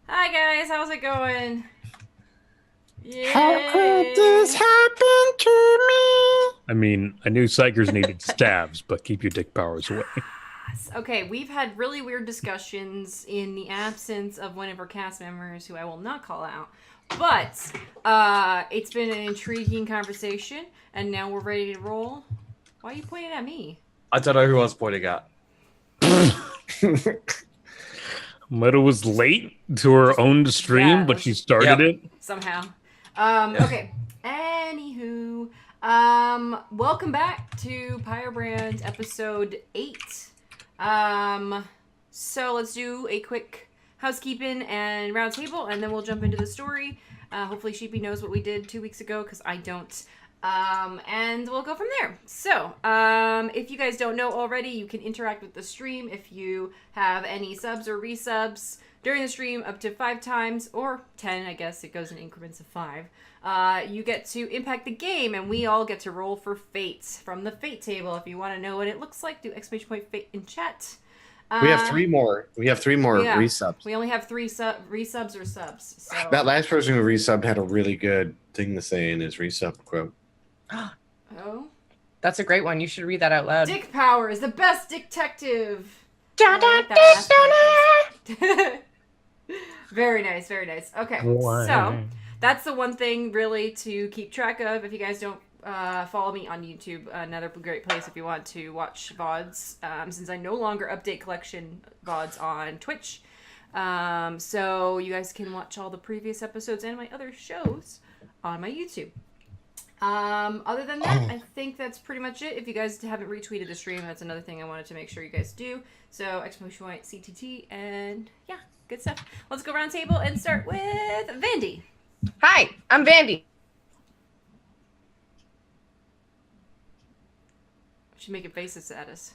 Hi guys, how's it going? How could this Yay! happen to me? I mean, I knew psychers needed stabs, but keep your dick powers away. Okay, we've had really weird discussions in the absence of one of our cast members, who I will not call out. But it's been an intriguing conversation, and now we're ready to roll. Why are you pointing at me? I don't know who I was pointing at. Meta was late to her own stream, Yeah, but let's she just- started Yep. it. Somehow. Okay. Anywho, welcome back to Pyrebrand episode 8. So let's do a quick housekeeping and round table, and then we'll jump into the story. Hopefully Sheepy knows what we did 2 weeks ago, because I don't. And we'll go from there. So, if you guys don't know already, you can interact with the stream if you have any subs or resubs during the stream up to 5 times, or 10, I guess it goes in increments of 5. You get to impact the game, and we all get to roll for fates from the fate table. If you want to know what it looks like, do ! Fate in chat. We have three more. We have 3 more Yeah. resubs. We only have 3 resubs or subs. So. That last person who resubbed had a really good thing to say in his resub quote. Oh. That's a great one. You should read that out loud. Dick Power is the best detective. Da, da, I like that last sentence. Very nice, very nice. Okay, so that's the one thing really to keep track of. If you guys don't follow me on YouTube, another great place if you want to watch VODs, since I no longer update collection VODs on Twitch. So you guys can watch all the previous episodes and my other shows on my YouTube. Other than that, I think that's pretty much it. If you guys haven't retweeted the stream, that's another thing I wanted to make sure you guys do. So, !CTT, and yeah, good stuff. Let's go round table and start with Vandy. Hi, I'm Vandy. She's making faces at us.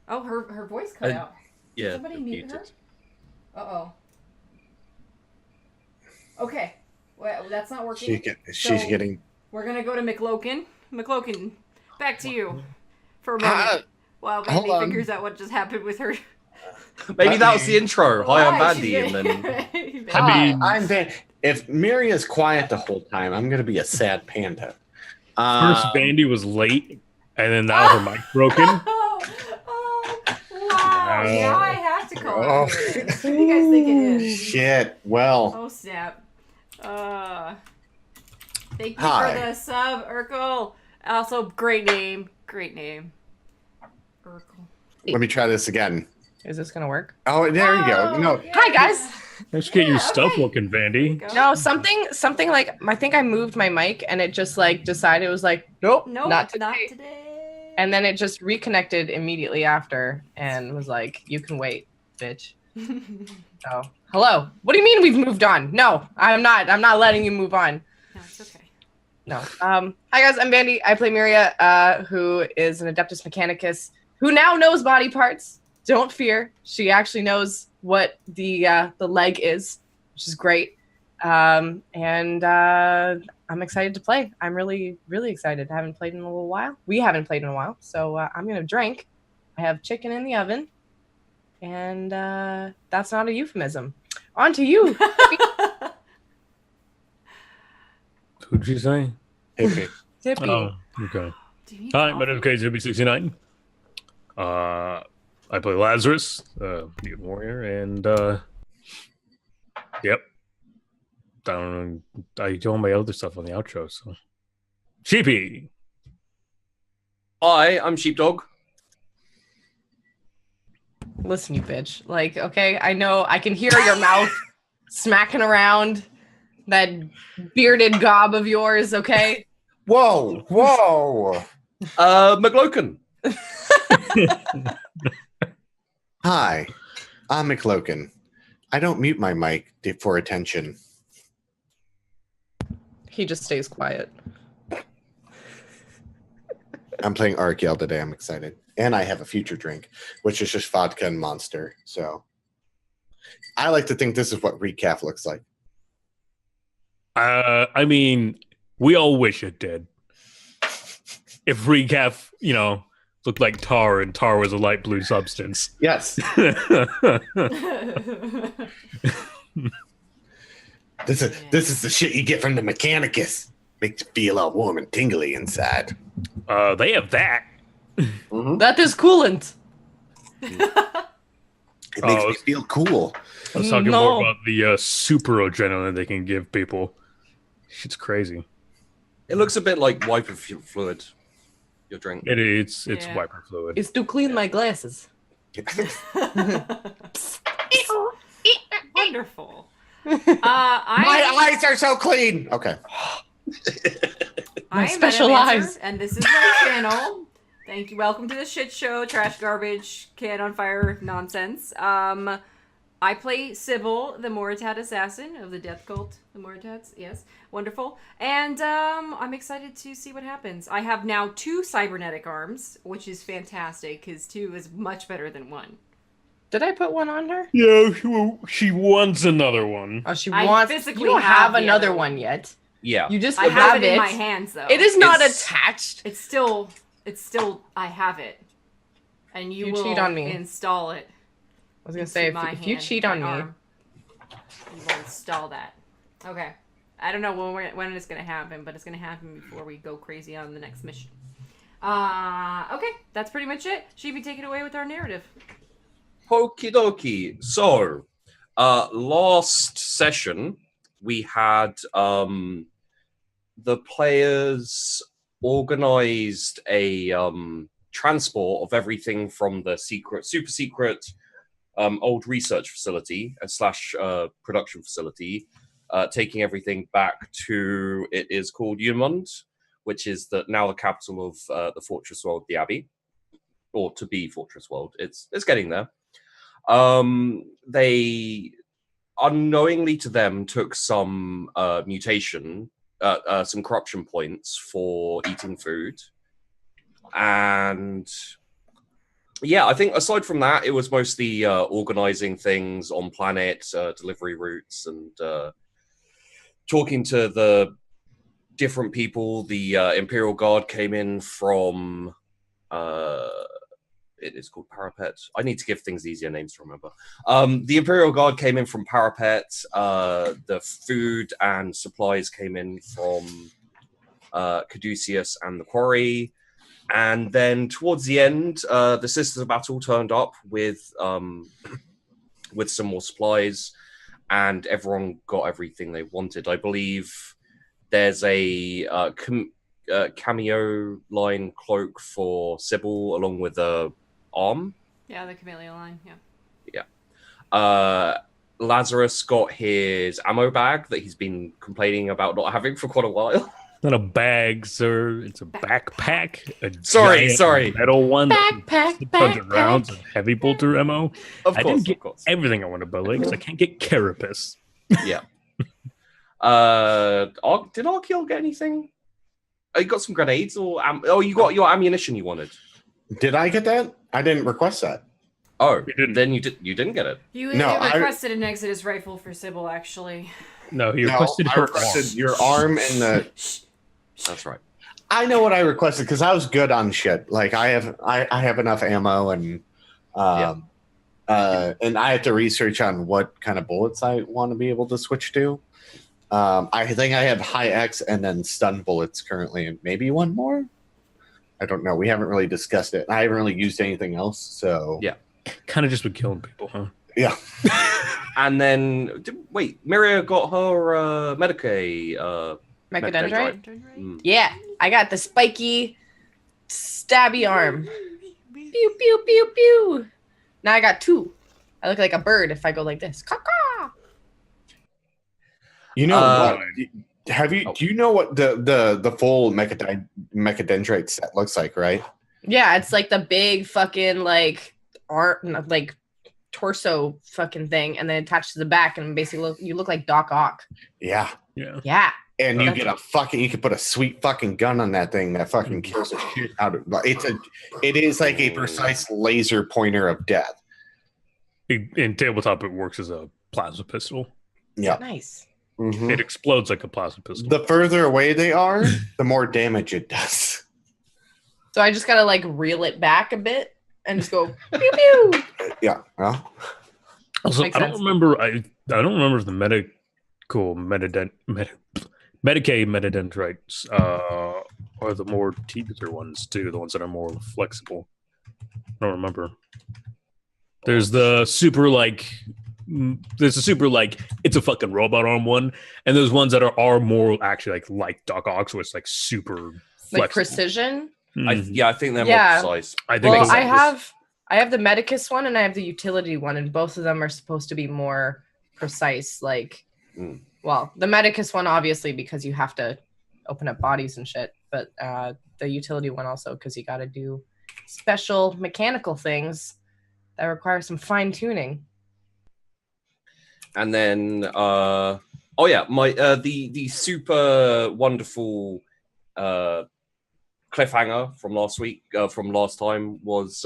Oh, her voice cut out. Yeah. Somebody mute her? muted. Uh-oh. Okay. Well, that's not working. She's So- getting. We're gonna go to McLoken. McLoken, back to you for a moment. While hold Vandy on. figures out what just happened with her. Maybe that was the intro. Hi, I'm Why? Vandy, and then then. Hi, mean- I'm Van. If Miri is quiet the whole time, I'm going to be a sad panda. First, Vandy was late, and then now her mic broken. Oh, wow. No. Now I have to call Oh. it who it is. Who do you guys think it is? Shit. Well, Oh, snap. Thank you Hi. for the sub, Urkel. Also, great name. Great name. Urkel. let me try this again. Is this gonna work? Oh, there you go. Oh, No, yeah. Hi, guys. Let's get your Yeah, stuff okay. looking, There you Vandy. go. No, something like I think I moved my mic and it just like decided it was like nope, Nope, not today. today. And then it just reconnected immediately after and was like, "You can wait, bitch." So, hello. What do you mean we've moved on? No, I'm not. I'm not letting you move on. No, it's okay. No. Hi guys, I'm Vandy. I play Miria, who is an Adeptus Mechanicus who now knows body parts. Don't fear. She actually knows what the leg is, which is great. I'm excited to play. I'm really, really excited. I haven't played in a little while. We haven't played in a while, so I'm gonna drink. I have chicken in the oven, and that's not a euphemism. On to you. Who'd you say? hippie. Tippy. Oh, okay. Do you need Hi, coffee? my name is KZB69. I play Lazarus, mutant warrior, and yep. I do all my other stuff on the outro, so Sheepy. hi, I'm Sheepdog. Listen, you bitch. Like, okay, I know I can hear your mouth smacking around that bearded gob of yours, okay? Whoa, whoa. McLoken. Hi, I'm McLoken. I don't mute my mic for attention. He just stays quiet. I'm playing Arkyel today. I'm excited. And I have a future drink, which is just vodka and Monster. So I like to think this is what recap looks like. I mean, we all wish it did. If recap, looked like tar, and tar was a light blue substance. Yes. This is the shit you get from the Mechanicus. Makes you feel all warm and tingly inside. They have that. Mm-hmm. That is coolant. It makes me feel cool. I was talking more about the super adrenaline they can give people. Shit's crazy. It looks a bit like wiper fluid. Your drink. It's wiper fluid. It's to clean my glasses. Wonderful. My eyes are so clean. Okay. I am special Metamancer, eyes. and this is my channel. Thank you. Welcome to the shit show, trash, garbage, can on fire nonsense. I play Sybil, the Moritat assassin of the death cult. The Moritats, yes, wonderful. And I'm excited to see what happens. I have now 2 cybernetic arms, which is fantastic because 2 is much better than 1. Did I put one on her? Yeah, she wants another one. Oh, she I wants. physically You don't have have the another other one yet. Yeah. You just I have have it in my hands though. It is not It's- attached. It's still. I have it, and you will cheat on me. install it. I was gonna say if you cheat on me, you will install that. Okay. I don't know when it's gonna happen, but it's gonna happen before we go crazy on the next mission. Okay, that's pretty much it. Sheepy, take it away with our narrative. Okie dokie. So, last session we had the players organized a transport of everything from the super secret old research facility slash production facility, taking everything back to, it is called Unmund, which is now the capital of the Fortress World, the Abbey, or to be Fortress World. It's getting there. They unknowingly to them took some mutation, some corruption points for eating food. And yeah, I think aside from that, it was mostly organizing things on planet, delivery routes, and talking to the different people. The Imperial Guard came in from it is called Parapet. I need to give things easier names to remember. The Imperial Guard came in from Parapet. The food and supplies came in from Caduceus and the Quarry. And then towards the end, the Sisters of Battle turned up with some more supplies, and everyone got everything they wanted. I believe there's a cameo line cloak for Sybil, along with a arm. Yeah, the Camellia line. Yeah. Yeah. Lazarus got his ammo bag that he's been complaining about not having for quite a while. Not a bag, sir. It's a backpack. A Sorry. metal one. Backpack, 600 rounds of heavy bolter ammo. Of I course, didn't get everything I wanted, but because I can't get Carapace. Yeah. Did Arkiel get anything? Oh, you got some grenades or you got your ammunition you wanted. Did I get that? I didn't request that. Oh, You didn't. then you didn't get it. You No, requested an Exodus rifle for Sybil, actually. No, he No, requested I her requested arm. your arm and the. That's right. I know what I requested because I was good on shit. Like I have enough ammo and and I have to research on what kind of bullets I want to be able to switch to. I think I have high X and then stun bullets currently, and maybe one more. I don't know. We haven't really discussed it. I haven't really used anything else. So Yeah. Kind of just with killing people, huh? yeah. And then Miria got her Medicaid. Mechadendrite. Yeah, I got the spiky, stabby arm. Pew pew pew pew. Now I got 2. I look like a bird if I go like this. Caw-caw. You know Uh, what? Have you? Do you know what the full Mechadendrite set looks like? Right? Yeah, it's like the big fucking like arm, like torso fucking thing, and then attached to the back, and basically you look like Doc Ock. Yeah. Yeah. Yeah. And you get you can put a sweet fucking gun on that thing that fucking kills the shit out of it. It is like a precise laser pointer of death. In tabletop, it works as a plasma pistol. Yeah. Nice. Mhm. It explodes like a plasma pistol. The further away they are, the more damage it does. So I just gotta like reel it back a bit and just go pew pew. Yeah. Well, Also, Makes I don't sense. remember. I don't remember if the Medicaid metadendrites are the more teether ones too, the ones that are more flexible. I don't remember. There's the super like. There's a super like it's a fucking robot arm one, and there's ones that are more actually like Doc Ox, where it's like super flexible. Like precision. I think they're Yeah. more precise. I think Well, it's I have the Medicus one and I have the utility one, and both of them are supposed to be more precise. Like, well, the Medicus one obviously because you have to open up bodies and shit, but the utility one also because you got to do special mechanical things that require some fine tuning. And then, my the super wonderful cliffhanger from last week, from last time was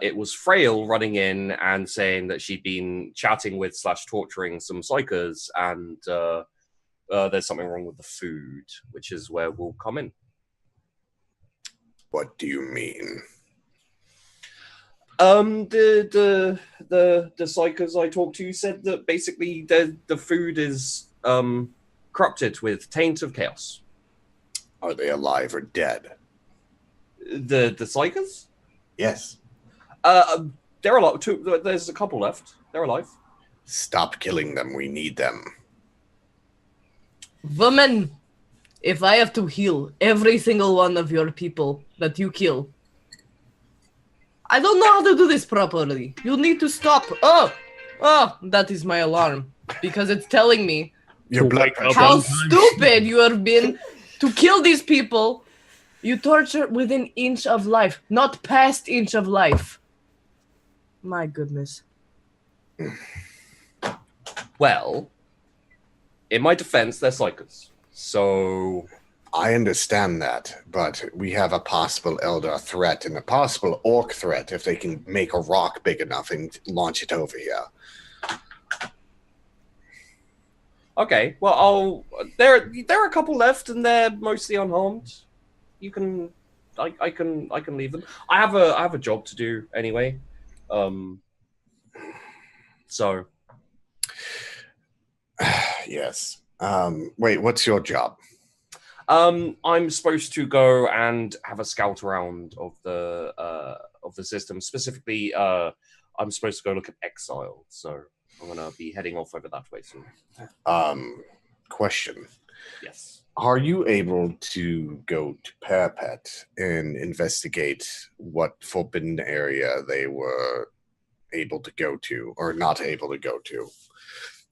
it was Frail running in and saying that she'd been chatting with / torturing some psychers, and there's something wrong with the food, which is where we'll come in. what do you mean? The psychers I talked to said that basically the food is corrupted with taint of chaos. Are they alive or dead? The psychers? Yes. They're alive. There's a couple left. They're alive. Stop killing them. We need them. Woman, if I have to heal every single one of your people that you kill, I don't know how to do this properly. You need to stop. Oh, that is my alarm because it's telling me Your blood pressure. how stupid you have been to kill these people. You torture within inch of life, not past inch of life. My goodness. Well, in my defense, they're psychers. So I understand that, but we have a possible Eldar threat and a possible Orc threat if they can make a rock big enough and launch it over here. okay, well, there are a couple left, and they're mostly unharmed. You can, I can leave them. I have a job to do anyway. So Yes. Wait, what's your job? I'm supposed to go and have a scout around of the system. Specifically, I'm supposed to go look at Exile. So I'm gonna be heading off over that way soon. Question. Yes. Are you able to go to Parapet and investigate what forbidden area they were able to go to or not able to go to?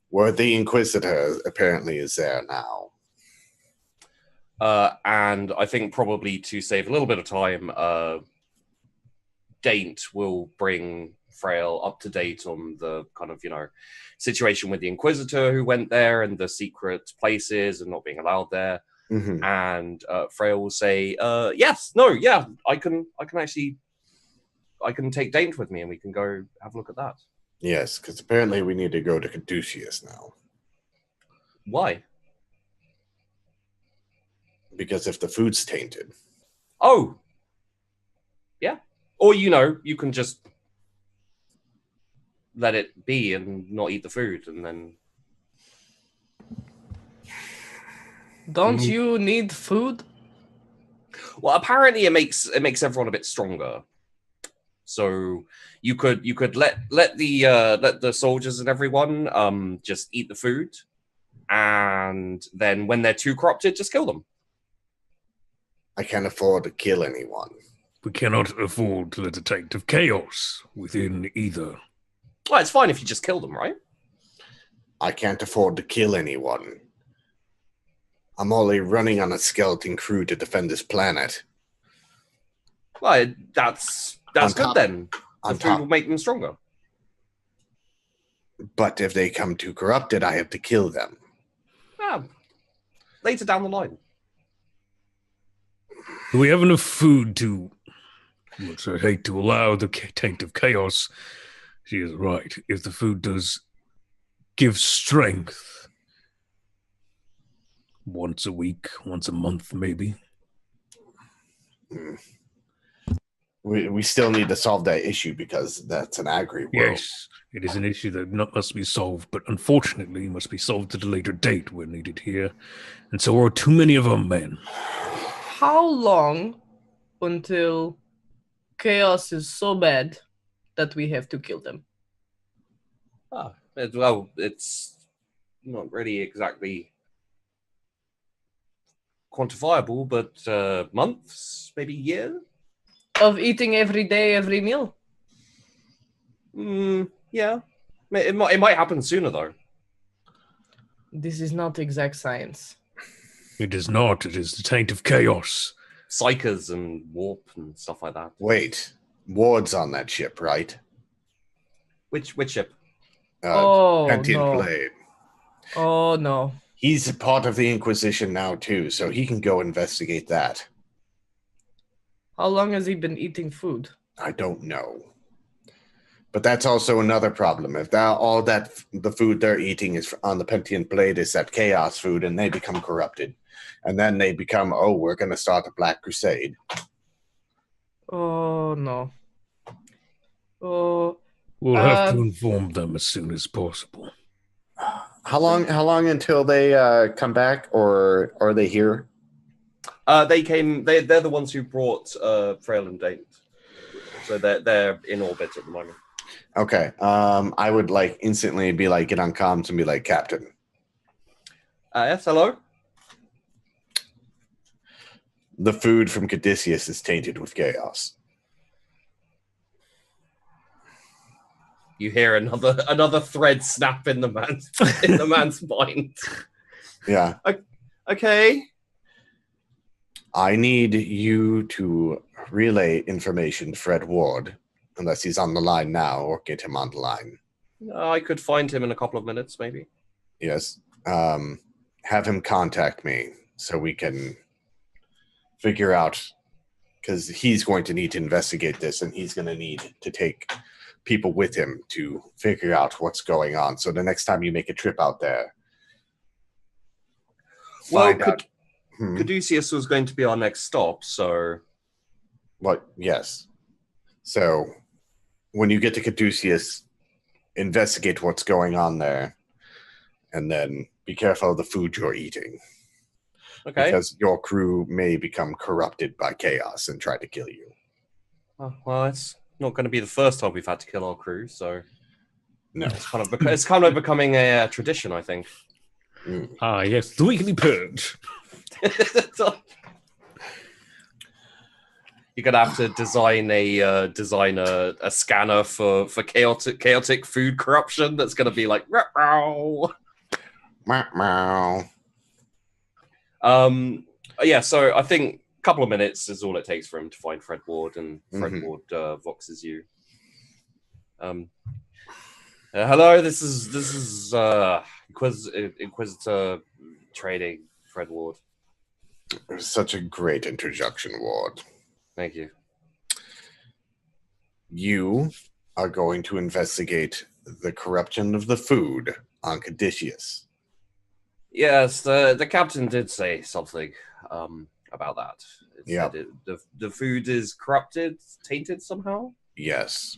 Where the Inquisitor apparently is there now. And I think probably to save a little bit of time, Daint will bring Frail up to date on the kind of, situation with the Inquisitor who went there and the secret places and not being allowed there. Mm-hmm. And Frail will say, yes, no, yeah, I can take Daint with me and we can go have a look at that. Yes, because apparently we need to go to Caduceus now. Why? Because if the food's tainted. Oh. Yeah. Or, you can just let it be and not eat the food and then... Don't you need food? Well, apparently it makes everyone a bit stronger. So you could let the soldiers and everyone just eat the food, and then when they're too corrupted, just kill them. I can't afford to kill anyone. We cannot afford to let a taint of chaos within either. Well, it's fine if you just kill them, right? I can't afford to kill anyone. I'm only running on a skeleton crew to defend this planet. Well, that's good then. The food will make them stronger. But if they come too corrupted, I have to kill them. Later down the line. Do we have enough food to... Which I hate to allow the taint of chaos. She is right. If the food does give strength, once a week, once a month, maybe. We still need to solve that issue because that's an agri world. Yes, it is an issue that must be solved, but unfortunately must be solved at a later date. We're needed here, and so are too many of our men. How long until chaos is so bad that we have to kill them? Well, it's not really exactly quantifiable, but months, maybe year. Of eating every day, every meal? Yeah. It might happen sooner, though. This is not exact science. It is not. It is the taint of chaos. Psychers and warp and stuff like that. Wait, Ward's on that ship, right? Which ship? Pentian no. Blade. Oh, no. He's a part of the Inquisition now, too, so he can go investigate that. How long has he been eating food? I don't know. But that's also another problem. If the food they're eating is on the Pentian Blade is that chaos food, and they become corrupted. And then they become, we're going to start a Black Crusade. Oh, no. Oh. We'll have to inform them as soon as possible. How long until they come back, or are they here? They came. They're the ones who brought Frail and Date, so they're in orbit at the moment. Okay. I would instantly be get on comms and be like, Captain. Yes. Hello. The food from Caduceus is tainted with chaos. You hear another thread snap in the man's mind. Yeah. Okay. I need you to relay information to Fred Ward, unless he's on the line now, or get him on the line. I could find him in a couple of minutes, maybe. Yes. Have him contact me so we can figure out, because he's going to need to investigate this, and he's going to need to take people with him to figure out what's going on. So the next time you make a trip out there, find out. Caduceus was going to be our next stop, so... Yes. So, when you get to Caduceus, investigate what's going on there, and then be careful of the food you're eating. Okay. Because your crew may become corrupted by chaos and try to kill you. Well, it's not going to be the first time we've had to kill our crew, so... No. It's kind of becoming a tradition, I think. Yes, the weekly purge. You're gonna have to design a scanner for chaotic food corruption that's gonna be like meow. Yeah, so I think a couple of minutes is all it takes for him to find Fred Ward, and Fred Ward voxes you. Hello, this is Inquisitor Trading, Fred Ward. Such a great introduction, Ward. Thank you. You are going to investigate the corruption of the food on Caduceus. Yes, the captain did say something about that. Yeah. The food is corrupted, tainted somehow? Yes.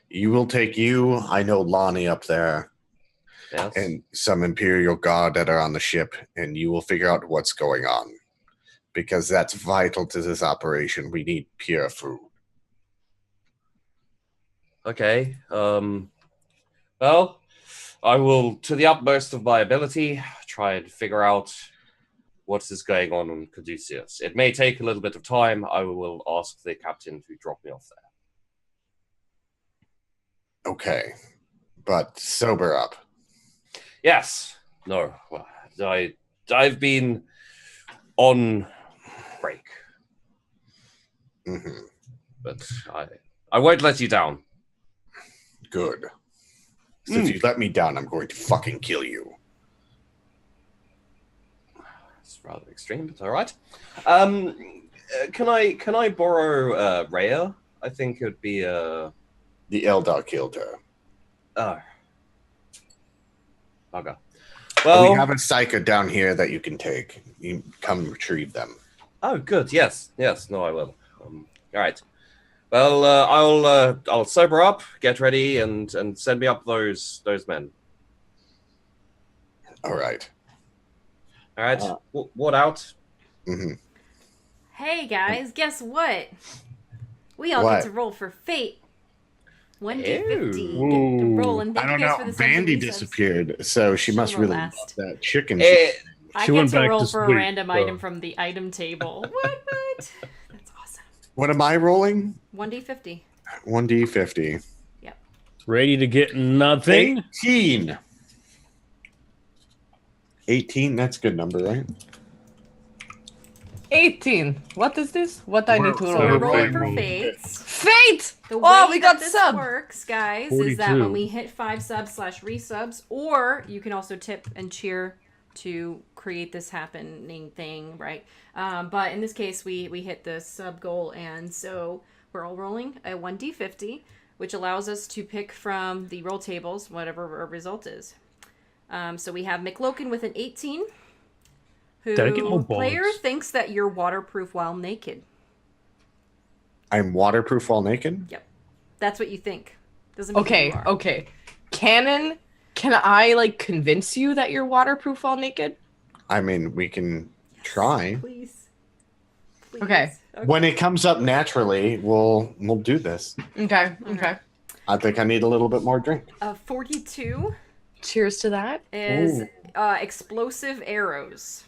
You will take I know Lonnie up there, yes, and some Imperial Guard that are on the ship, and you will figure out what's going on. Because that's vital to this operation. We need pure food. Okay. Well, I will, to the utmost of my ability, try and figure out what is going on Caduceus. It may take a little bit of time. I will ask the captain to drop me off there. Okay. But sober up. Yes. No. Well, I've been on break. Mm-hmm. But I won't let you down. Good. So if you let me down, I'm going to fucking kill you. It's rather extreme, but all right. Can I borrow Rhea? I think it would be The Eldar killed her. Oh. Okay. Well, we have a psyker down here that you can take. You come retrieve them. Oh, good. Yes. No, I will. All right. Well, I'll sober up, get ready, and send me up those men. All right. All right. What out? Mm-hmm. Hey guys, guess what? We all What? get to roll for fate. 1d50. Ooh. Get to roll, and I thank don't you guys know. for the subs and Vandy resubs. disappeared, so she must She'll really roll love last. that chicken. Eh, I She get went to back roll to for a sleep, random so- item from the item table. What? That's awesome. What am I rolling? 1d50. 1d50. Ready to get nothing? 18. 18, that's a good number, right? 18. What is this? What I need to So roll? we're Okay. rolling for fates. Fate! The way Oh, we got that this sub. works, guys, is that 42. when we hit 5 subs / resubs, or you can also tip and cheer to create this happening thing, right? But in this case, we hit the sub goal, and so we're all rolling a 1d50, which allows us to pick from the roll tables whatever our result is. So we have McLoken with an 18, who Did I get more player bonus? thinks that you're waterproof while naked. I'm waterproof while naked? That's what you think. Doesn't mean Okay, you are. okay. Can I like convince you that you're waterproof while naked? I mean, we can try. Please. Okay. When it comes up naturally, we'll do this. Okay, All okay. right. I think I need a little bit more drink. 42 Cheers to that. is explosive arrows.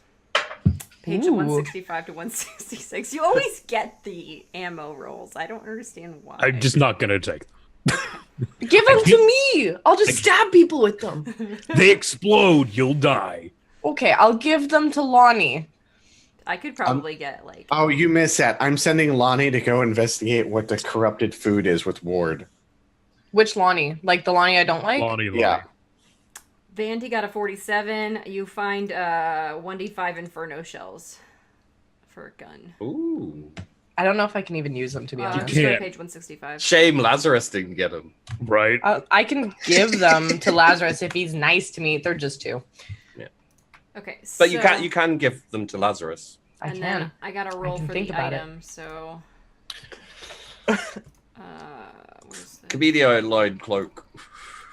Page Ooh. 165 to 166. You always get the ammo rolls. I don't understand why. I'm just not gonna take them. Give them to me. I'll just stab people with them. They explode, you'll die. Okay, I'll give them to Lonnie. I could probably get like. Oh, you missed that. I'm sending Lonnie to go investigate what the corrupted food is with Ward. Which Lonnie? Like the Lonnie I don't like? Lonnie. Yeah. Vandy got a 47. You find 1d5 Inferno shells for a gun. Ooh. I don't know if I can even use them, to be honest. Just go to can't. page 165. Shame Lazarus didn't get him. Right? I can give them to Lazarus if he's nice to me. They're just two. Okay, But so, you can give them to Lazarus. I and can. then I got a roll can for think the about it. item, so. Where's the Comedio line cloak.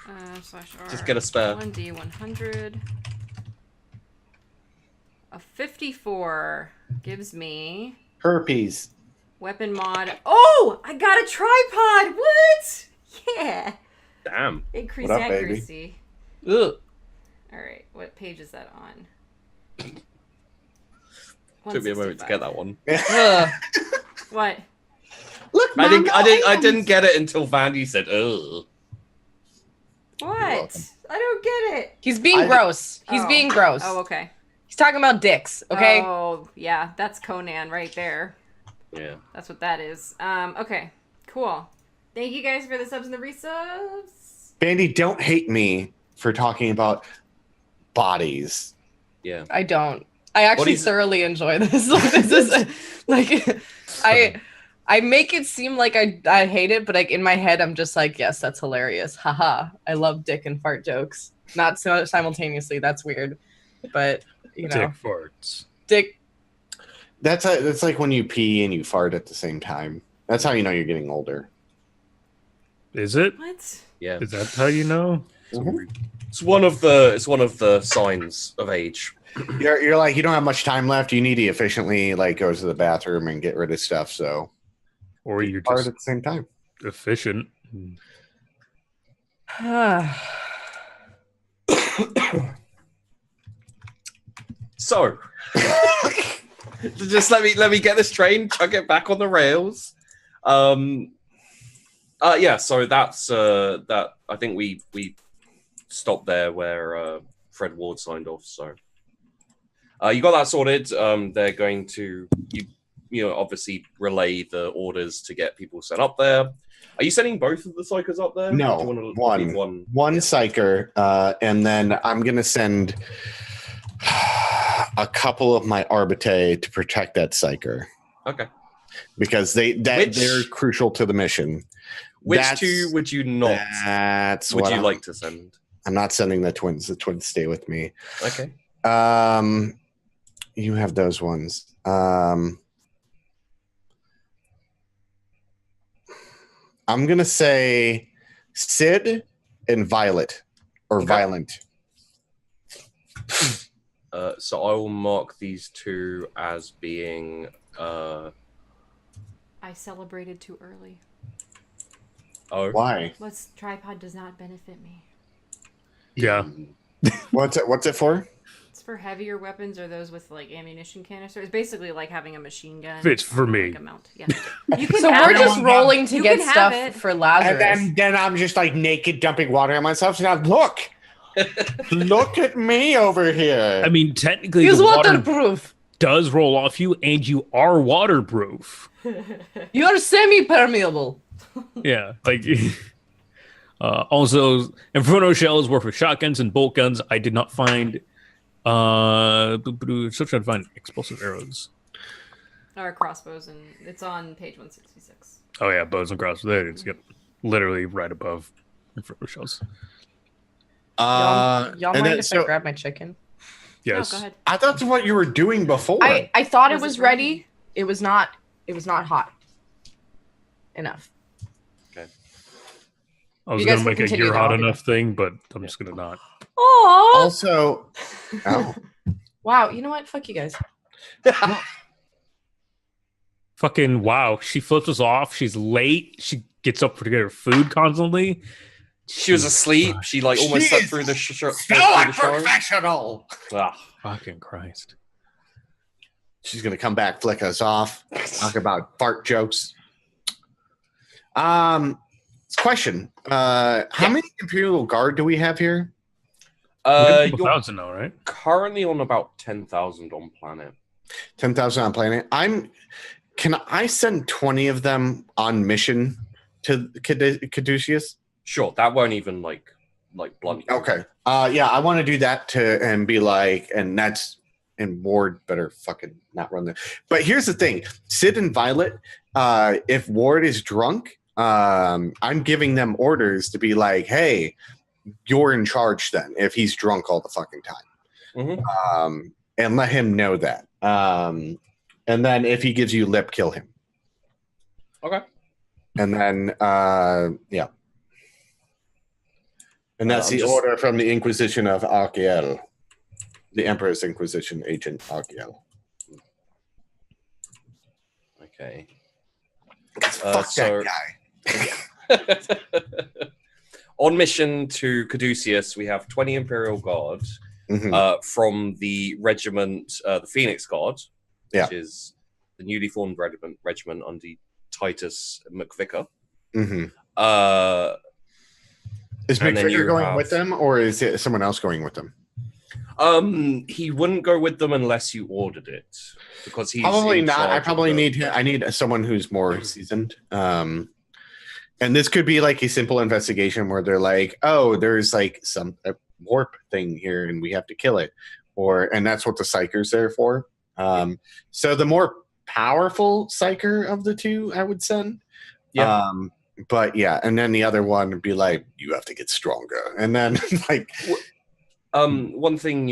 /R. Just get a spare. 1d100. A 54 gives me Herpes. weapon mod. Oh, I got a tripod. What? Yeah. Damn. Increased What up, baby? accuracy. Ugh. All right, what page is that on? Took me a moment to get that one. Ugh. What? Look, I didn't get it until Vandy said, "Ugh." What? welcome. I don't get it. He's being gross. He's Oh. being gross. Oh, okay. He's talking about dicks, okay? Oh, yeah, that's Conan right there. Yeah. That's what that is. Okay, cool. Thank you guys for the subs and the resubs. Bandy, don't hate me for talking about bodies. Yeah. I don't. I actually is it? thoroughly enjoy this. This is like I make it seem like I hate it, but like in my head I'm just like, yes, that's hilarious. Haha. I love dick and fart jokes. Not so simultaneously. That's weird. But you know, Dick farts. dick. That's like when you pee and you fart at the same time. That's how you know you're getting older. Is it? What? Yeah. Is that how you know? Mhm. It's one of the signs of age. You're like, you don't have much time left. You need to efficiently like go to the bathroom and get rid of stuff. So Or you're fart just at the same time. efficient. So, just let me get this train, chuck it back on the rails. Yeah. So that's that. I think we stopped there where Fred Ward signed off. So, you got that sorted. They're going to you know obviously relay the orders to get people set up there. Are you sending both of the psychers up there? No, Or do you wanna one. leave one. One psyker, and then I'm gonna send a couple of my Arbite to protect that psyker Okay. because Which- they're crucial to the mission. Which That's- two would you not? That's Would what you I'm, like to send? I'm not sending the twins. The twins stay with me. Okay. You have those ones. I'm gonna say Sid and Violet, or Violent. So I will mark these two as being. I celebrated too early. Oh, Why? What's tripod does not benefit me. Yeah. What's it for? It's for heavier weapons or those with like ammunition canister. It's basically like having a machine gun. It's for me. Like a mount. Yeah. You can So have we're it. just rolling to You get can have stuff it. for Lazarus. And then I'm just like naked dumping water on myself. And look at me over here. I mean, technically, He's the water waterproof. does roll off you, and you are waterproof. You're semi-permeable. Yeah, like also Inferno shells were for shotguns and bolt guns. I did not find still trying to find explosive arrows. Or crossbows, and it's on page 166. Oh yeah, bows and crossbows. There it is. Yep. Literally right above Inferno shells. Y'all and mind if I grab my chicken? Yes. Oh, go ahead. I thought that's what you were doing before. I thought it Was was it ready. It was not hot enough. I was You guys gonna can make a continue you're though, hot I'll do enough thing, but I'm just gonna not. Oh Also, oh. wow! You know what? Fuck you guys. Fucking wow. She flips us off. She's late. She gets up to get her food constantly. she was asleep. She like almost She slept is through the so shower. unprofessional. Ah, Fucking Christ. She's gonna come back, flick us off, talk about fart jokes. Question: How many Imperial Guard do we have here? You're you're 1,000 now, right? currently on about 10,000 on planet. 10,000 on planet. Can I send 20 of them on mission to Caduceus? Sure, that won't even like blunt you. Okay. Yeah, I want to do that and be like, and Ward better fucking not run there. But here's the thing: Sid and Violet. If Ward is drunk, I'm giving them orders to be like, hey, you're in charge then. If he's drunk all the fucking time, and let him know that. And then if he gives you lip, kill him. Okay. And then, yeah. And that's the just- order from the Inquisition of Arkiel. The Emperor's Inquisition agent, Arkiel. Okay. Fuck so- that guy. On mission to Caduceus, we have 20 Imperial Guard Mhm. from the regiment, the Phoenix Guard, Yeah. which is the newly formed regiment under Titus McVicker. Mhm. Is And then McVicker you going have- with them, or is it someone else going with them? He wouldn't go with them unless you ordered it, because he's Probably in not. charge I of probably the- I need someone who's more seasoned. And this could be like a simple investigation where they're like, "Oh, there's like some warp thing here, and we have to kill it," and that's what the psyker's there for. So the more powerful psyker of the two, I would send. Yeah. But yeah, and then the other one would be like, "You have to get stronger," and then like. One thing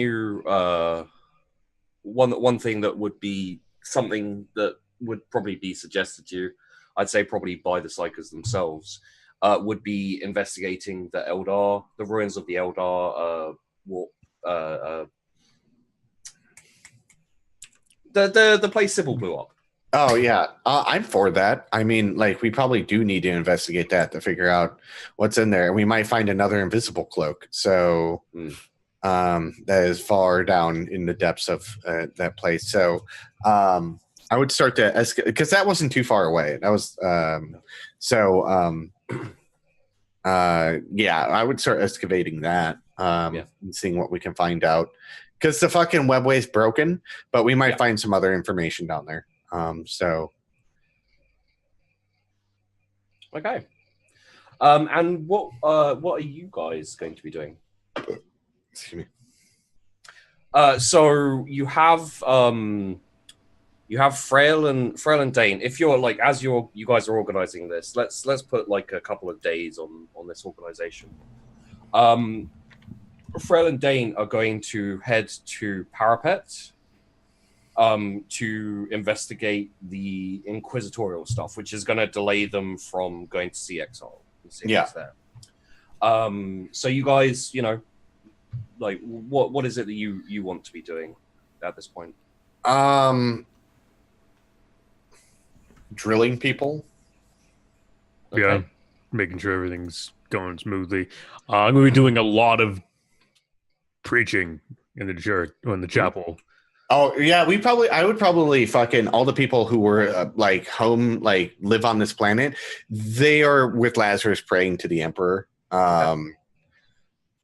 one thing that would be something that would probably be suggested to you, I'd say probably by the Psychers themselves, would be investigating the Eldar, the ruins of the Eldar warp. The place Sybil blew up. Oh yeah, I'm for that. I mean, like we probably do need to investigate that to figure out what's in there, and we might find another invisible cloak. So that is far down in the depths of that place. So I would start to because that wasn't too far away. That was yeah. I would start excavating that and seeing what we can find out. Because the fucking webway is broken, but we might find some other information down there. So okay. And what are you guys going to be doing? excuse me. So you have Frail and Dane. If you're like as you guys are organizing this, let's put like a couple of days on this organization. Frail and Dane are going to head to Parapet. to investigate the inquisitorial stuff, which is going to delay them from going to see Exile. Yeah. There. So you guys, you know, like, what is it that you want to be doing at this point? Drilling people. Yeah, Okay. making sure everything's going smoothly. I'm going to be doing a lot of preaching in the church, in the chapel. Oh yeah, I would probably fucking all the people who were like home, like live on this planet. They are with Lazarus praying to the Emperor. And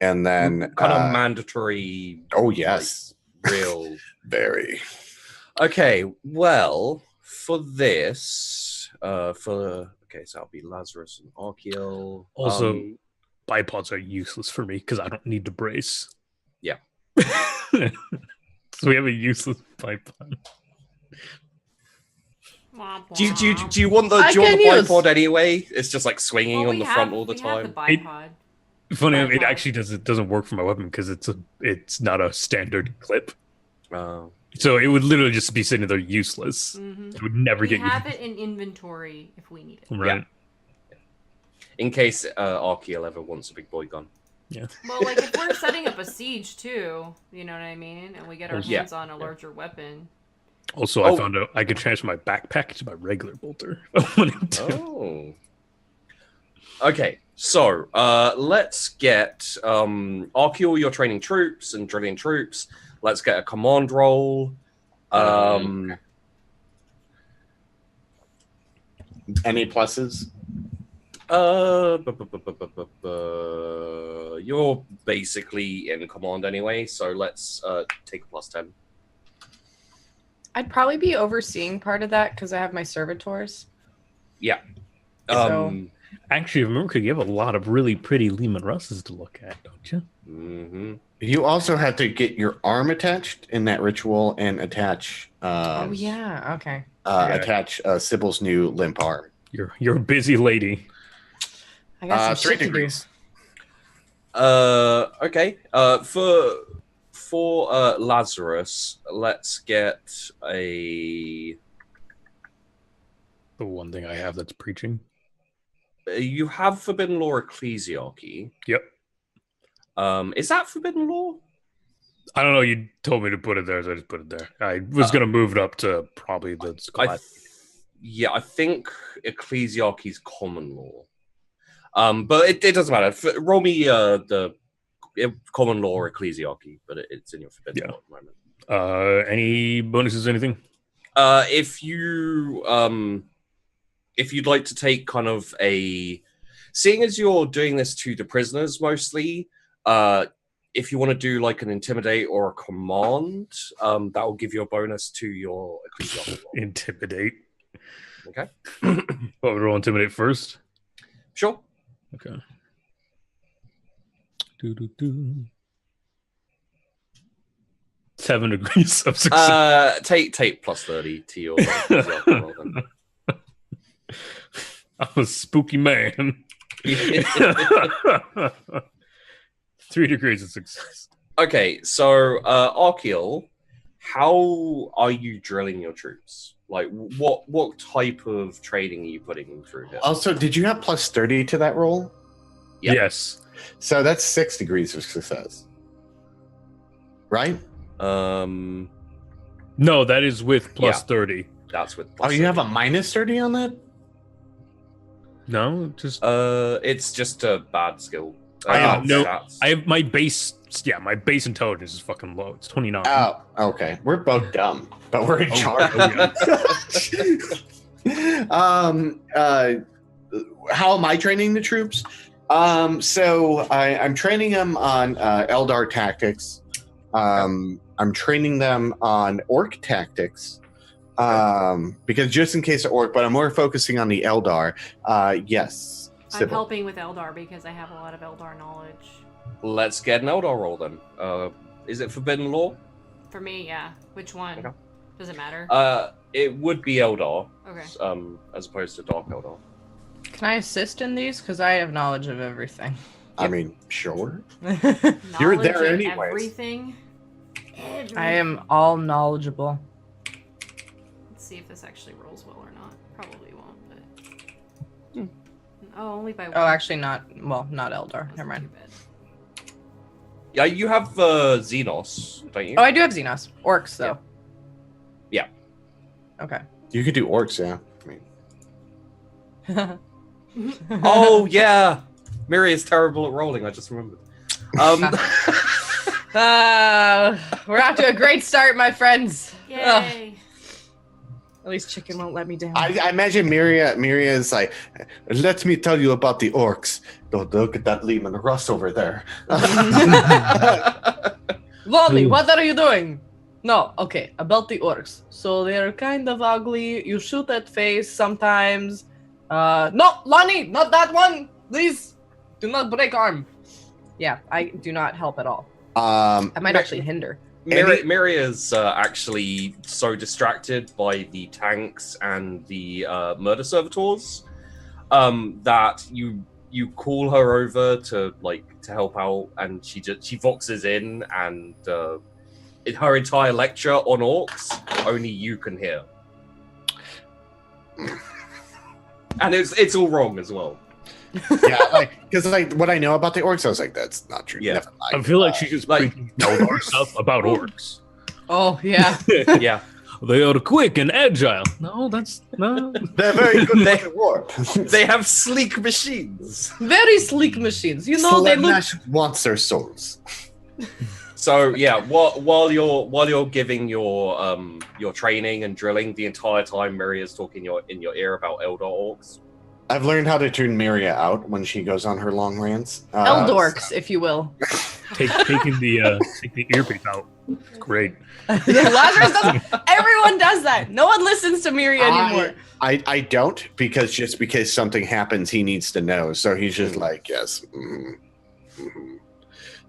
then Kind of mandatory. Oh yes, like, real very. Okay, well, for this, so that'll be Lazarus and Archeal. Also, bipods are useless for me because I don't need to brace. Yeah. So we have a useless bipod. Do you want the bipod anyway? It's just like swinging on the front all the time. The bipod. Funny, it actually doesn't work for my weapon because it's not a standard clip. So it would literally just be sitting there useless. Mm-hmm. It would never get used. We have it in inventory if we need it. Right. Yeah. In case Archeal ever wants a big boy gun. Yeah. Well, like if we're setting up a siege too, you know what I mean, and we get our hands on a larger weapon. Also, I found out I could transfer my backpack to my regular bolter. Oh. Okay, so let's get Archeal, you're training troops and drilling troops. Let's get a command roll. Any pluses? You're basically in command anyway, so let's take a +10. I'd probably be overseeing part of that because I have my servitors. Yeah. Actually, remember, you have a lot of really pretty Lehman Russes to look at, don't you? Mm-hmm. You also have to get your arm attached in that ritual and attach. Oh yeah. Okay. Attach Sybil's new limp arm. You're a busy lady. I got some 3 shit to do. degrees. Okay. For Lazarus, let's get a. The one thing I have that's preaching. You have Forbidden Law Ecclesiarchy. Yep. Is that Forbidden Law? I don't know. You told me to put it there, so I just put it there. I was going to move it up to probably the Scholastic. I think Ecclesiarchy's common law. But it doesn't matter. Roll me the common law or Ecclesiarchy, but it's in your Forbidden Law at the moment. Any bonuses, anything? If you'd like to take kind of seeing as you're doing this to the prisoners mostly, if you want to do like an intimidate or a command, that will give you a bonus to your Ecclesiarchy roll. Intimidate. Okay. What would roll intimidate first? Sure. Okay. 7 degrees of success. Take +30 to your Ecclesiarchy roll then. I'm a spooky man. 3 degrees of success. Okay, so Archeal, how are you drilling your troops? Like, what type of training are you putting through here? Also, did you have +30 to that roll? Yep. Yes. So that's 6 degrees of success, right? No, that is with +30. That's with. Oh, you have a -30 on that? No, just it's just a bad skill. I have stats. I have my base. Yeah, my base intelligence is fucking low. It's 29. Oh, okay. We're both dumb, but we're in charge. How am I training the troops? So I'm training them on Eldar tactics. I'm training them on Orc tactics. Because just in case of Orc, but I'm more focusing on the Eldar. Yes. I'm Sybil. helping with Eldar because I have a lot of Eldar knowledge. Let's get an Eldar roll then. Is it Forbidden Law? For me, yeah. Which one? Okay. Does it matter? It would be Eldar. Okay. As opposed to Dark Eldar. Can I assist in these? Because I have knowledge of everything. I mean, sure. Knowledge You're there of anyways. Everything. I am all knowledgeable. Let's see if this actually rolls well or not. Probably won't, but... Oh, only by one. Oh, actually not. Well, not Eldar. Wasn't Never mind. too bad. Yeah, you have Xenos, don't you? Oh, I do have Xenos. Orcs, though. Yeah. Okay. You could do orcs, yeah. I mean, Oh yeah, Miri is terrible at rolling. I just remembered. We're off to a great start, my friends. Yay! Ugh. At least chicken won't let me down. I imagine Miria is like, let me tell you about the orcs. Don't look at that Lehman Russ over there. Lolly, what are you doing? No, okay, about the orcs. So they're kind of ugly. You shoot at face sometimes. No, Lonnie, not that one. Please, do not break arm. Yeah, I do not help at all. I might actually hinder. Miri is actually so distracted by the tanks and the murder servitors that you call her over to help out, and she voxes in, and her entire lecture on orcs only you can hear, and it's all wrong as well. Yeah, because what I know about the orcs, I was like, that's not true. Yeah. Never mind. I feel like she's just preaching Eldar stuff about orcs. Oh, yeah. Yeah. They are quick and agile. No, that's no. They're very good at war. They have sleek machines. Very sleek machines. You know, they look... Slapdash wants their souls. So yeah, while you're giving your training and drilling, the entire time Miri is talking in your ear about Eldar orcs. I've learned how to tune Miria out when she goes on her long rants. Eldorcs, if you will. Taking the earpiece out. It's great. Lazarus does. Everyone does that. No one listens to Miri anymore. I don't, because something happens, he needs to know. So he's just like, yes.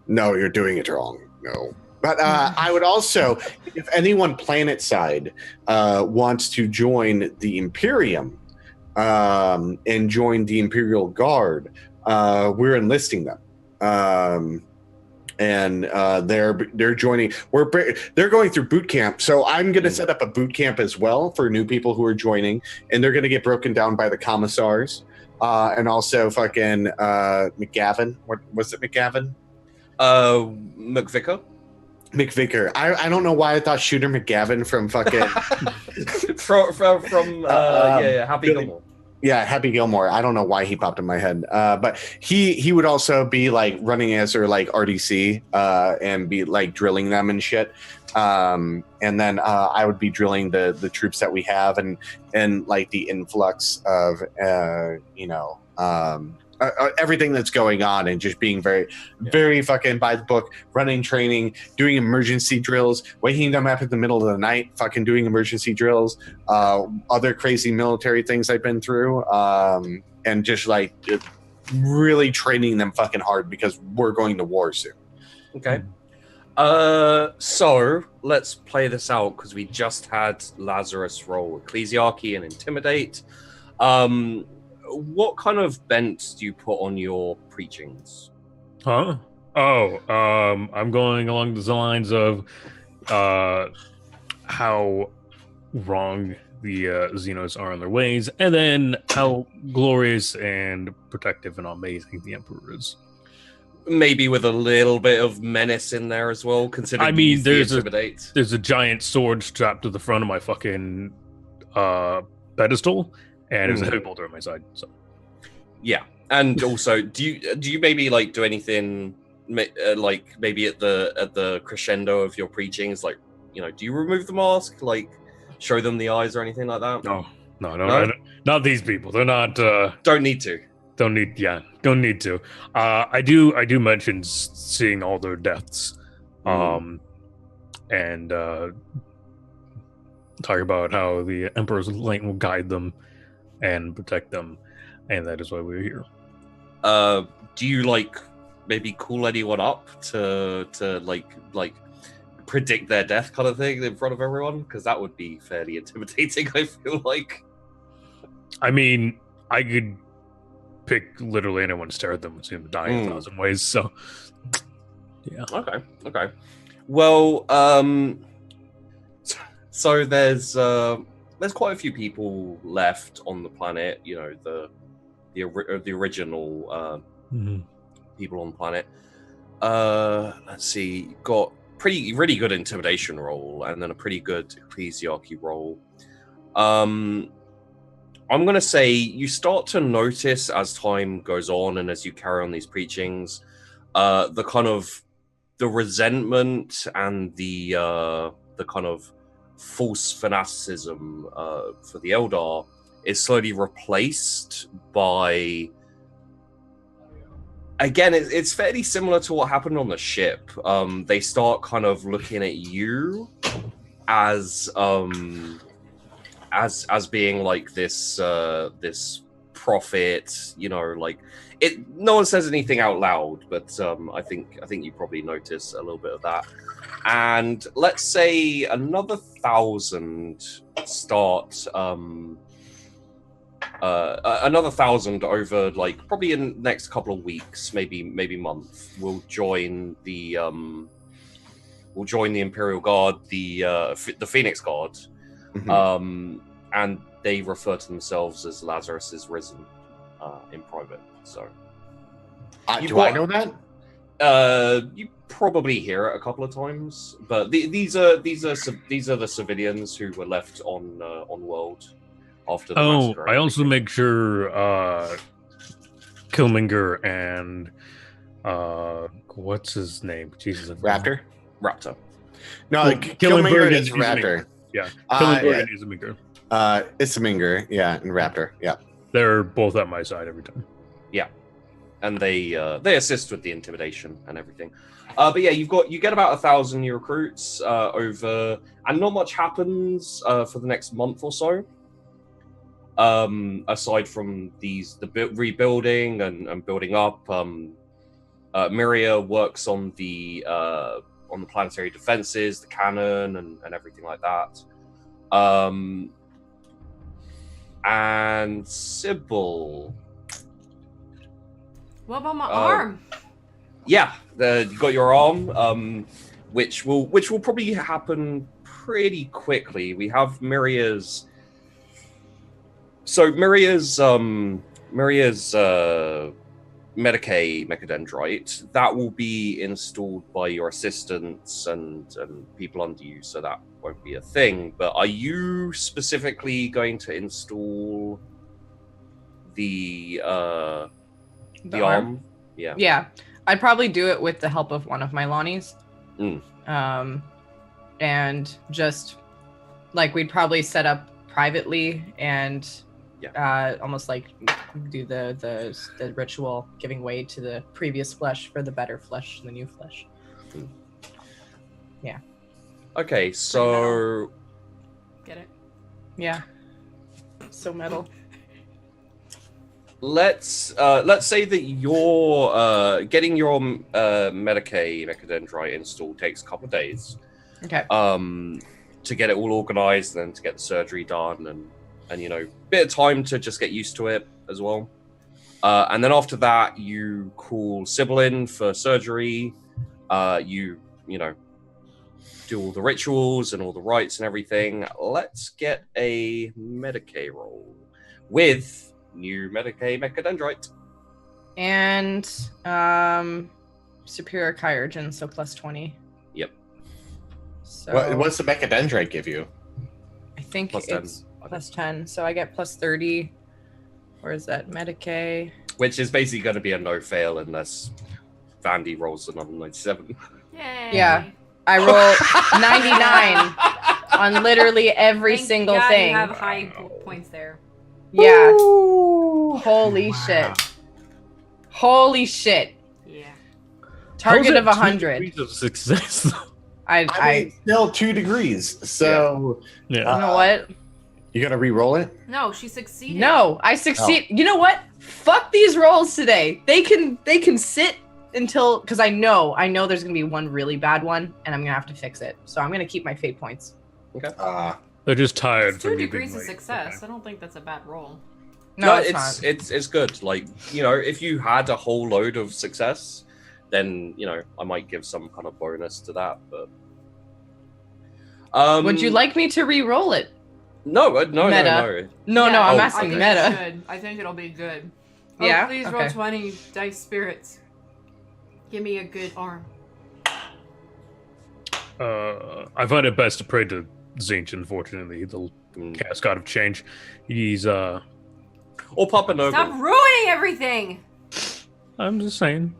No, you're doing it wrong. No. But I would also, if anyone planet side wants to join the Imperium, and join the Imperial Guard, we're enlisting them, and they're joining. They're going through boot camp, so I'm going to set up a boot camp as well for new people who are joining, and they're going to get broken down by the commissars, and also fucking McGavin. What was it, McGavin? McVicker. McVicker. I don't know why I thought Shooter McGavin from fucking from Happy Gilmore. Yeah, Happy Gilmore. I don't know why he popped in my head, but he would also be like running as their like RDC and be like drilling them and shit. And then I would be drilling the troops that we have and like the influx of everything that's going on, and just being very fucking by the book, running training, doing emergency drills, waking them up in the middle of the night, fucking doing emergency drills, other crazy military things I've been through, and just like really training them fucking hard because we're going to war soon. Okay. So let's play this out, because we just had Lazarus roll Ecclesiarchy and Intimidate. What kind of bent do you put on your preachings? Huh? Oh, I'm going along the lines of how wrong the Xenos are in their ways, and then how glorious and protective and amazing the Emperor is. Maybe with a little bit of menace in there as well, considering I mean, there's a giant sword strapped to the front of my fucking pedestal, and there's a heavy bolter on my side. So, yeah, and also, do you maybe like do anything like maybe at the crescendo of your preachings, like, you know, do you remove the mask, like show them the eyes or anything like that? No, not these people. They're not. Don't need to. Don't need to. I do mention seeing all their deaths, and talk about how the Emperor's light will guide them and protect them, and that is why we're here. Do you like maybe call anyone up to like predict their death kind of thing in front of everyone? Because that would be fairly intimidating, I feel like. I mean, I could pick literally anyone, stare at them, and see them die in 1,000 ways. So, yeah. Okay. Well, so there's there's quite a few people left on the planet. You know, the original people on the planet. Let's see, got really good intimidation roll, and then a pretty good ecclesiarchy roll. I'm gonna say you start to notice as time goes on and as you carry on these preachings, the kind of the resentment and the kind of false fanaticism for the Eldar is slowly replaced by. Again, it's fairly similar to what happened on the ship. They start kind of looking at you as being like this prophet, you know, like it. No one says anything out loud, but I think you probably notice a little bit of that. And let's say another 1,000 start. Another 1,000 over like probably in the next couple of weeks, maybe month, will join the Imperial Guard, the Phoenix Guard, and they refer to themselves as Lazarus is risen in private. So, do I know that? You probably hear it a couple of times, but these are the civilians who were left on world. After the massacre. I also make sure Killmonger and what's his name? Jesus, Raptor. No, Well, Killmonger is and Raptor. Yeah, Killmonger and Isaminger. Isaminger, yeah, and Raptor, yeah. They're both at my side every time. Yeah, and they assist with the intimidation and everything. But yeah, you get about 1,000 new recruits over, and not much happens for the next month or so. Aside from the rebuilding and building up, Miria works on the planetary defenses, the cannon, and everything like that. And Sybil. What about my arm? Yeah, you got your arm, which will probably happen pretty quickly. We have Miria's. So Miria's Medicae mechadendrite, that will be installed by your assistants and people under you, so that won't be a thing. But are you specifically going to install the arm? Yeah. Yeah. I'd probably do it with the help of one of my Lonnies. And just like we'd probably set up privately and almost like do the ritual giving way to the previous flesh for the better flesh, the new flesh. Yeah. Okay, so Get it? Yeah. So metal. Let's say that you're getting your Medicae mechadendrite installed takes a couple of days. Okay. To get it all organized and then to get the surgery done and you know, bit of time to just get used to it as well. And then after that, you call Sybil in for surgery. You know, do all the rituals and all the rites and everything. Let's get a Medicae roll with new Medicae mechadendrite. And superior chirurgeon, so plus 20. Yep. So What's the mechadendrite give you? I think Plus it's 10. plus 10. So I get plus 30. Where is that? Medicae. Which is basically going to be a no-fail unless Vandy rolls another 97. Yay. Yeah. I roll 99 on literally every Thank single God thing. You have high points there. Yeah. Holy shit. Holy shit. Yeah. Target of How is that 100. 2 degrees of success. I mean, still 2 degrees. So Yeah. You know what? you gotta re-roll it. No, she succeeded. No, I succeed. You know what? Fuck these rolls today. They can sit until, because I know there's gonna be one really bad one, and I'm gonna have to fix it. So I'm gonna keep my fate points. Okay. They're just tired It's from 2 you degrees being of late. success. Okay. I don't think that's a bad roll. No, it's good. Like, you know, if you had a whole load of success, then, you know, I might give some kind of bonus to that, but Would you like me to re-roll it? No. Meta. No, I'm Oh, asking okay. meta. I think it'll be good. Oh, Yeah? please roll Okay. 20 dice spirits. Give me a good arm. I find it best to pray to Zinch, unfortunately, the chaos god of change. He's Or Papa Noble. Stop ruining everything! I'm just saying.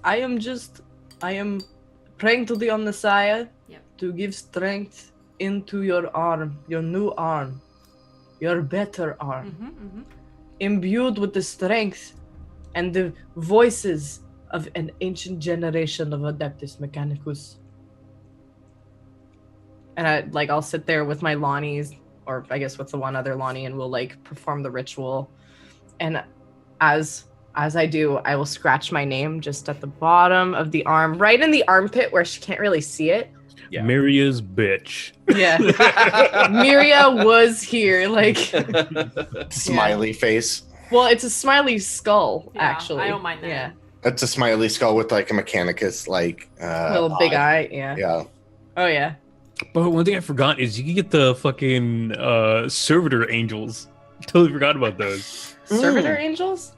I am praying to the Omnissiah to give strength into your arm, your new arm, your better arm. Imbued with the strength and the voices of an ancient generation of Adeptus Mechanicus. And I'll sit there with my Lonnies, or I guess with the one other Lonnie, and we'll like perform the ritual. And as I do, I will scratch my name just at the bottom of the arm, right in the armpit where she can't really see it. Yeah. Miria's bitch. Yeah. Miria was here, like Smiley face. well, it's a smiley skull, Yeah, actually. I don't mind that. Yeah. That's a smiley skull with like a Mechanicus like Little big eye, yeah. Yeah. Oh yeah. But one thing I forgot is you can get the fucking servitor angels. Totally forgot about those. Servitor angels?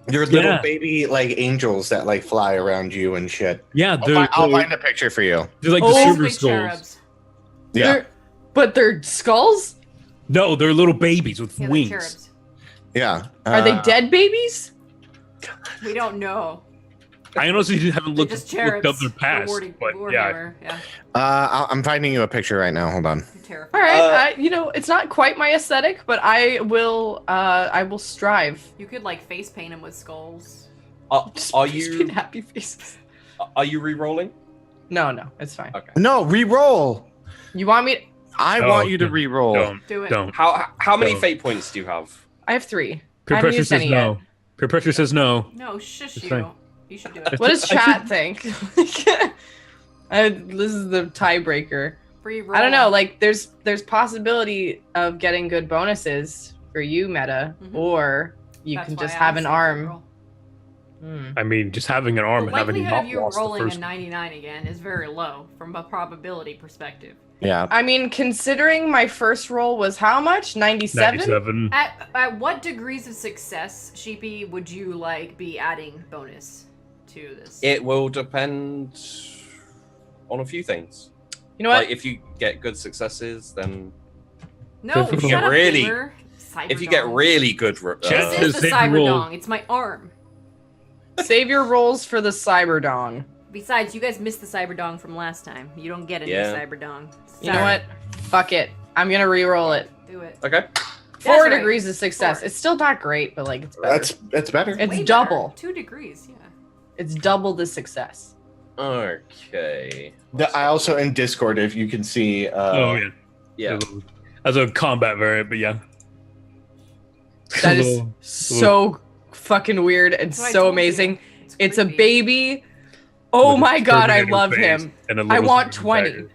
Your little Yeah. baby like angels that like fly around you and shit. Yeah, I'll find a picture for you. they're like Oh, the silver Basically skulls. cherubs. Yeah. But they're skulls? No, they're little babies with Yeah, they're wings. cherubs. Yeah. Are they dead babies? We don't know. I honestly haven't They're looked just up cherubs. their past, For but yeah, Warhammer. Yeah. I'm finding you a picture right now. Hold on. They're terrifying. All right, it's not quite my aesthetic, but I will strive. You could like face paint them with skulls. Are Just you paint happy faces? are you re-rolling? No, it's fine. Okay. No, re-roll. You want me? I Oh, want you to re-roll. don't, Do it. don't. How many No. fate points do you have? I have 3. Peer I haven't pressure used says any no. Peer pressure says no. No, shush Just you. saying. You should do it. What does I chat think? This is the tiebreaker. Free roll. I don't know. Like, there's possibility of getting good bonuses for you, Meta, Mhm. or you That's can why just I have an say arm. roll. I mean, just having an arm The and having likelihood not of you lost the rolling a first. 99 again is very low from a probability perspective. Yeah. I mean, considering my first roll was how much? 97? 97. At what degrees of success, Sheepy, would you like be adding bonus to this? It will depend on a few things. You know what? Like if you get good successes, then no, if you shut get up, really- gamer. if you get Cyberdong. really good, Chat This is says the save your roll. Cyberdong. It's my arm. Save your rolls for the Cyberdong. Besides, you guys missed the Cyberdong from last time. You don't get a Yeah. new Cyberdong. You know what? Fuck it. I'm gonna re-roll it. Do it. okay. 4 right. degrees of success. 4. It's still not great, but like it's better. That's better. It's Way double. better. 2 degrees, yeah. It's double the success. Okay. I also in Discord, if you can see. Oh yeah. Yeah. As a combat variant, but yeah. That is Little- so fucking weird and That's what I so told you. amazing. It's a creepy. baby. Oh with my a god, I Terminator love face him. and a I little want silver 20. dagger.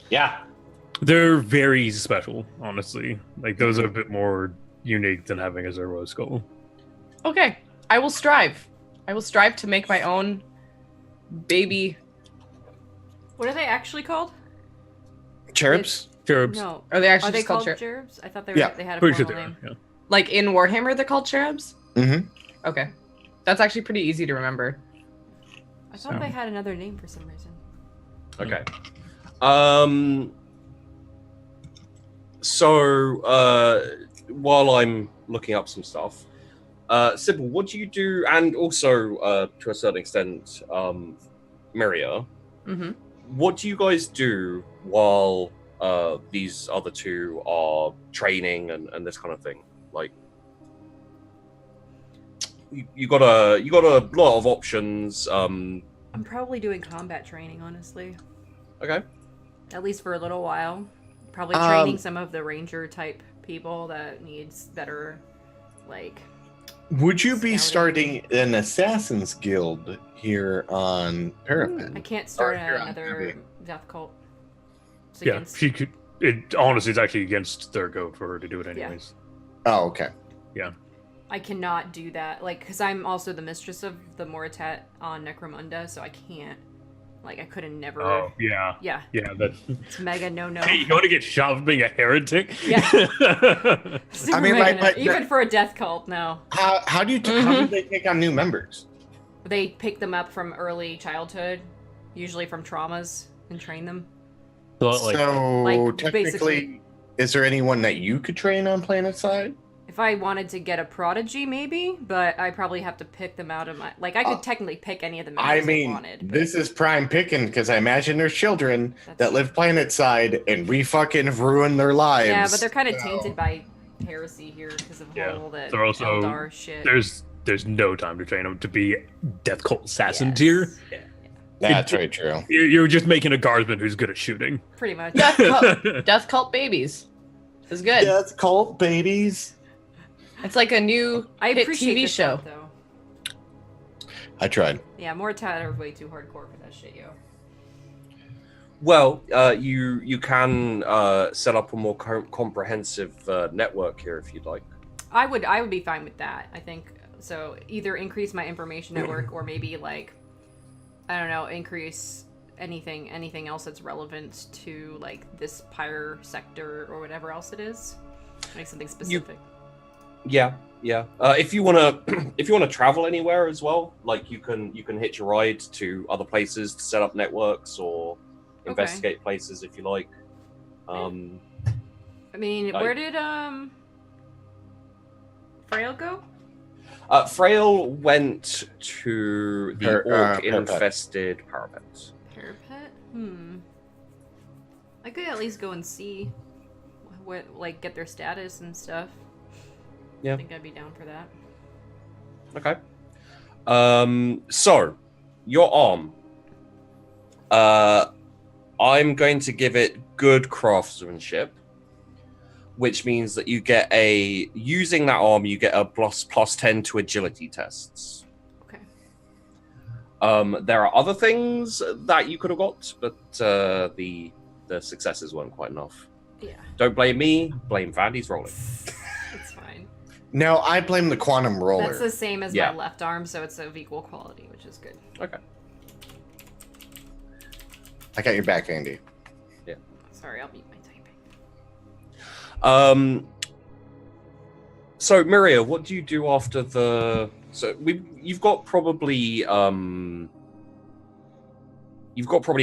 Yeah. They're very special, honestly. Like those are a bit more unique than having a Zero skull. Okay, I will strive. I will strive to make my own baby. What are they actually called? Cherubs. Cherubs. No. Are they actually Are they just called called cherubs? cherubs? I thought they Yeah. they had a Pretty sure formal they name. are. Yeah. Like in Warhammer, they're called cherubs? Mm-hmm. Okay. That's actually pretty easy to remember. I thought So- they had another name for some reason. Okay. So while I'm looking up some stuff, Sybil, what do you do? And also, to a certain extent, Miria, Mm-hmm. what do you guys do while these other two are training and this kind of thing? Like, you got a lot of options. I'm probably doing combat training, honestly. Okay. At least for a little while. Probably Um, training some of the ranger type people that needs better, like. Would you be Scouting. starting an Assassin's Guild here on I Pyrebrand? can't start Or you're on another Heavy. death cult. It's Yeah, against- she could. It honestly, it's actually against their code for her to do it anyways. Oh, okay. I cannot do that, like, because I'm also the mistress of the Moritat on Necromunda, so I can't, Like, I couldn't never. Oh, yeah. Yeah. Yeah, that. It's mega no. Hey, you want to get shot for being a heretic? Yeah. Super I mean, mega like, no. Even for a death cult, no. How do they take on new members? They pick them up from early childhood, usually from traumas, and train them. So technically, basically, is there anyone that you could train on PlanetSide? if I wanted to get a prodigy, maybe, but I probably have to pick them out of my. Like, I could technically pick any of the members I wanted. But... this is prime picking because I imagine there's children that live PlanetSide and we fucking ruin their lives. Yeah, but they're kind of tainted by heresy here because of all that Eldar shit. There's no time to train them to be death cult assassin tier. Yeah. That's very true. You're just making a guardsman who's good at shooting. Pretty much. Death cult babies is good. Death cult babies. It's like a new hit TV show. Though. I tried. Yeah, Mortat are way too hardcore for that shit, yo. Well, you can set up a more comprehensive network here if you'd like. I would be fine with that. I think so. Either increase my information network, or maybe like, I don't know, increase anything else that's relevant to like this Pyre sector or whatever else it is. Make something specific. Yeah. If you wanna travel anywhere as well, like you can hitch a ride to other places to set up networks or investigate places if you like. I mean, where did Frail go? Frail went to the orc-infested Parapet. Parapet? I could at least go and see what, like, get their status and stuff. Yeah. I think I'd be down for that. Okay. So, your arm. I'm going to give it good craftsmanship, which means that you get using that arm, you get a plus 10 to agility tests. Okay. There are other things that you could have got, but the successes weren't quite enough. Yeah. Don't blame me, blame Vandy's rolling. It's fine. No, I blame the quantum roller. That's the same as my left arm, so it's of equal quality, which is good. Okay. I got your back, Andy. Yeah. Sorry, I'll mute my typing. So Miria, what do you do after the? So you've got probably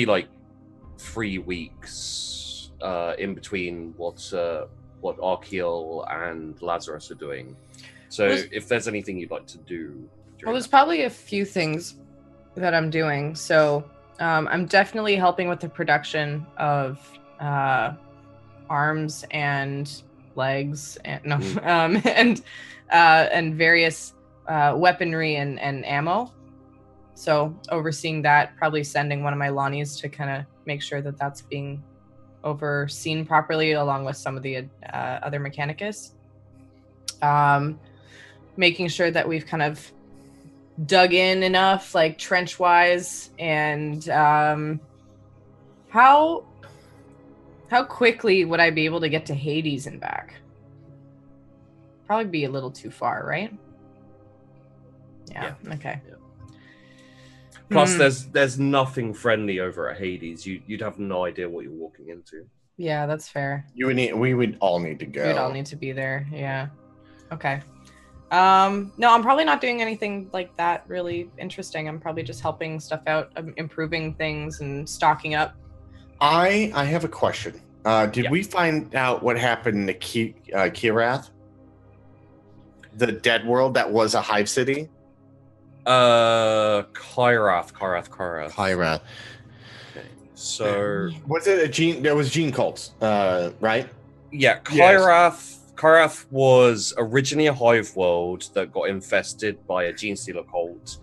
like 3 weeks in between what Arkiel and Lazarus are doing. So if there's anything you'd like to do, well, there's probably a few things that I'm doing. So I'm definitely helping with the production of arms and legs and various weaponry and ammo. So overseeing that, probably sending one of my Lonnies to kind of make sure that that's being overseen properly, along with some of the other Mechanicus. Making sure that we've kind of dug in enough, like trench wise, and how quickly would I be able to get to Hades and back? Probably be a little too far, right? Yeah. Okay. Yeah. Plus, there's nothing friendly over at Hades. You'd have no idea what you're walking into. Yeah, that's fair. We would all need to go. We'd all need to be there. Yeah. Okay. No, I'm probably not doing anything like that really interesting. I'm probably just helping stuff out, improving things and stocking up. I have a question. Did we find out what happened to Kirath? The dead world that was a hive city? Kyrath. Kyrath. Okay. So was it a gene? There was gene cults, right? Yeah, Kyrath was originally a hive world that got infested by a gene stealer cult,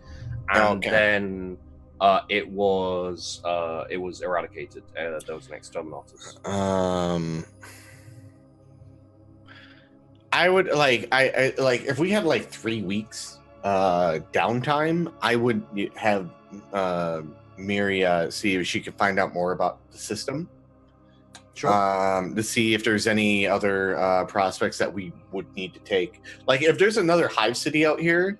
and then it was eradicated. There was an exterminatus. I would I like if we had like 3 weeks downtime, I would have Miria see if she could find out more about the system. Sure. To see if there's any other prospects that we would need to take. Like if there's another hive city out here,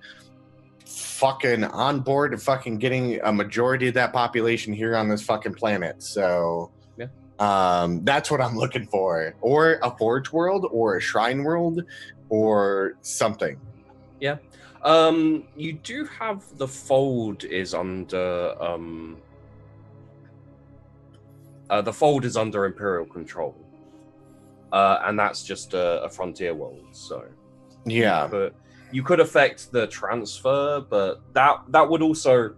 fucking on board and fucking getting a majority of that population here on this fucking planet. So Yeah. That's what I'm looking for. Or a Forge world or a Shrine world or something. Yeah. You do have the Fold is under the Fold is under Imperial control. And that's just a frontier world, so Yeah. But you could affect the transfer, but that would also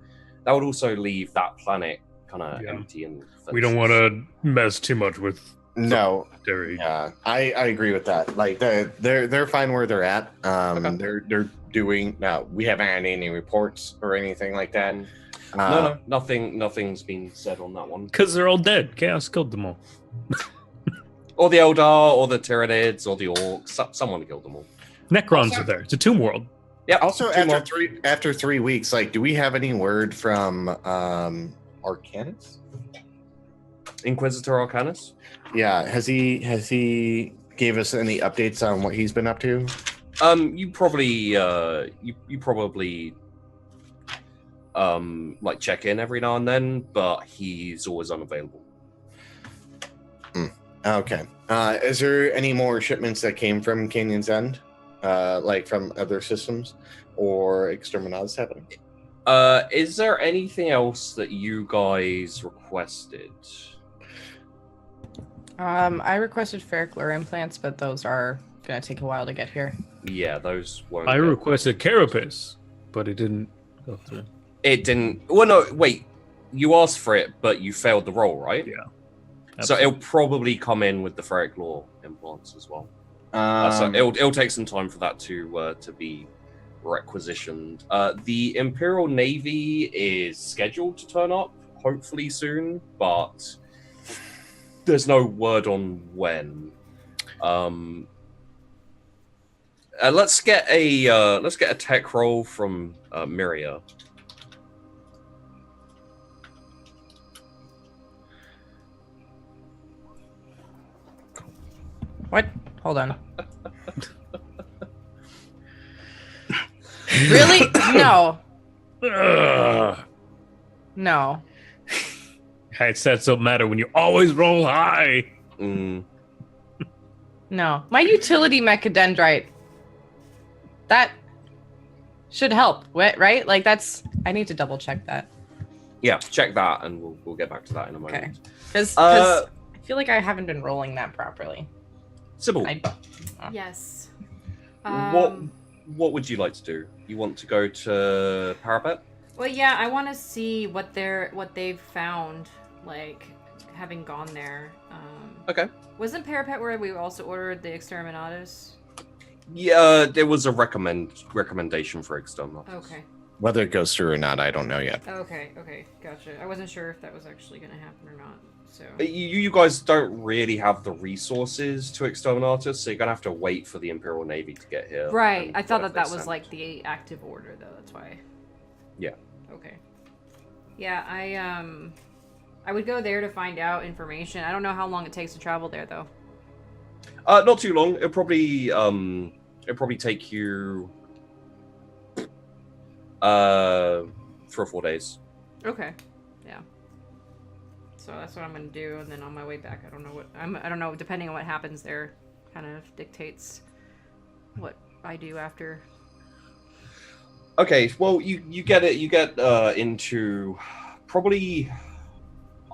leave that planet kind of empty and we don't want to mess too much with. No. Dairy. Yeah, I agree with that. Like they're fine where they're at. Okay. They're doing now. We haven't had any reports or anything like that. No, nothing's been said on that one. Because they're all dead. Chaos killed them all. Or the Eldar, or the Tyranids, or the Orcs. Someone killed them all. Necrons are there. It's a tomb world. Yeah. Also, after 3 weeks, like, do we have any word from Arcanus? Inquisitor Arcanus? Yeah, has he gave us any updates on what he's been up to? You probably like check in every now and then, but he's always unavailable. Okay. Is there any more shipments that came from Canyon's End, like from other systems or Exterminatus happening? Is there anything else that you guys requested? I requested ferrochlor implants, but those are gonna take a while to get here. Yeah, those won't. I requested carapace, but it didn't go through. It didn't. Well, no, wait. You asked for it, but you failed the roll, right? Yeah. So it'll probably come in with the ferric law implants as well. So it'll take some time for that to be requisitioned. The Imperial Navy is scheduled to turn up hopefully soon, but there's no word on when. Let's get a tech roll from Miria. What? Hold on. Really? No. No. High stats don't matter when you always roll high. Mm. No. My utility mechadendrite. That should help, right? Like that's. I need to double check that. Yeah, check that, and we'll get back to that in a moment. Okay. Because I feel like I haven't been rolling that properly. Sybil, Yes. what would you like to do? You want to go to Parapet? Well, yeah, I want to see what they've found, like having gone there. Okay. Wasn't Parapet where we also ordered the Exterminatus? Yeah, there was a recommendation for Exterminatus. Okay. Whether it goes through or not, I don't know yet. Okay, gotcha. I wasn't sure if that was actually going to happen or not. So You guys don't really have the resources to Exterminatus, so you're gonna have to wait for the Imperial Navy to get here. right, I thought that they was sent. like the active order, though. That's why. Yeah. Okay. Yeah, I would go there to find out information. I don't know how long it takes to travel there, though. Not too long. It'll probably take you 3 or 4 days. Okay. Yeah. So that's what I'm gonna do, and then on my way back, I don't know. Depending on what happens there, kind of dictates what I do after. Okay. Well, you get into probably.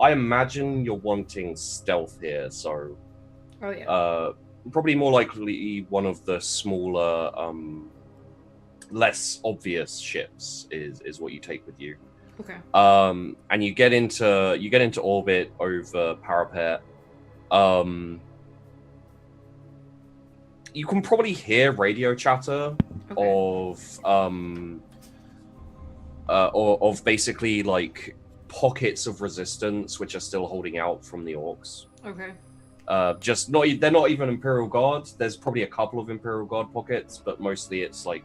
I imagine you're wanting stealth here, so. Oh yeah. Probably more likely one of the smaller, less obvious ships is what you take with you. Okay. And you get into orbit over Parapet. You can probably hear radio chatter of basically like pockets of resistance which are still holding out from the orcs. Okay. They're not even Imperial Guards. There's probably a couple of Imperial Guard pockets, but mostly it's like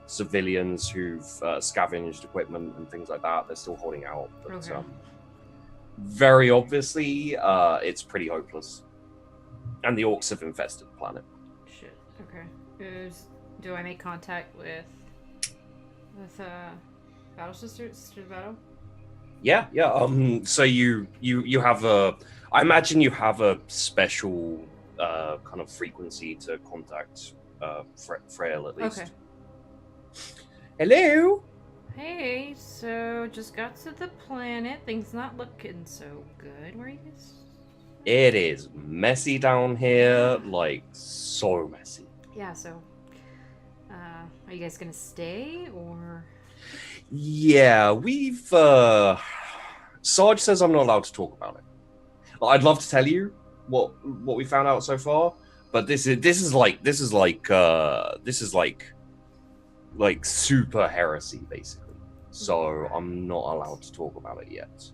civilians who've scavenged equipment and things like that. They're still holding out. But, Okay. Very obviously, it's pretty hopeless. And the orcs have infested the planet. Shit. Okay. Do I make contact with With Battle Sisters Battle? Yeah. So you have a. I imagine you have a special kind of frequency to contact Frail at least. Okay. Hello. Hey, so just got to the planet. Things not looking so good. Where are you guys? It is messy down here, like so messy. Yeah, so are you guys gonna stay or? Yeah, we've Sarge says I'm not allowed to talk about it. I'd love to tell you what we found out so far, but this is like super heresy basically. So I'm not allowed to talk about it yet.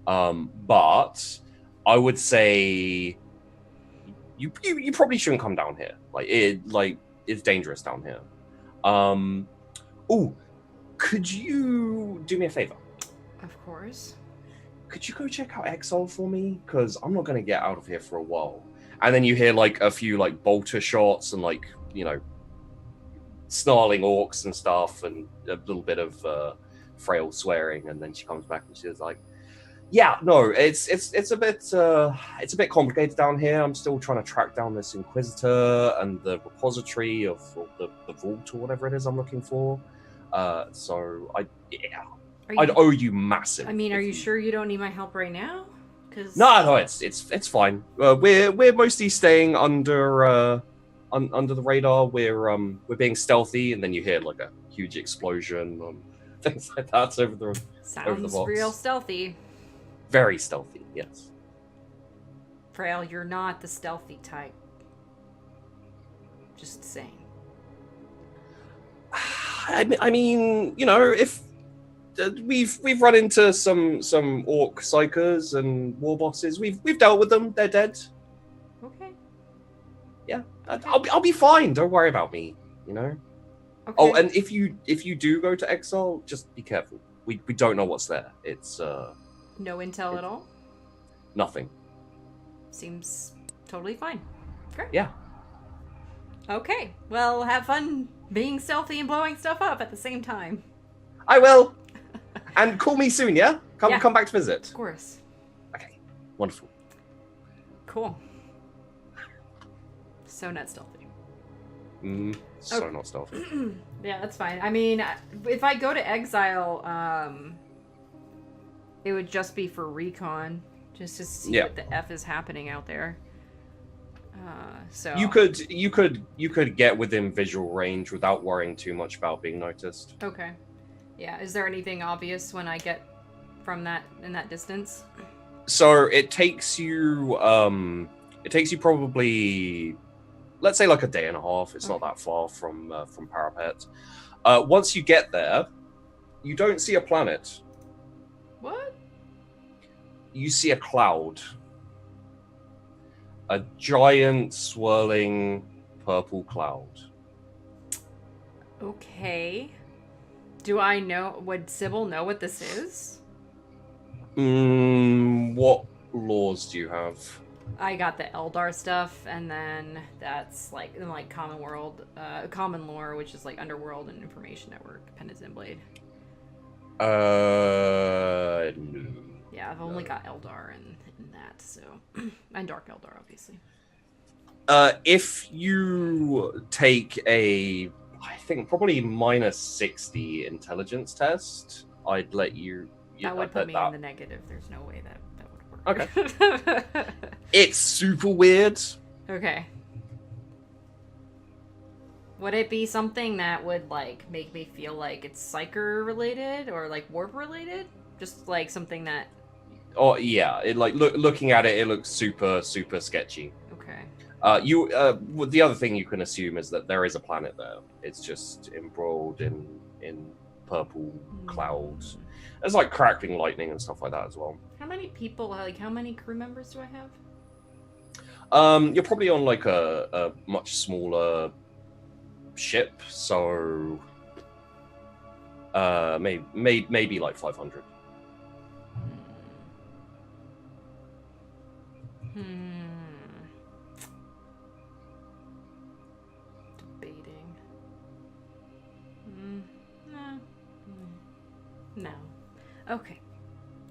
But I would say you probably shouldn't come down here. It's dangerous down here. Oh, could you do me a favor? Of course. Could you go check out Exile for me? Because I'm not going to get out of here for a while. And then you hear like a few like bolter shots and like, you know, snarling orcs and stuff and a little bit of Frail swearing. And then she comes back and she's like, yeah, no, it's a bit complicated down here. I'm still trying to track down this Inquisitor and the repository of the vault or whatever it is I'm looking for. So I'd owe you massive. I mean, are you sure you don't need my help right now? Cause No, it's fine. We're mostly staying under the radar. We're being stealthy, and then you hear like a huge explosion and things like that over the sounds box. real stealthy. Very stealthy, yes. Frail, you're not the stealthy type. Just saying. I mean, you know, if we've run into some orc psychers and war bosses, we've dealt with them. They're dead. Okay. Yeah, I'll be fine. Don't worry about me. You know. Okay. Oh, and if you do go to Exile, just be careful. We don't know what's there. It's no intel at all? Nothing. Seems totally fine. Great. Yeah. Okay. Well, have fun being stealthy and blowing stuff up at the same time. I will. And call me soon, yeah? Yeah. Come back to visit. Of course. Okay. Wonderful. Cool. So not stealthy. So not stealthy. Yeah, that's fine. I mean, if I go to Exile, it would just be for recon, just to see what the F is happening out there. So you could get within visual range without worrying too much about being noticed. Okay. Yeah. Is there anything obvious when I get from that in that distance? So it takes you probably, let's say, like a day and a half. It's not that far from Parapet. Once you get there, you don't see a planet. What? You see a cloud. A giant swirling purple cloud. Okay. Do I know? Would Sybil know what this is? What laws do you have? I got the Eldar stuff, and then that's like in like Common World, Common Lore, which is like Underworld and Information Network, Pendants and Blade. No. Yeah, I've only got Eldar in that, so and Dark Eldar, obviously. If you take a, I think probably -60 intelligence test, I'd let you. That would put me in the negative. There's no way that would work. Okay. It's super weird. Okay. Would it be something that would like make me feel like it's psyker related or like warp related? Just like something that. Oh yeah, it like looking at it, it looks super sketchy. Okay. The other thing you can assume is that there is a planet there. It's just embroiled in purple clouds. There's like crackling lightning and stuff like that as well. How many people? Like how many crew members do I have? You're probably on like a much smaller ship, so maybe like 500. Debating. No. Okay.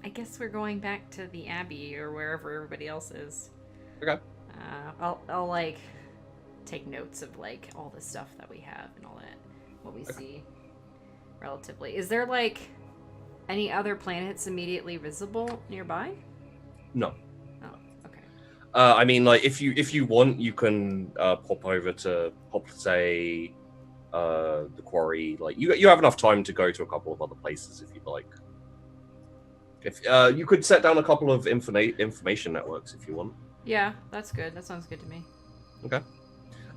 I guess we're going back to the Abbey or wherever everybody else is. Okay. I'll like take notes of like all the stuff that we have and all that, what we see relatively. Is there like any other planets immediately visible nearby? No. Oh, okay. I mean, like if you want, you can pop over to say the quarry. Like you have enough time to go to a couple of other places if you'd like. If you could set down a couple of information networks if you want. Yeah, that's good. That sounds good to me. Okay.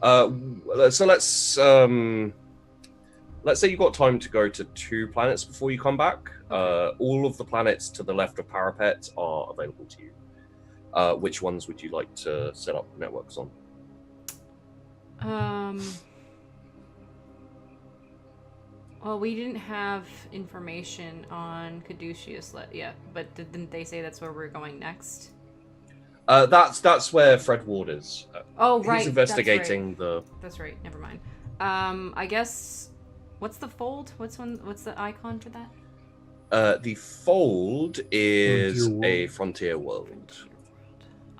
So let's say you've got time to go to 2 planets before you come back. All of the planets to the left of Parapet are available to you. Which ones would you like to set up networks on? Well, we didn't have information on Caduceus yet, but didn't they say that's where we're going next? That's where Fred Ward is. Oh, right. He's investigating the. That's right. Never mind. I guess. What's the fold? What's the icon for that? The fold is a frontier world.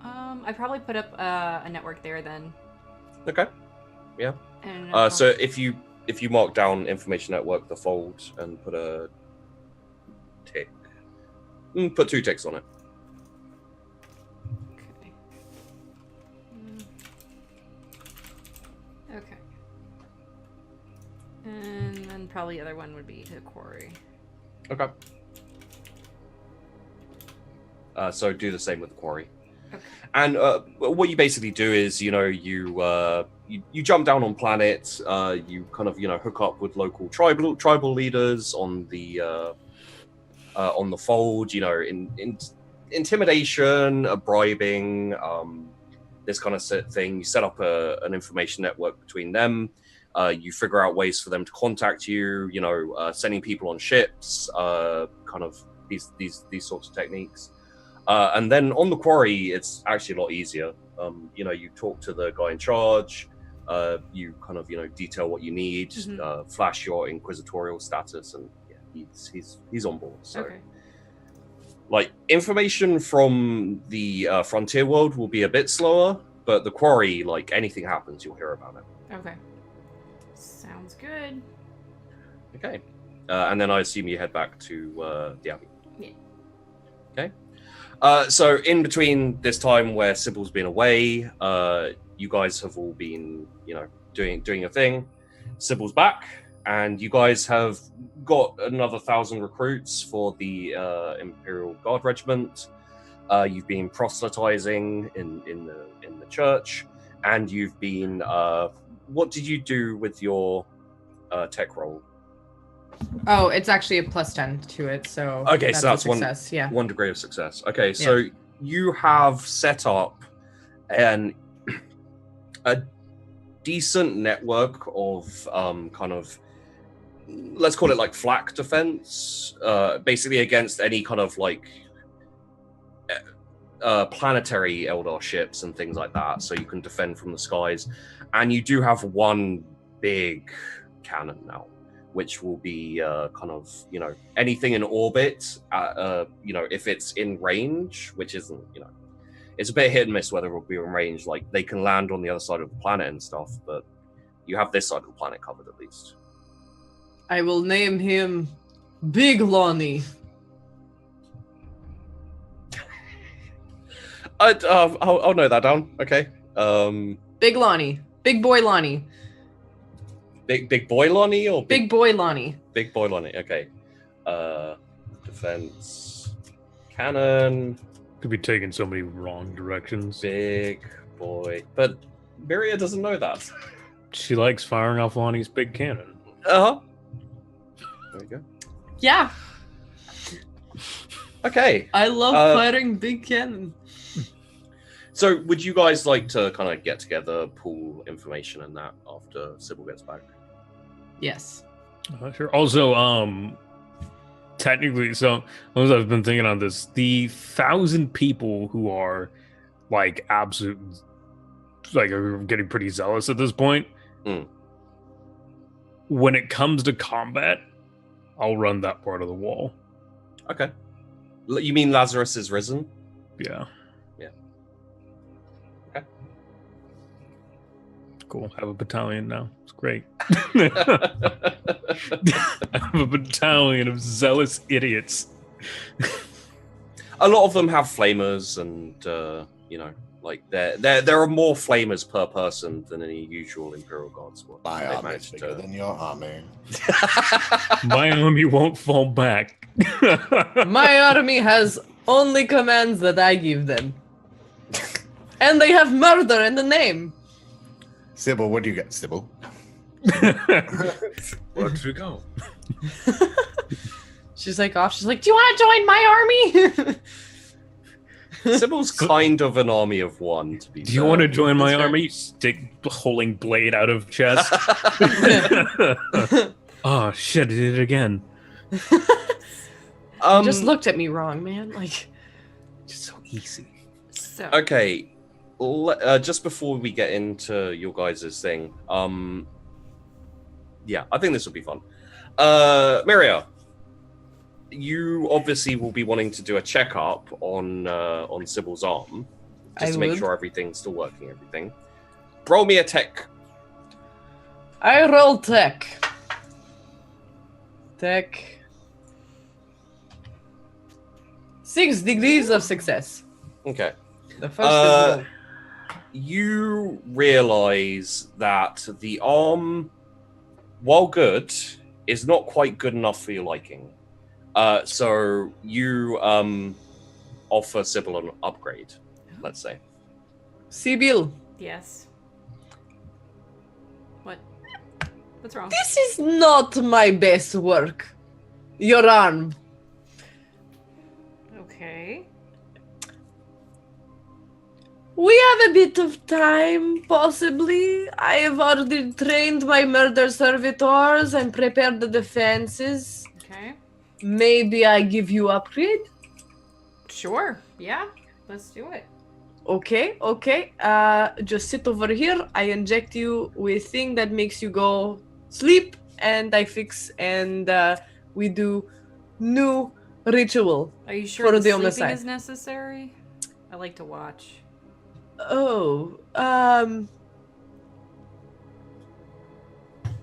I probably put up a network there then. Okay. Yeah. And, so if you mark down information network, the fold, and put a tick, put 2 ticks on it. Okay. Okay. And then probably the other one would be to quarry. Okay. So do the same with the quarry. Okay. And what you basically do is, you jump down on planet, you kind of, hook up with local tribal leaders on the fold, in intimidation, bribing, this kind of thing. You set up an information network between them. You figure out ways for them to contact you, sending people on ships, kind of these sorts of techniques. And then on the quarry, it's actually a lot easier. You talk to the guy in charge, you kind of, detail what you need, flash your inquisitorial status, and he's on board. So, Okay. like, information from the frontier world will be a bit slower, but the quarry, like, anything happens, you'll hear about it. Okay. Sounds good. Okay. And then I assume you head back to the Abbey. Yeah. Okay. So in between this time where Sybil's been away, you guys have all been, doing your thing. Sybil's back, and you guys have got another 1,000 recruits for the Imperial Guard Regiment. You've been proselytizing in the church, and you've been. What did you do with your tech roll? Oh, it's actually a +10 to it, so okay, so that's a success. Yeah, 1 degree of success. Okay, so you have set up a decent network of kind of, let's call it like flak defense, basically against any kind of like planetary Eldar ships and things like that. So you can defend from the skies, and you do have 1 big cannon now, which will be kind of, anything in orbit, if it's in range, which isn't, it's a bit hit and miss whether it will be in range. Like, they can land on the other side of the planet and stuff, but you have this side of the planet covered at least. I will name him Big Lonnie. I'll note that down. Okay. Big Lonnie. Big boy Lonnie. Big boy Lonnie or big boy Lonnie? Big boy Lonnie. Okay. Defense cannon. Could be taking so many wrong directions. Big boy, but Miria doesn't know that. She likes firing off Lonnie's big cannon. There you go. Yeah. Okay. I love firing big cannon. So, would you guys like to kind of get together, pool information and that after Sybil gets back? Yes. Sure. Also, technically, so as I've been thinking on this, the 1,000 people who are like absolute, like, are getting pretty zealous at this point. Mm. When it comes to combat, I'll run that part of the wall. Okay. You mean Lazarus is risen? Yeah. Yeah. Okay. Cool. Have a battalion now. It's great. I have a battalion of zealous idiots. A lot of them have flamers, and like there are more flamers per person than any usual Imperial Guards. My army is bigger than your army. My army won't fall back. My army has only commands that I give them. And they have murder in the name. Sybil, what do you got, Sybil? Where'd you go? She's like off. She's like, do you want to join my army? Sybil's kind of an army of one, to be Do you want to join my army? Stick holding blade out of chest. Oh shit! I did it again. Just looked at me wrong, man. Like, Just so easy. So Okay, just before we get into your guys' thing, yeah, I think this will be fun. Miria, you obviously will be wanting to do a checkup on Sybil's arm, just to make sure everything's still working. Everything. Roll me a tech. I roll tech. Tech. 6 degrees of success. Okay. The first is low. You realize that the arm, while good, is not quite good enough for your liking. So you offer Sybil an upgrade, let's say. Sibyl, yes. What? What's wrong? this is not my best work. Your arm. Okay. We have a bit of time, possibly. I have already trained my murder servitors and prepared the defenses. Okay. Maybe I give you upgrade? Sure. Yeah. Let's do it. Okay. Just sit over here. I inject you with thing that makes you go sleep, and I fix, and we do new ritual. Are you sure For the the sleeping homicide. is necessary? I like to watch. Oh,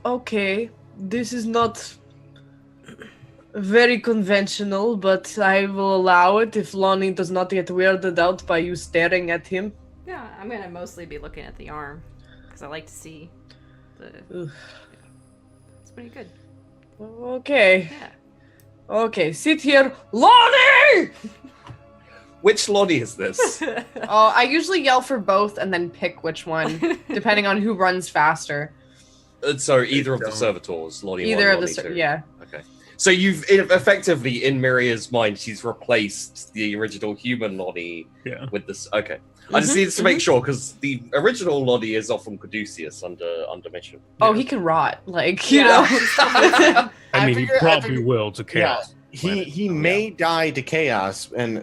okay. This is not very conventional, but I will allow it if Lonnie does not get weirded out by you staring at him. Yeah, I'm gonna mostly be looking at the arm because I like to see the. Ugh. It's pretty good. Okay. Yeah. Okay, sit here. Lonnie! Which Lonnie is this? Oh, I usually yell for both and then pick which one, depending on who runs faster. So either of the servitors, Lonnie Either 1, of Lonnie the 2. yeah. Okay. So you've effectively, in Miria's mind, she's replaced the original human Lonnie with this. Okay. I just needed to make sure, because the original Lonnie is off from Caduceus under mission. Oh, he can rot, like, you know. I mean, he probably will to chaos. He may die to chaos, and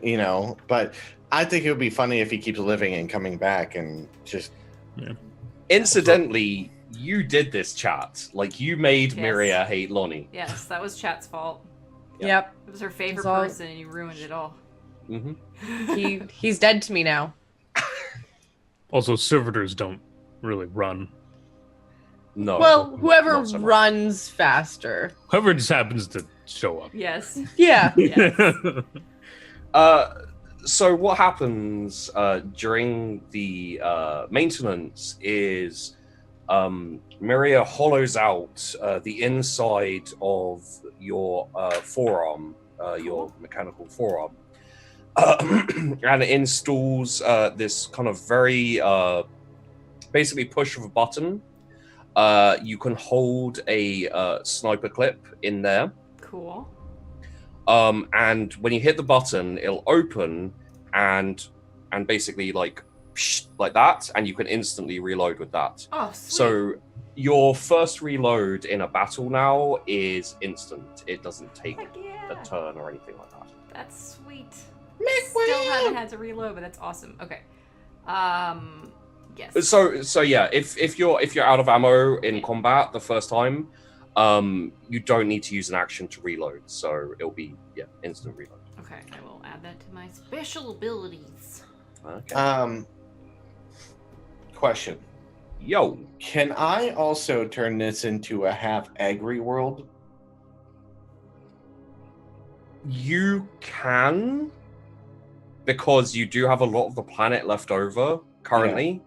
but I think it would be funny if he keeps living and coming back and just. Yeah. Incidentally, you did this, chat. Like, you made Yes. Miria hate Lonnie. Yes, that was Chat's fault. Yep. It was her favorite It's all- person, and you ruined it all. Mm-hmm. He's dead to me now. Also, servitors don't really run. No. Well, whoever not so much. runs faster. Whoever just happens to show up. Yes. Yeah. Yes. So what happens during the maintenance is Miria hollows out the inside of your forearm, your mechanical forearm, and it installs this kind of very basically push of a button. You can hold a sniper clip in there. Cool. And when you hit the button, it'll open and basically like that, and you can instantly reload with that. Oh, sweet. So your first reload in a battle now is instant. It doesn't take Heck yeah. a turn or anything like that. That's sweet. Still haven't had to reload, but that's awesome. Okay. Yes. So yeah, if you're out of ammo in combat the first time, you don't need to use an action to reload, so it'll be instant reload. Okay, I will add that to my special abilities. Okay. Question. Yo. Can I also turn this into a half agri world? You can, because you do have a lot of the planet left over currently,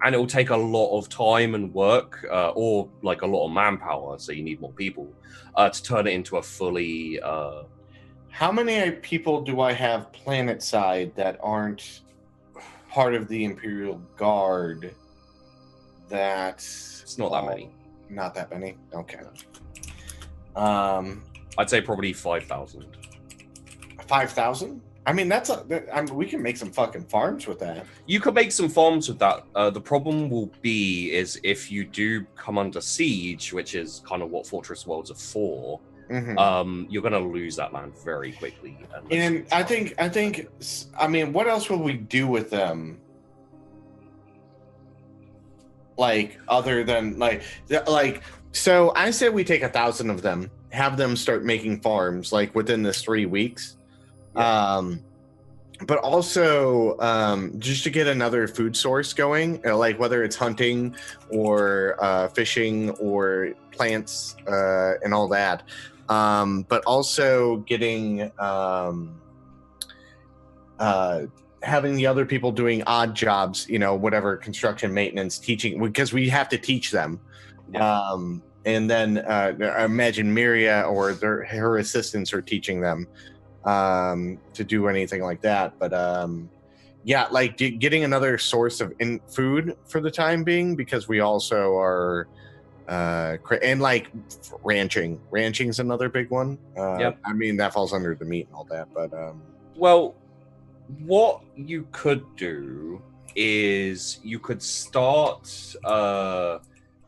and it will take a lot of time and work, or like a lot of manpower, so you need more people, to turn it into a fully... How many people do I have planet side that aren't part of the Imperial Guard? It's not that many. Not that many? Okay. I'd say probably 5,000. 5,000? I mean, we can make some fucking farms with that. You could make some farms with that. The problem will be is if you do come under siege, which is kind of what Fortress Worlds are for, you're going to lose that land very quickly. And I think, I mean, what else will we do with them? Like, other than, so I said we take 1,000 of them, have them start making farms, like, within this 3 weeks. Yeah. But also, just to get another food source going, like whether it's hunting or fishing or plants and all that. But also getting having the other people doing odd jobs, whatever, construction, maintenance, teaching, because we have to teach them. Yeah. And then I imagine Miria or her assistants are teaching them to do anything like that. But like getting another source of food for the time being, because we also are and like ranching's another big one. I mean, that falls under the meat and all that, but well, what you could do is you could start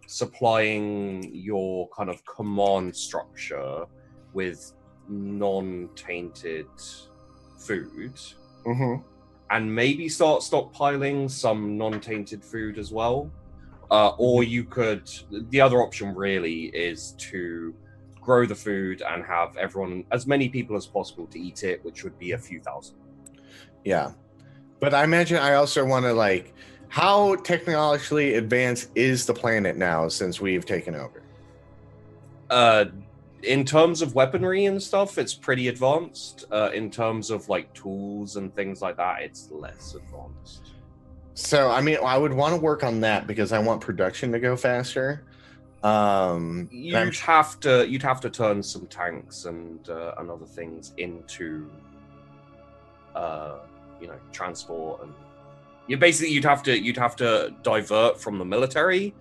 supplying your kind of command structure with non-tainted food, and maybe start stockpiling some non-tainted food as well. Or you could, the other option really is to grow the food and have as many people as possible to eat it, which would be a few thousand. Yeah. But I imagine I also want to, how technologically advanced is the planet now since we've taken over? In terms of weaponry and stuff, it's pretty advanced. In terms of tools and things like that, it's less advanced. So, I mean, I would want to work on that because I want production to go faster. You'd have to turn some tanks and other things into transport, and you'd have to divert from the military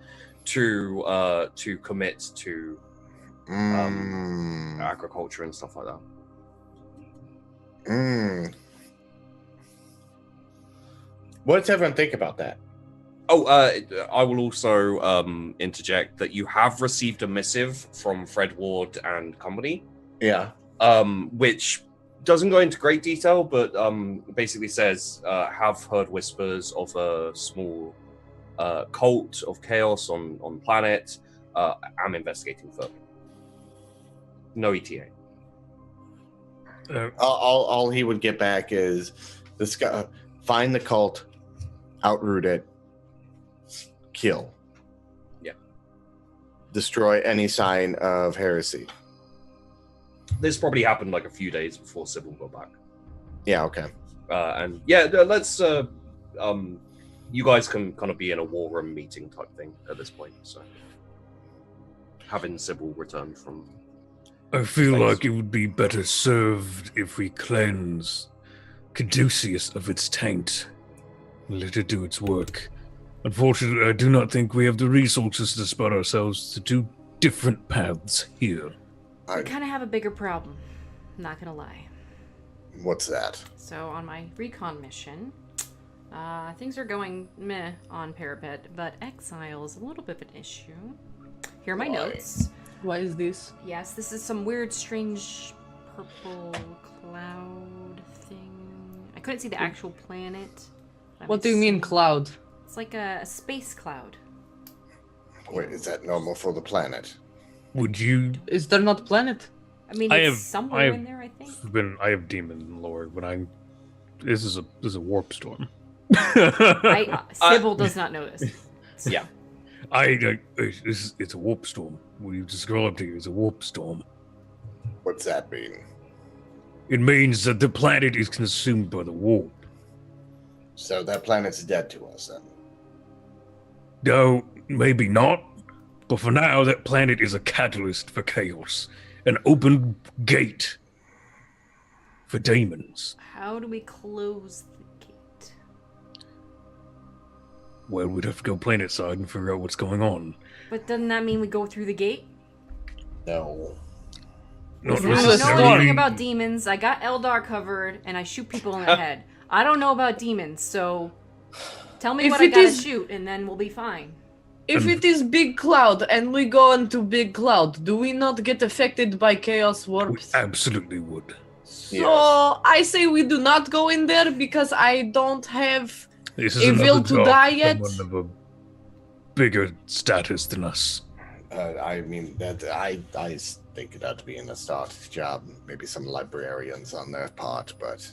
to commit to agriculture and stuff like that. What does everyone think about that? I will also interject that you have received a missive from Fred Ward and company. Yeah. Which doesn't go into great detail, but basically says, have heard whispers of a small cult of chaos on planet. I'm investigating further. No ETA. All he would get back is this guy, find the cult, outroot it, kill. Yeah. Destroy any sign of heresy. This probably happened a few days before Sybil got back. Yeah, okay. And let's you guys can kind of be in a war room meeting type thing at this point, so having Sybil return from... I feel like it would be better served if we cleanse Caduceus of its taint. Let it do its work. Unfortunately, I do not think we have the resources to spot ourselves to two different paths here. We kind of have a bigger problem, not gonna lie. What's that? So on my recon mission, things are going meh on Pyrebrand, but exile is a little bit of an issue. Here are my notes. What is this? Yes, this is some weird, strange purple cloud thing. I couldn't see the actual planet. What do you mean cloud? It's like a space cloud. Wait, is that normal for the planet? Would you? Is there not planet? I mean, I it's have- somewhere I have in there, I think. I have demon lore, but this is a warp storm. Sybil does not know this. Yeah. It's a warp storm. We described it as a warp storm. What's that mean? It means that the planet is consumed by the warp. So that planet's dead to us then. No, maybe not. But for now, that planet is a catalyst for chaos, an open gate for demons. How do we close the gate? Well, we'd have to go planet side and figure out what's going on. But doesn't that mean we go through the gate? No. Not I don't know necessarily. anything about demons. I got Eldar covered, and I shoot people in the head. I don't know about demons, so tell me If what I it gotta is- shoot, and then we'll be fine. If it is big cloud and we go into big cloud, do we not get affected by chaos We warps? absolutely would. So I say we do not go in there because I don't have. This is A another will to job die for yet? someone of a bigger status than us. I mean, that I think it ought to be in a start job. Maybe some librarians on their part, but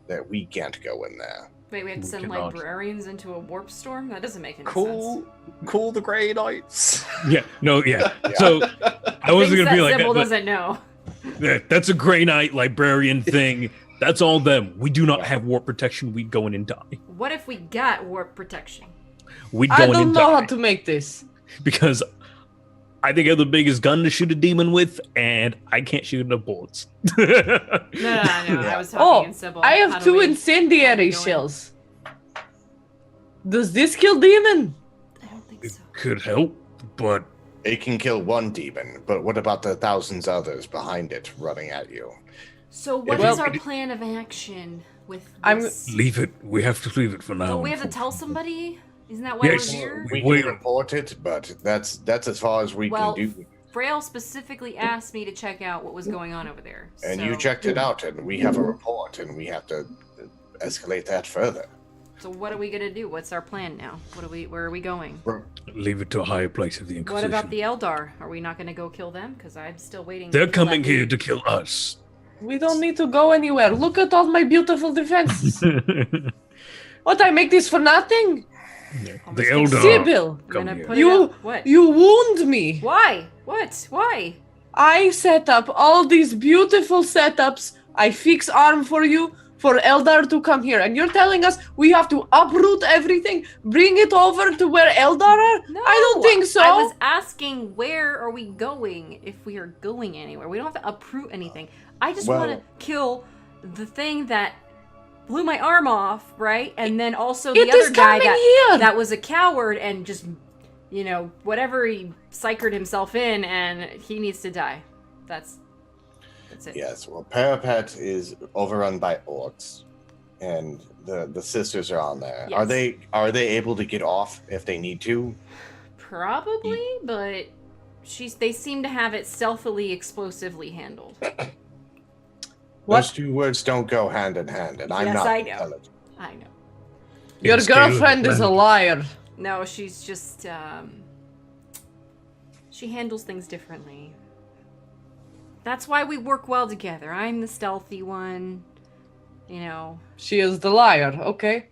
that we can't go in there. Wait, we have to We send cannot. librarians into a warp storm? That doesn't make any sense. Cool the Grey Knights. Yeah, no, yeah. So I wasn't Things gonna be that like Sybil that, doesn't know. but that's a Grey Knight librarian thing. That's all them. We do not have warp protection. We'd go in and die. What if we got warp protection? We'd I go in don't and know how die to make this. because I think I have the biggest gun to shoot a demon with, and I can't shoot enough bullets. No, I was talking Oh, in Sybil. I How have do two we- incendiary how do we go in? shells. Does this kill demon? I don't think It so. could help, but It can kill one demon, but what about the thousands others behind it running at you? So what Well, is our plan of action with I'm- this? leave it. We have to leave it for now. Don't we have to tell somebody? Isn't that why Yes. we're here? We Wait. can report it, but that's as far as we Well, can do. Frail specifically asked me to check out what was going on over there. And so, you checked it out, and we have a report, and we have to escalate that further. So what are we gonna do? What's our plan now? Where are we going? Leave it to a higher place of the What Inquisition. about the Eldar? Are we not gonna go kill them? Because I'm still waiting. They're to kill coming that here dude. to kill us. We don't need to go anywhere. Look at all my beautiful defenses. What, I make this for nothing? The Eldar Sybil, I'm come gonna here. put You- it up. What? you wound me. Why? What? Why? I set up all these beautiful setups. I fix arm for you for Eldar to come here. And you're telling us we have to uproot everything, bring it over to where Eldar are? No, I don't think so. I was asking where are we going if we are going anywhere. We don't have to uproot anything. I just Well- want to kill the thing that blew my arm off, right? And then also the It is other guy coming that here. that was a coward and just, you know, whatever he psychered himself in, and he needs to die. That's it. Yes, well, Parapet is overrun by orcs, and the sisters are on there. Yes. Are they able to get off if they need to? Probably, but they seem to have it stealthily, explosively handled. What? Those two words don't go hand in hand, and I'm Yes, not I know. intelligent. I know. Your Scale of the girlfriend is a planet. liar. No, she's just she handles things differently. That's why we work well together. I'm the stealthy one. You know. She is the liar, okay?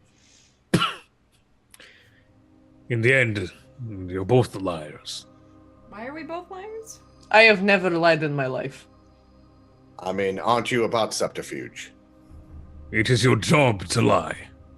In the end, you're both the liars. Why are we both liars? I have never lied in my life. I mean, aren't you about subterfuge? It is your job to lie.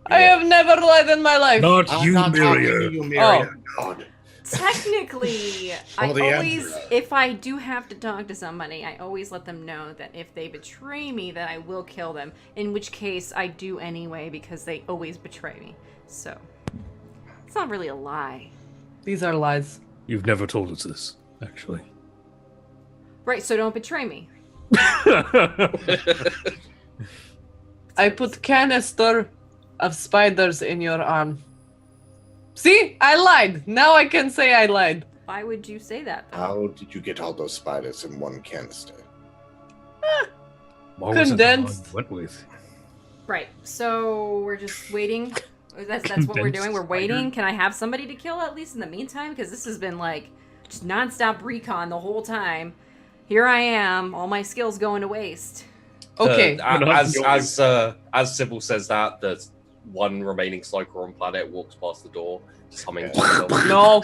I have never lied in my life. Not I'm you, not talking to Miria. you, Miria. God. Technically, I For the always, Emperor. if I do have to talk to somebody, I always let them know that if they betray me, that I will kill them. In which case, I do anyway because they always betray me. So, it's not really a lie. These are lies. You've never told us this, actually. Right, so don't betray me. I put canister of spiders in your arm. See? I lied. Now I can say I lied. Why would you say that, though? How did you get all those spiders in one canister? What was it Condensed. I went with? Right, so we're just waiting. That's what we're doing. We're waiting. Can I have somebody to kill at least in the meantime? Because this has been like just nonstop recon the whole time. Here I am, all my skills going to waste. Okay. As Sybil says that, there's one remaining Psyker on planet walks past the door, just humming to himself. No,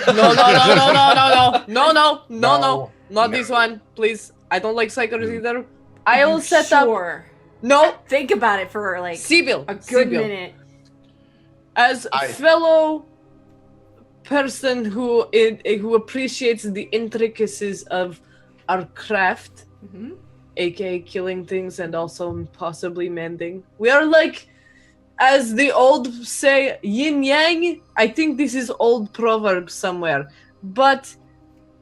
not this one, please. I don't like Psychers either. I will set up. No, Think about it for like Sybil, a good Sybil. minute. As a fellow person who appreciates the intricacies of our craft, Mm-hmm. aka killing things and also possibly mending, we are like, as the old say, yin yang. I think this is old proverb somewhere, but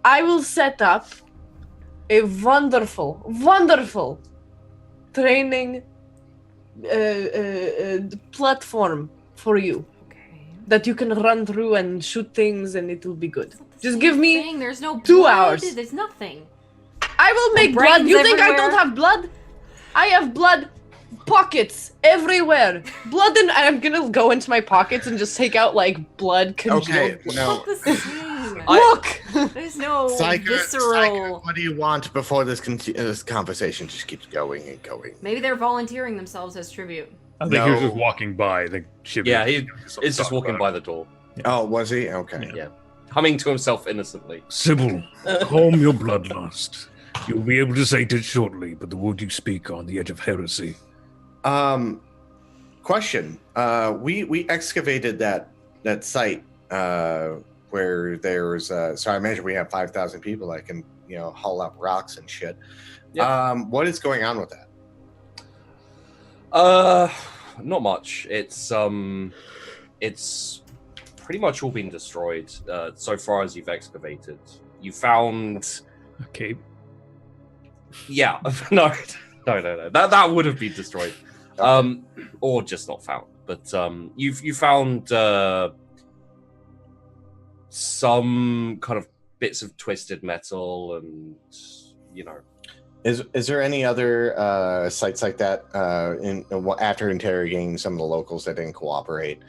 I will set up a wonderful training platform for you Okay. that you can run through and shoot things, and it will be good. It's not the Just same give me thing. There's no 2 blood. hours. There's nothing. I will make blood. brains You think I everywhere. don't have blood? I have blood pockets everywhere. Blood, and I'm gonna go into my pockets and just take out like blood congealed. Okay, It's no. not the same. Look. There's no Psyker, visceral. what do you want before this conversation just keeps going and going? Maybe they're volunteering themselves as tribute. I think he was No. just walking by. I think Shibby. Yeah, it's just walking by the door, Oh, was he? Okay. Yeah. humming to himself innocently. Sybil, calm your bloodlust. You'll be able to sate it shortly, but the word you speak are on the edge of heresy. Question. We excavated that site where there's so I imagine we have 5,000 people that can haul up rocks and shit. Yep. What is going on with that? Not much. It's pretty much all been destroyed so far as you've excavated. You found, Okay. yeah, no. That would have been destroyed, or just not found. But you found some kind of bits of twisted metal, and Is there any other sites like that after interrogating some of the locals that didn't cooperate?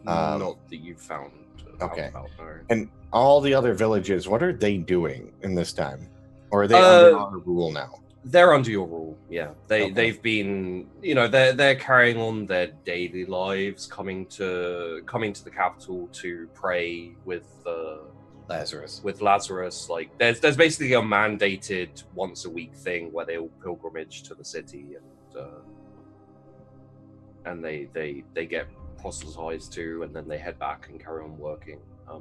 not that you found. Okay. About, no. And all the other villages, what are they doing in this time? Or are they under our rule now? They're under your rule, yeah. Okay. They've been, they're carrying on their daily lives, coming to the capital to pray with Lazarus. Like there's basically a mandated once a week thing where they all pilgrimage to the city, and they get proselytized too, and then they head back and carry on working.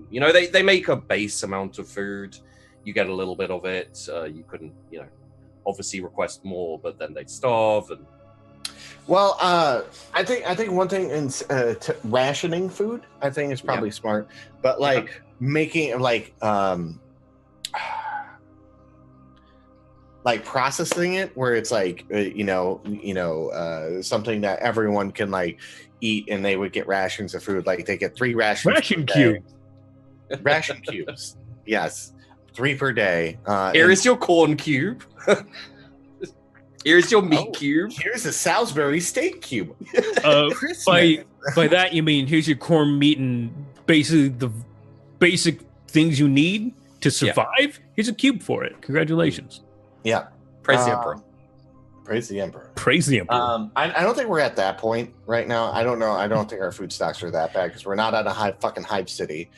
They make a base amount of food. You get a little bit of it. You couldn't, obviously request more, but then they'd starve. And Well, I think one thing in rationing food, I think is probably smart, but making like processing it where it's like something that everyone can like eat, and they would get rations of food. Like they get 3 rations. Ration cube. Ration cubes. Yes, 3 per day. here is your corn cube. Here's your meat cube. Here's a Salisbury steak cube. By that you mean here's your corn meat and basically the basic things you need to survive. Here's a cube for it. Congratulations. Yeah. Praise the Emperor. Praise the Emperor. Praise the Emperor. I don't think we're at that point right now. I don't know. I don't think our food stocks are that bad because we're not at a hype city.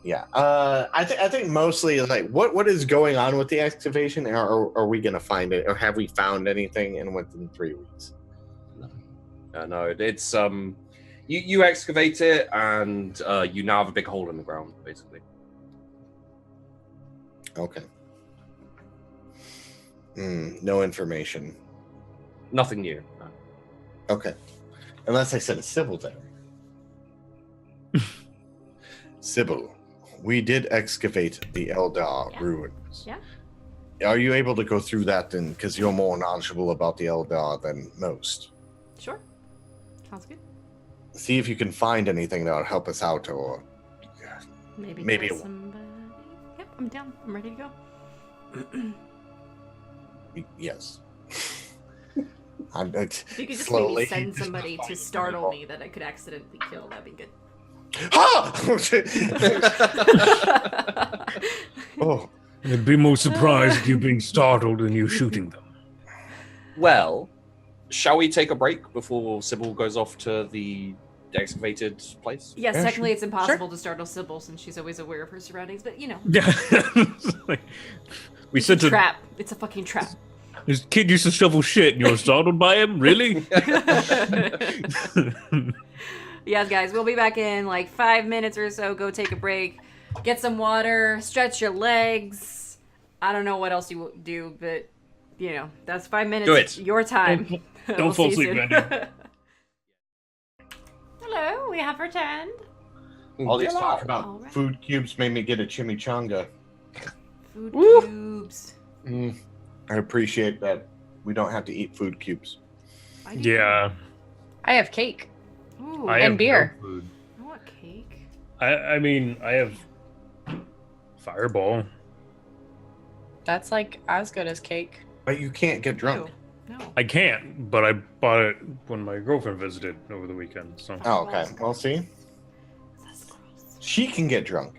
Yeah. I think mostly like what is going on with the excavation, or are we gonna find it, or have we found anything within 3 weeks? No, it's you excavate it, and you now have a big hole in the ground, basically. Okay. No information. Nothing new. No. Okay. Unless I said a Sybil there. Sybil, we did excavate the Eldar ruins. Yeah. Are you able to go through that then? Because you're more knowledgeable about the Eldar than most. Sure. Sounds good. See if you can find anything that'll help us out, or Maybe kill it won't. somebody. Yep, I'm down. I'm ready to go. yes. I'm If you could just slowly maybe send somebody to startle me that I could accidentally kill, that'd be good. Ha! Oh, I'd be more surprised at you being startled than you shooting them. Well, shall we take a break before Sybil goes off to the excavated place? Yes, Yeah, technically sure. it's impossible to startle Sybil since she's always aware of her surroundings, but you know. Yeah. We It's a sent a trap. It's a fucking trap. This kid used to shovel shit and you're startled by him? Really? Yes, guys, we'll be back in like 5 minutes or so. Go take a break, get some water, stretch your legs. I don't know what else you will do, but you know, that's 5 minutes. Do it. Your time. Don't We'll fall see you asleep, soon. Randy. Hello, we have returned. all these talk All about right. food cubes made me get a chimichanga. Food Woo. cubes. I appreciate that we don't have to eat food cubes. I do- Yeah. I have cake. Ooh, I And have beer. no food. I want cake. I mean, I have Fireball. That's like as good as cake. But you can't get drunk. Ew. No. I can't, but I bought it when my girlfriend visited over the weekend. So Oh, okay. Well, see, That's gross. she can get drunk.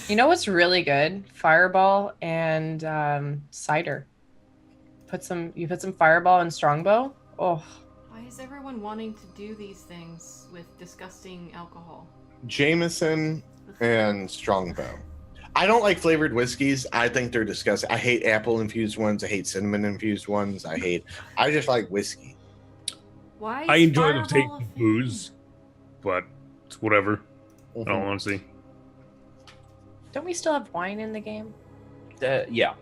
You know what's really good? Fireball and cider. You put some Fireball and Strongbow. Oh, Why is everyone wanting to do these things with disgusting alcohol? Jameson and Strongbow. I don't like flavored whiskeys. I think they're disgusting. I hate apple infused ones. I hate cinnamon infused ones. I just like whiskey. Why? Is I enjoy the Fireball taste a of thing? booze, but it's whatever. Mhm. In all honesty. don't we still have wine in the game? Yeah.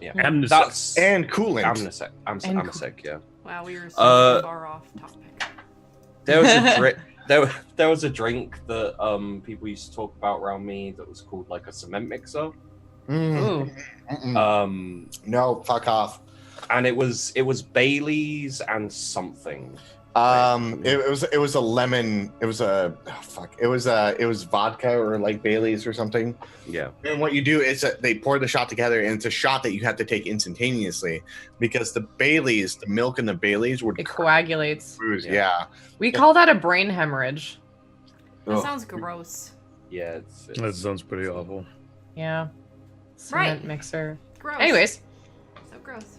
Amnesty. That's And coolant. Amnesec, yeah. Wow, we were so far off topic. There was a drink. There was a drink that people used to talk about around me that was called like a cement mixer. Ooh. No, fuck off. And it was Bailey's and something. It was a lemon. It was it was vodka or like Bailey's or something. Yeah. And what you do is that they pour the shot together, and it's a shot that you have to take instantaneously because the milk in the Bailey's would It coagulates. bruise. Yeah. Yeah. We call that a brain hemorrhage. That Ugh. sounds gross. Yeah. That sounds pretty awful. Yeah. Right. Cement mixer. Gross. Anyways, So gross.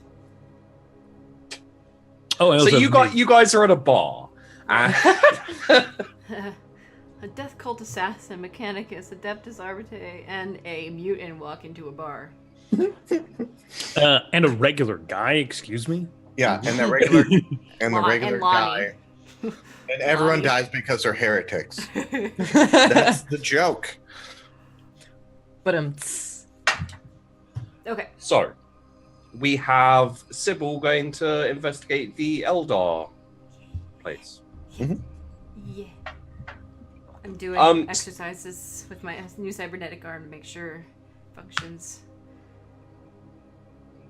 Oh, I also So have you guys are at a bar. And A death cult assassin, mechanicus, adeptus arbiter, and a mutant walk into a bar. and a regular guy, excuse me? Yeah, and the regular Lonnie. guy, and everyone Lonnie. dies because they're heretics. That's the joke. but Okay. so we have Sybil going to investigate the Eldar place. Yeah. I'm doing exercises with my new cybernetic arm to make sure it functions.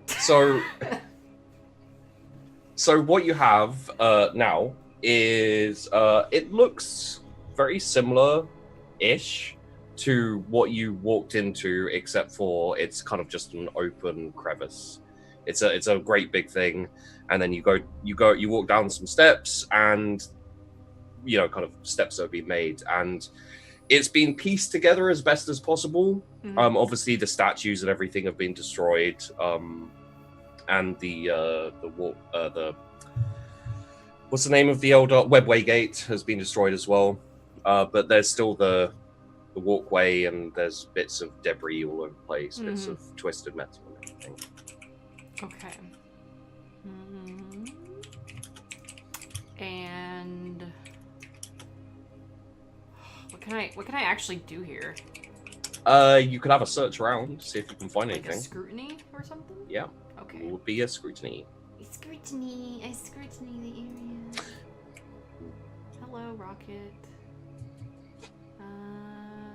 So what you have now is it looks very similar-ish to what you walked into, except for it's kind of just an open crevice. It's a great big thing, and then you walk down some steps, and kind of steps that have been made, and it's been pieced together as best as possible. Mhm. Obviously the statues and everything have been destroyed, and the what's the name of the Eldar Webway Gate has been destroyed as well, but there's still the walkway, and there's bits of debris all over the place, bits of twisted metal and everything. Okay. And what can I actually do here? You could have a search around, see if you can find Like a anything. scrutiny or something? Yeah. Okay. It would be a scrutiny. I scrutiny the area. Hello, Rocket.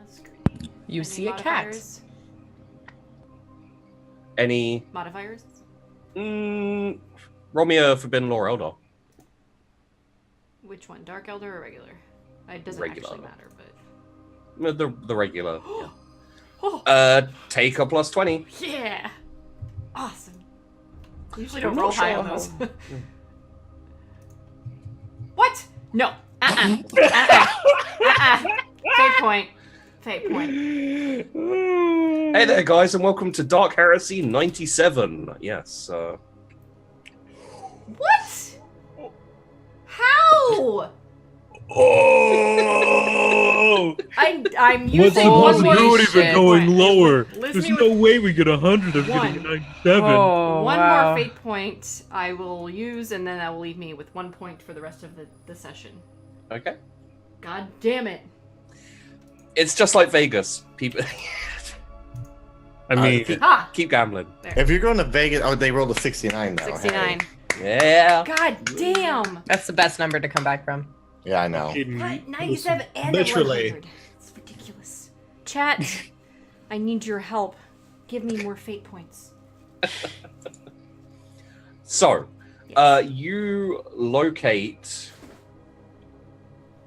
Scrutiny. you Any see a cat. modifiers? Any Modifiers? roll me a Forbidden Lore Eldar. Which one? Dark Elder or regular? It doesn't Regular. actually matter, but The regular. oh, Take a plus 20. yeah, awesome. Usually I'm don't not roll high sure on those. how- What? No. Fate point. Fate point. Hey there, guys, and welcome to Dark Heresy 97. Yes. What? How? Oh! I'm What's using the one more possibility shit. for going point. lower? Listen There's me no way we get 100 of One. getting a 97. Oh, One wow. more fate point I will use, and then that will leave me with 1 point for the rest of the session. Okay. God damn it. It's just like Vegas. People I mean, Ha! keep gambling. If you're going to Vegas, oh, they rolled a 69 now. 69. Yeah. God damn. That's the best number to come back from. Yeah, I know. What? 97 and Literally. 100. It's ridiculous. Chat, I need your help. Give me more fate points. So, Yes. you locate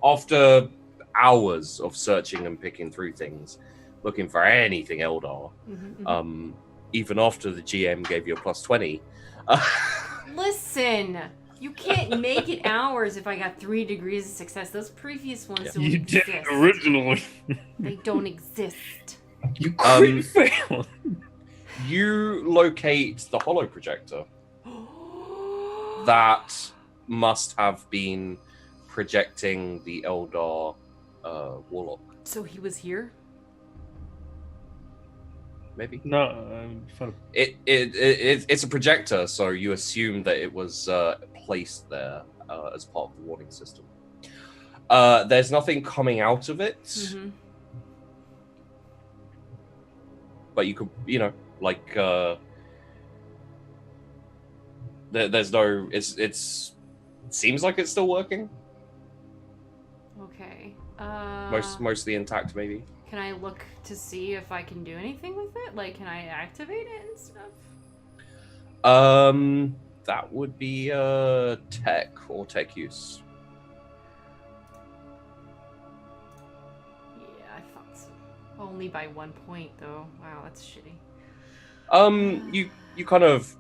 after hours of searching and picking through things, looking for anything Eldar. Even after the GM gave you a +20. Listen, you can't make it hours if I got 3 degrees of success. Those previous ones don't you exist. did originally. They don't exist. You crit failed. You locate the holo projector that must have been projecting the Eldar warlock. So he was here? Maybe. No, I'm trying to... It's a projector, so you assume that it was placed there as part of the warning system. There's nothing coming out of it, but you could, like, there's no. It seems like it's still working. Okay. Mostly intact, maybe. Can I look to see if I can do anything with it? Like, can I activate it and stuff? That would be tech or tech use. Yeah, I thought so. Only by 1 point, though. Wow, that's shitty.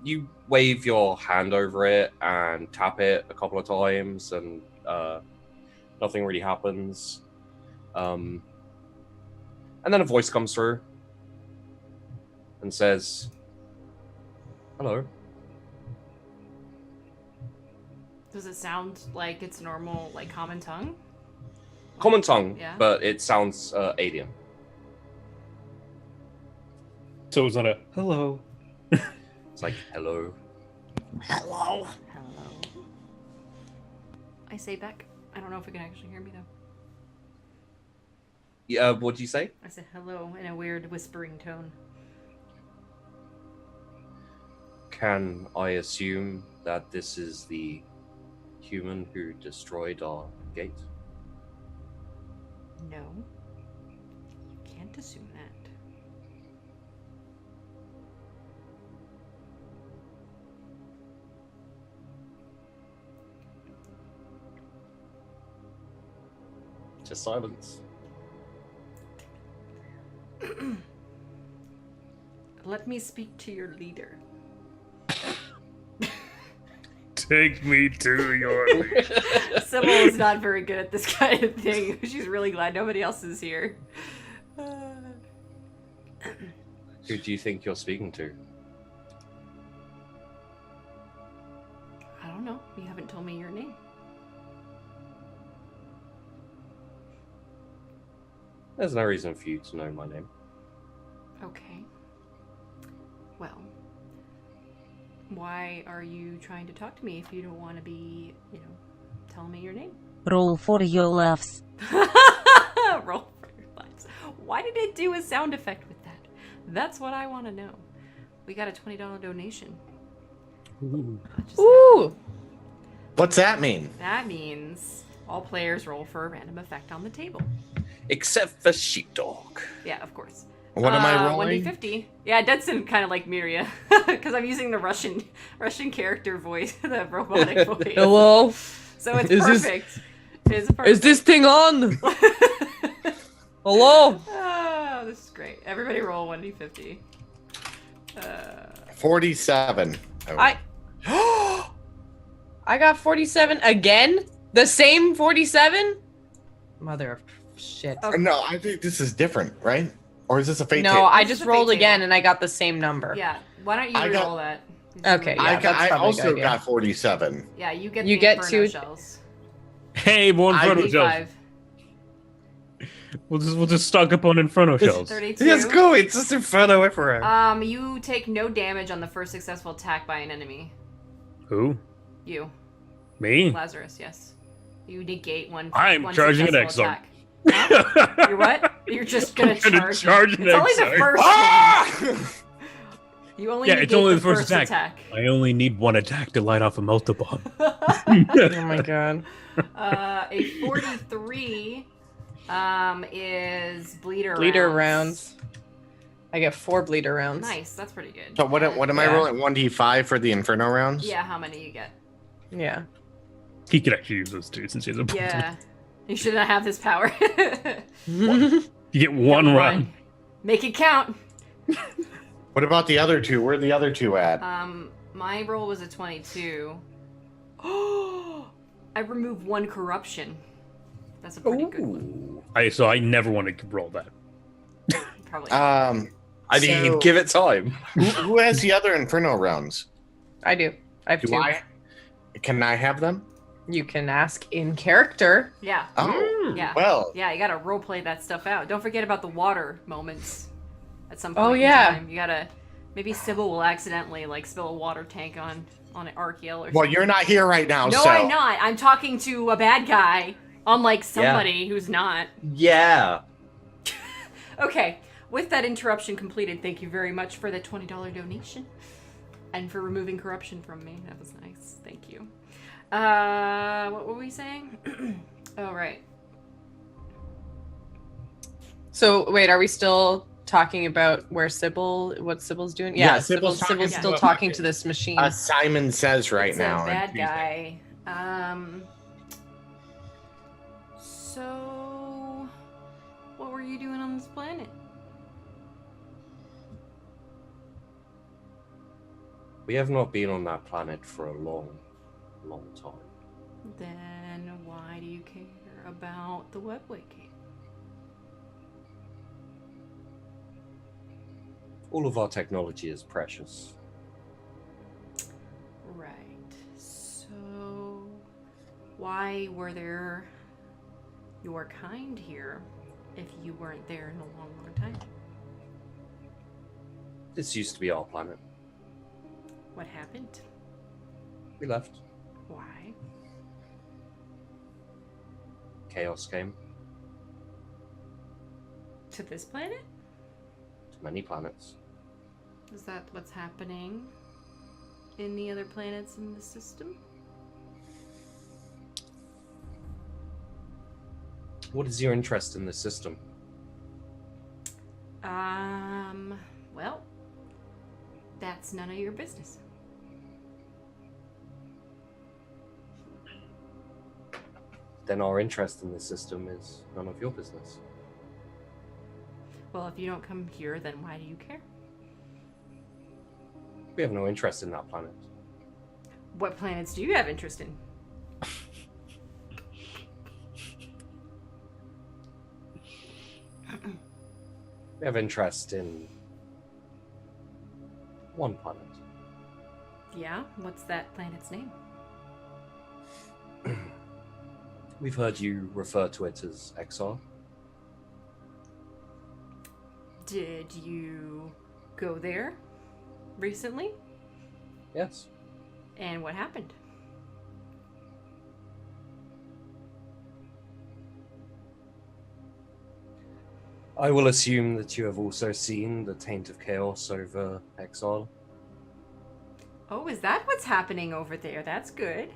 You wave your hand over it and tap it a couple of times, and nothing really happens. And then a voice comes through and says, "Hello." Does it sound like it's normal, like common tongue? Common tongue, Yeah. but it sounds alien. So it's not a hello. It's like, "Hello." Hello. Hello. I say back. I don't know if it can actually hear me, though. Yeah, what'd you say? I said hello in a weird whispering tone. Can I assume that this is the human who destroyed our gate? No. You can't assume that. Just silence. Let me speak to your leader. Take me to your... Sybil is not very good at this kind of thing. She's really glad nobody else is here. Who do you think you're speaking to? I don't know. You haven't told me your name. There's no reason for you to know my name. Okay. Well, why are you trying to talk to me if you don't want to be, telling me your name? Roll for your laughs. Roll for your lives. Why did it do a sound effect with that? That's what I want to know. We got a $20 donation. Ooh! What's that mean? That means all players roll for a random effect on the table. Except for Sheepdog. Yeah, of course. What am I rolling? 1d50. Yeah, Dudson kind of like Miria, because I'm using the Russian character voice, the robotic voice. Hello? So it's Is this- perfect. It's perfect. Is this thing on? Hello? Oh, this is great. Everybody roll 1d50. 47. Oh. I got 47 again? The same 47? Mother of shit. Okay. No, I think this is different, right? Or is this a fate No, table? I This is just a fate rolled again table. and I got the same number. Yeah. Why don't you I got- re-roll that? Okay, yeah, that's I probably a also good idea. got 47. Yeah, you get You the get Inferno two- shells. Hey, more Inferno shells. 35. We'll just stock up on Inferno shells. 32. Let's go. It's just Inferno everywhere. You take no damage on the first successful attack by an enemy. Who? You, Me? Lazarus. Yes. You negate one. I'm one charging an successful Exarch. attack. You're what? You're just gonna charge. an It's only the Exarch. first Ah! one. You only Yeah, negate it's only the the first attack. I only need one attack to light off a multi-bomb. Oh my god. A 43 is bleeder Rounds. I get 4 bleeder rounds. Nice, that's pretty good. So what am I Yeah. rolling? 1d5 for the Inferno rounds? Yeah, how many you get? Yeah. He could actually use those too, since he has a Yeah. You should not have this power. You get one run. Make it count. What about the other two? Where are the other two at? My roll was a 22. Oh, I removed 1 corruption. That's a pretty good one. So I never want to roll that. Probably. I mean, So- give it time. Who has the other Inferno rounds? I do. I have Do 2. I? Can I have them? You can ask in character. Yeah. Oh, Yeah. well. Yeah, you gotta roleplay that stuff out. Don't forget about the water moments. At some point Oh, in yeah. time, you gotta. Maybe Sybil will accidentally like spill a water tank on an Archeal or something. Well, you're not here right now, No, so. I'm not. I'm talking to a bad guy, unlike somebody who's not. Yeah. Okay, with that interruption completed, thank you very much for the $20 donation. And for removing corruption from me. That was nice. Thank you. What were we saying? Oh, right. So wait, are we still talking about what Sybil's doing? Yeah, Sybil's Sybil's talking still about- talking to this machine. Simon says right It's now. a bad and guy. So, what were you doing on this planet? We have not been on that planet for a long, long time. Then why do you care about the webway cave? All of our technology is precious. Right. So, why were there your kind here if you weren't there in a long, long time? This used to be our planet. What happened? We left. Why? Chaos came To this planet? to many planets. Is that what's happening in the other planets in the system? What is your interest in this system? Well, that's none of your business. Then our interest in this system is none of your business. Well, if you don't come here, then why do you care? We have no interest in that planet. What planets do you have interest in? We have interest in one planet. Yeah? What's that planet's name? We've heard you refer to it as Exile. Did you go there recently? Yes. And what happened? I will assume that you have also seen the taint of chaos over Exile. Oh, is that what's happening over there? That's good.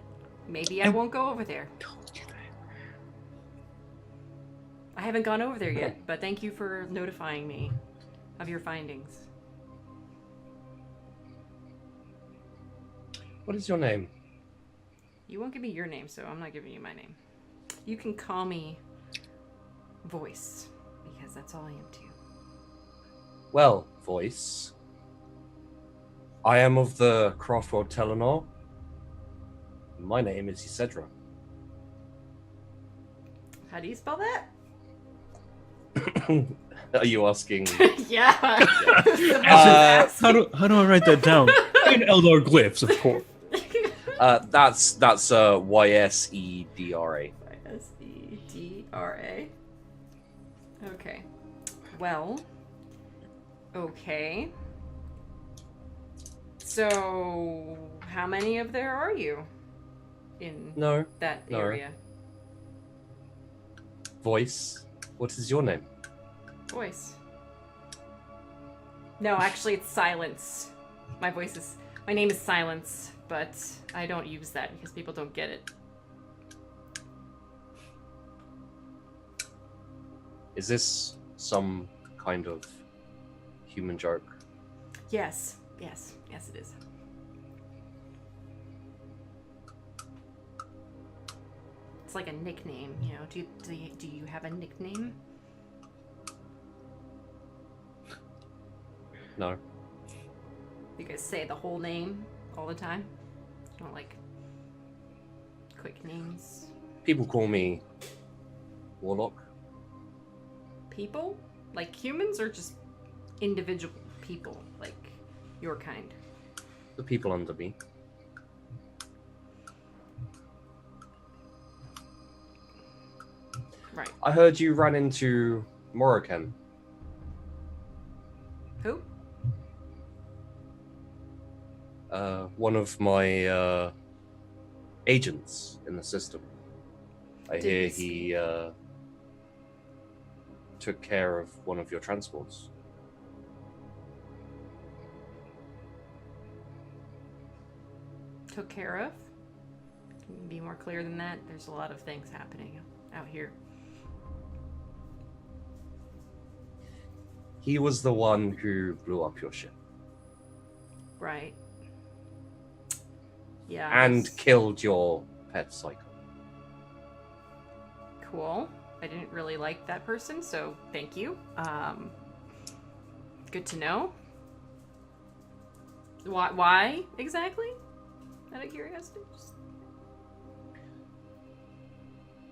Maybe I won't go over there. I haven't gone over there yet, but thank you for notifying me of your findings. What is your name? You won't give me your name, so I'm not giving you my name. You can call me Voice, because that's all I am to you. Well, Voice. I am of the Craftworld Telenor. My name is Isedra. How do you spell that? Are you asking? Yeah. How do I write that down? In Eldar glyphs, of course. That's YSEDRA. SEDRA. Okay. Well. Okay. So, how many of there are you in that area? Voice. What is your name? Voice. No, actually, it's Silence. My name is Silence, but I don't use that because people don't get it. Is this some kind of human joke? Yes, it is. It's like a nickname, you know. Do you have a nickname? No. You guys say the whole name all the time? Not like quick names. People call me Warlock. People? Like humans or just individual people? Like your kind? The people under me. Right. I heard you ran into McLoken. Who? One of my agents in the system. I hear he took care of one of your transports. Took care of? Can you be more clear than that? There's a lot of things happening out here. He was the one who blew up your ship. Right. Yeah. And killed your pet cycle. Cool. I didn't really like that person, so thank you. Good to know. Why exactly? Out of curiosity.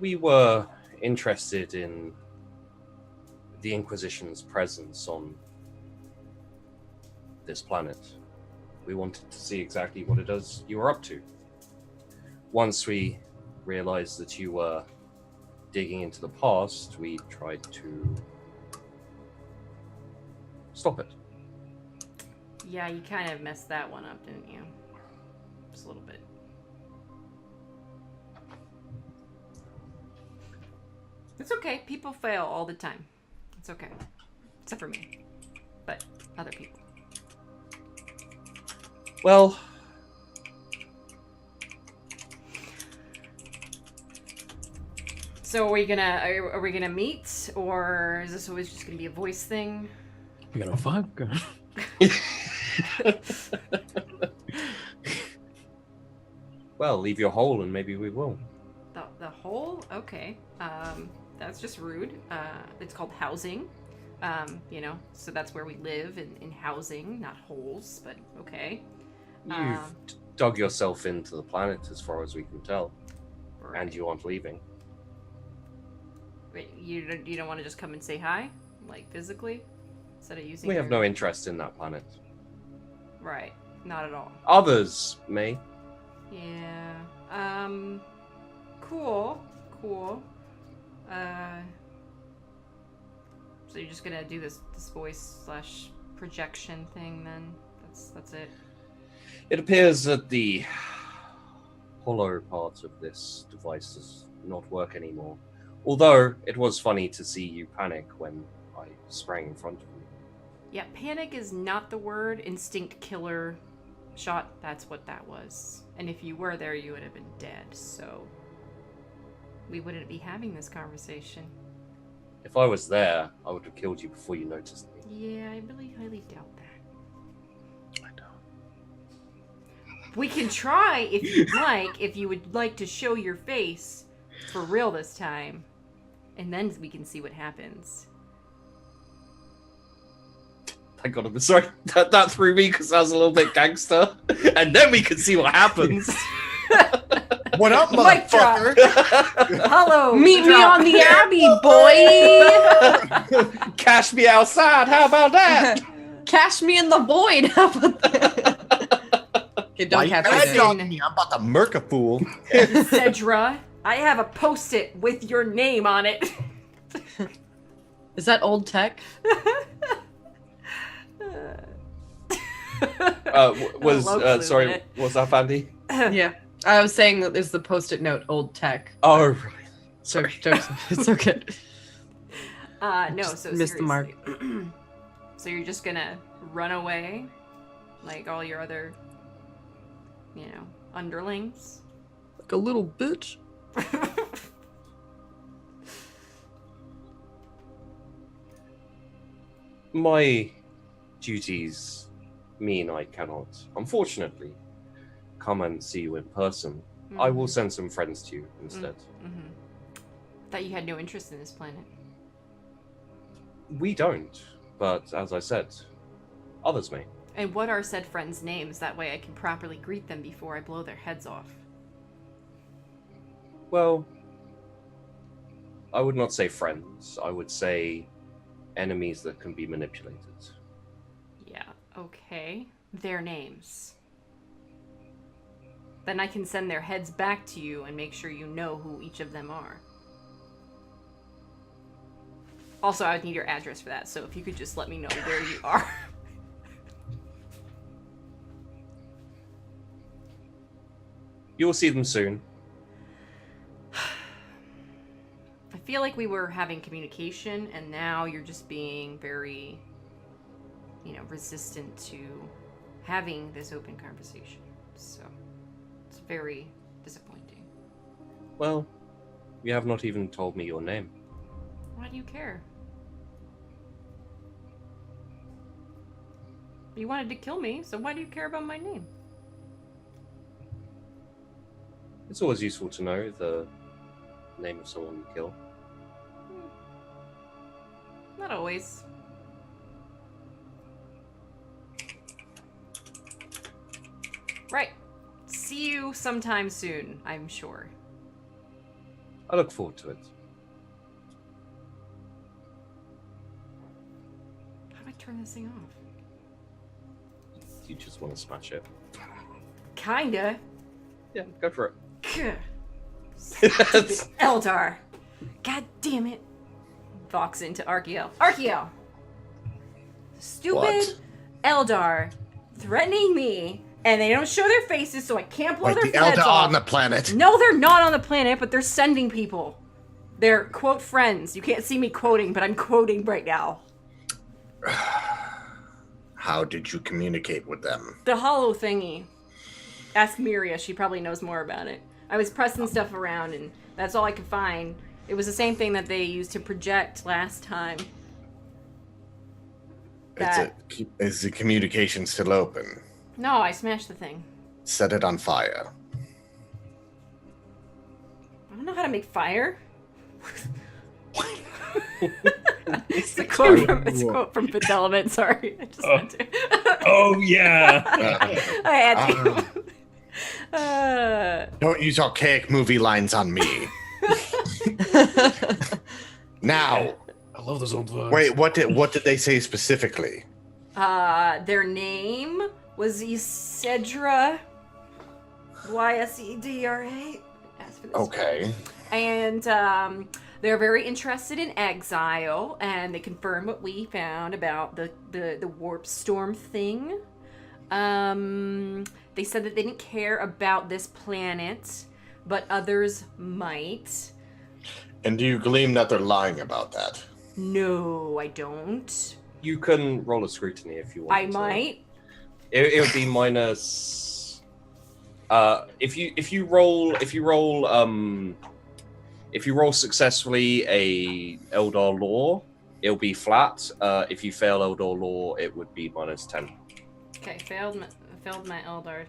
We were interested in the Inquisition's presence on this planet. We wanted to see exactly what it is you were up to. Once we realized that you were digging into the past, we tried to stop it. Yeah, you kind of messed that one up, didn't you? Just a little bit. It's okay. People fail all the time. It's okay. Except for me. But other people. Well, so are we gonna meet, or is this always just gonna be a voice thing? You gonna fuck? well, leave your hole and maybe we will. The hole? Okay. That's just rude. It's called housing. You know, so that's where we live in housing, not holes, but okay. You've dug yourself into the planet as far as we can tell. Right. And you aren't leaving. Wait, you don't want to just come and say hi? Like, physically? Instead of using We have no interest in that planet. Right. Not at all. Others may. Yeah. Cool. So you're just gonna do this voice / projection thing then? That's it? It appears that the hollow part of this device does not work anymore. Although, it was funny to see you panic when I sprang in front of you. Yeah, panic is not the word. Instinct killer shot, that's what that was. And if you were there, you would have been dead, so we wouldn't be having this conversation. If I was there, I would have killed you before you noticed me. Yeah, I really highly doubt that. I don't. We can try if you'd like, if you would like to show your face for real this time. And then we can see what happens. Thank God, I'm sorry. That threw me because I was a little bit gangster. And then we can see what happens. What up, Mic drop. motherfucker? Hello. Meet me drop. on the Abbey, boy. Cash me outside. How about that? Cash me in the void. How about that? Okay, don't Why catch you me. bad Then. dogging me? I'm about to murk a fool. Cedra, I have a post-it with your name on it. Is that old tech? Sorry, was that Fandy? Yeah. I was saying that there's the post-it note, old tech. Oh, right. Sorry. Jokes. It's okay. No, Just so missed the mark. seriously. So you're just gonna run away, like all your other, underlings. Like a little bitch. My duties mean I cannot, unfortunately, come and see you in person. I will send some friends to you instead. Mm-hmm. Thought you had no interest in this planet. We don't, but as I said, others may. And what are said friends' names? That way I can properly greet them before I blow their heads off. Well, I would not say friends. I would say enemies that can be manipulated. Yeah, okay. Their names. Then I can send their heads back to you and make sure you know who each of them are. Also, I would need your address for that, so if you could just let me know where you are. You will see them soon. I feel like we were having communication, and now you're just being very, resistant to having this open conversation. So, it's very disappointing. Well, you have not even told me your name. Why do you care? You wanted to kill me, so why do you care about my name? It's always useful to know the name of someone you kill. Not always. Right. See you sometime soon, I'm sure. I look forward to it. How do I turn this thing off? You just want to smash it. Kinda. Yeah, go for it. Stupid Eldar. God damn it. Vox into Archeo. Archeo! Stupid What? Eldar threatening me, and they don't show their faces, so I can't blow Like their the heads Elder off. on the planet. No, they're not on the planet, but they're sending people. They're, quote, friends. You can't see me quoting, but I'm quoting right now. How did you communicate with them? The hollow thingy. Ask Miria, she probably knows more about it. I was pressing stuff around, and that's all I could find. It was the same thing that they used to project last time. Is the communication still open? No, I smashed the thing. Set it on fire. I don't know how to make fire. It's a quote from Fifth Element, sorry. I just had to. Oh yeah. I had to. Don't use archaic movie lines on me. Now, I love those old vibes. wait, what did they say specifically? Their name was Ysedra. Ysedra. Okay. And they're very interested in exile, and they confirmed what we found about the warp storm thing. They said that they didn't care about this planet, but others might. And do you glean that they're lying about that? No, I don't. You can roll a scrutiny if you want. I might. It would be minus. If you roll successfully a Eldar law, it'll be flat. If you fail Eldar law, it would be minus 10. Okay, failed my Eldar.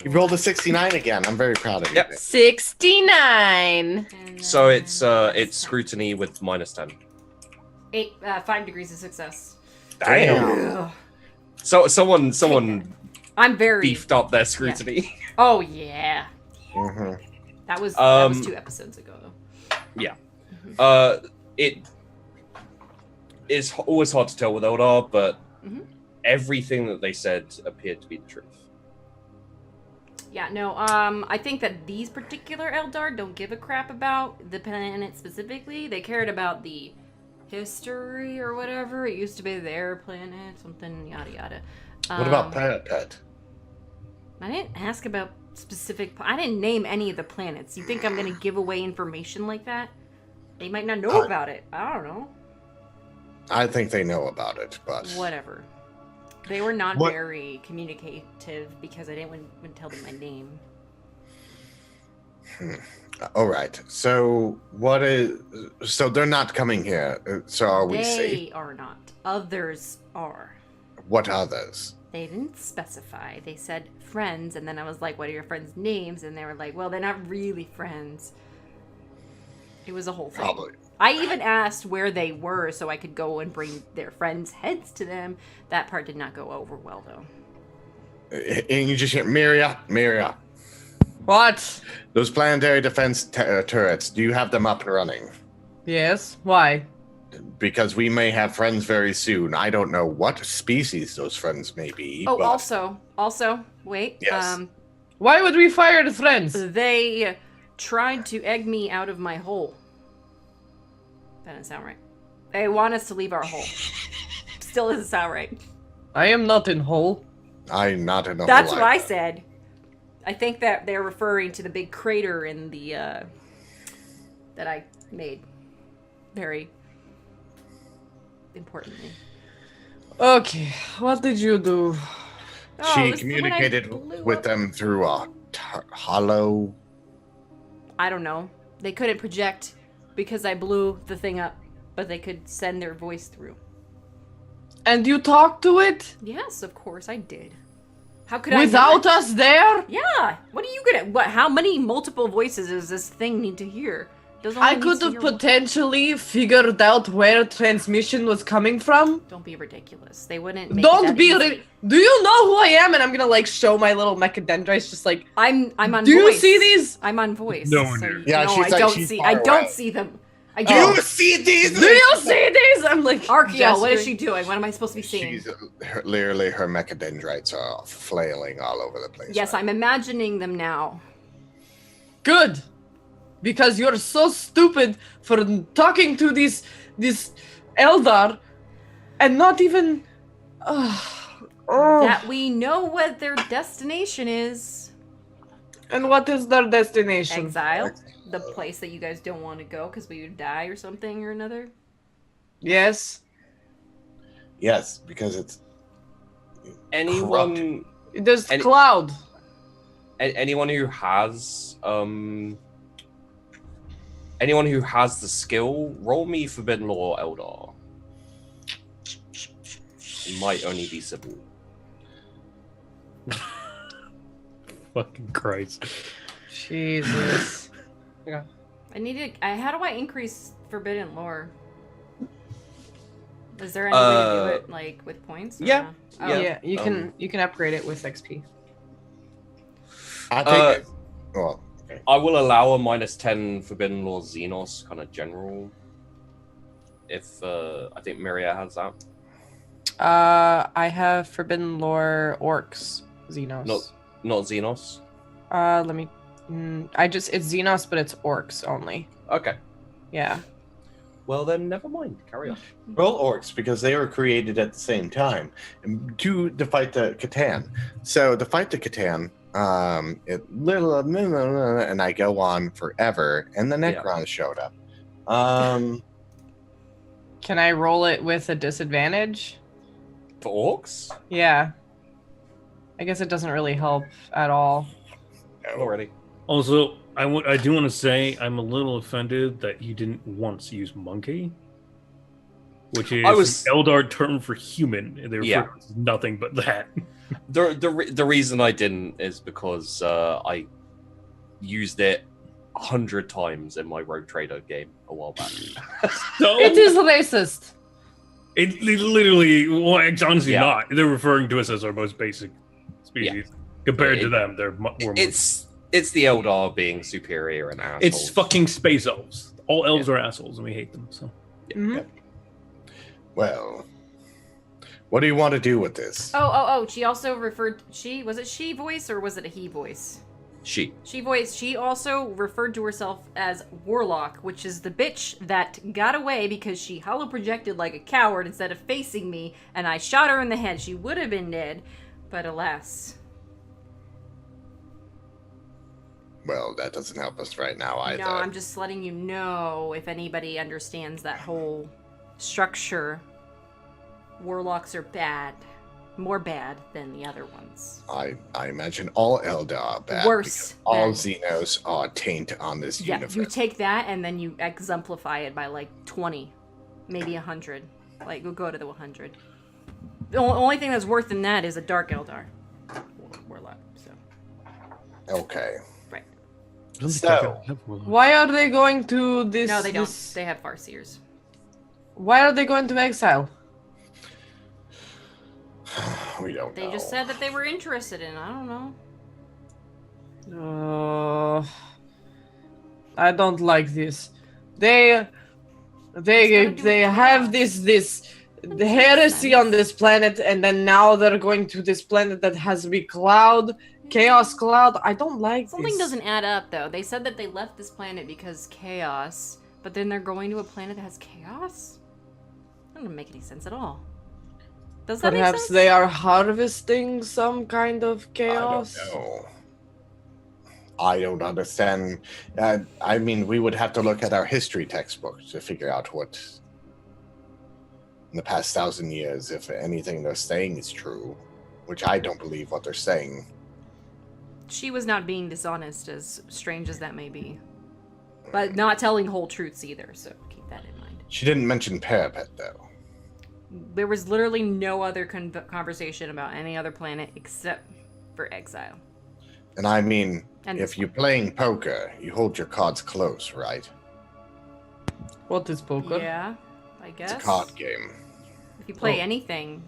You rolled a 69 again. I'm very proud of you. Yep. 69. So it's scrutiny with minus 10. 5 degrees of success. Damn. Ugh. So someone I'm very beefed up their scrutiny. Oh yeah. Mm-hmm. That was 2 episodes ago. Yeah. It is always hard to tell with Eldar, but everything that they said appeared to be the truth. Yeah, no, I think that these particular Eldar don't give a crap about the planet specifically. They cared about the history or whatever. It used to be their planet, something yada yada. What about Pyrebrand? I didn't ask about specific... I didn't name any of the planets. You think I'm going to give away information like that? They might not know about it. I don't know. I think they know about it, but... Whatever. They were not very communicative because I didn't want to tell them my name. All right. So what is... So they're not coming here. So are we safe? They are not. Others are. What others? They didn't specify. They said friends, and then I was like, what are your friends' names? And they were like, well, they're not really friends. It was a whole thing. Probably. I even asked where they were so I could go and bring their friends' heads to them. That part did not go over well, though. And you just hear, Miria. What? Those planetary defense turrets, do you have them up and running? Yes. Why? Because we may have friends very soon. I don't know what species those friends may be. Oh, but... also, wait. Yes. Why would we fire the friends? They tried to egg me out of my hole. That doesn't sound right. They want us to leave our hole. Still doesn't sound right. I am not in hole. I'm not in a hole. That's what I said. I think that they're referring to the big crater in the, that I made. Very importantly. Okay, what did you do? She communicated with them through a hollow... I don't know. They couldn't project because I blew the thing up, but they could send their voice through. And you talked to it? Yes, of course I did. How could I without us there? Yeah. What are you gonna... What? How many multiple voices does this thing need to hear? I could have potentially figured out where transmission was coming from. Don't be ridiculous. They wouldn't make Don't be Do you know who I am? And I'm gonna like show my little mechadendrites just like I'm on Do voice. you see these? I'm on voice. No one so here. Yeah, no, she's I like, don't she's see far I don't away. see them. I Do don't. you see these? Do you see these? I'm like Archeo, what is gesturing. she doing? What am I supposed to be seeing? She's literally her mechadendrites are flailing all over the place. Yes, I'm imagining them now. Good. Because you're so stupid for talking to this Eldar and not even That we know what their destination is. And what is their destination? Exile. The place that you guys don't want to go because we would die or something or another. Yes. Yes, because it's Anyone, There's Cloud. anyone who has anyone who has the skill, roll me Forbidden Law Eldar. It might only be civil. Fucking Christ. Jesus. I need to. How do I increase Forbidden Lore? Is there any way to do it like with points? or Yeah. no? Oh. Yeah, you can upgrade it with XP. I think well, okay. I will allow a -10 Forbidden Law Xenos kind of general. If I think Miria has that. I have Forbidden Lore Orcs Xenos. Not Xenos. Let me. It's Xenos, but it's Orcs only. Okay. Yeah. Well then, never mind. Carry on. Well, orcs, because they were created at the same time to fight the Catan. So to fight the Catan, and I go on forever, and the Necrons showed up. Can I roll it with a disadvantage? For orcs? Yeah. I guess it doesn't really help at all. Already. Also, I do want to say I'm a little offended that you didn't once use monkey, which is an Eldar term for human. Therefore, it's nothing but that. The reason I didn't is because I used it 100 times in my Rogue Trader game a while back. So, It is racist. It literally, well, it's honestly Yeah. not. They're referring to us as our most basic species. Compared to them, they're more. It's the Eldar being superior and assholes. It's fucking space elves. All elves are assholes, and we hate them. So Well, what do you want to do with this? Oh. She also referred. Was it she voice or was it a he voice? She. She voice. She also referred to herself as Warlock, which is the bitch that got away because she hollow projected like a coward instead of facing me, and I shot her in the head. She would have been dead, but alas. Well, that doesn't help us right now either. No, I'm just letting you know if anybody understands that whole structure. Warlocks are bad. More bad than the other ones. I imagine all Eldar are bad. Worse. All Xenos are taint on this universe. You take that and then you exemplify it by like 20, maybe 100. Like, we'll go to the 100. The only thing that's worse than that is a Dark Eldar. Warlock, so. Okay. Right. So, Why are they going to this? No, they don't. this- They have Farseers. Why are they going to exile? we don't know. They just said that they were interested in. I don't know. I don't like this. They have this the heresy on this planet, and then now they're going to this planet that has a big cloud, chaos cloud. I don't like Something this. doesn't add up, though. They said that they left this planet because chaos, but then they're going to a planet that has chaos? That doesn't make any sense at all. Does that make Perhaps sense? they are harvesting some kind of chaos. I don't know. I don't understand. I mean, we would have to look at our history textbook to figure out what, in the past 1,000 years, if anything they're saying is true, which I don't believe what they're saying. She was not being dishonest, as strange as that may be. But not telling whole truths either, so keep that in mind. She didn't mention Pyrebrand, though. There was literally no other conversation about any other planet except for exile. And I mean, And if you're playing poker, you hold your cards close, right? What is poker? Yeah, I guess. It's a card game. If you play anything.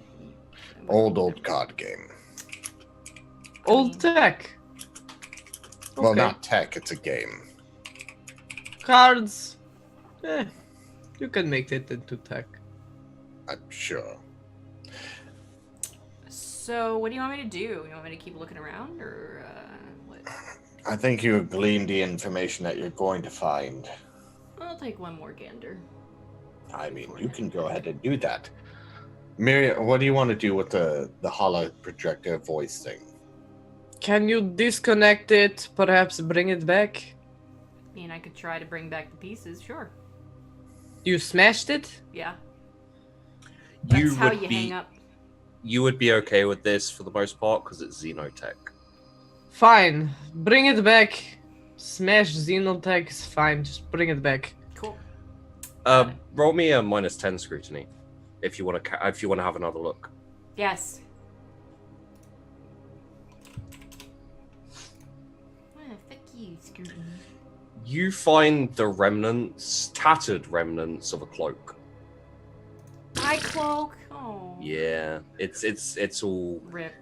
Old card game. Old tech. Well, Okay. not tech, it's a game. Cards. You can make it into tech. I'm sure. So, what do you want me to do? You want me to keep looking around, or what? I think you have gleaned the information that you're going to find. I'll take one more gander. I mean, you can go ahead and do that. Miriam, what do you want to do with the hollow projector voice thing? Can you disconnect it? Perhaps bring it back? I mean, I could try to bring back the pieces, sure. You smashed it? Yeah. That's You how would you be hang up. you would be okay with this for the most part because it's Xenotech. Fine. Bring it back. Smash Xenotech is fine. Just bring it back. Cool. Roll me a -10 scrutiny if you want to have another look. Yes. Fuck you, Scooty. You find the tattered remnants of a cloak. My cloak. Oh. Yeah, it's all Rip.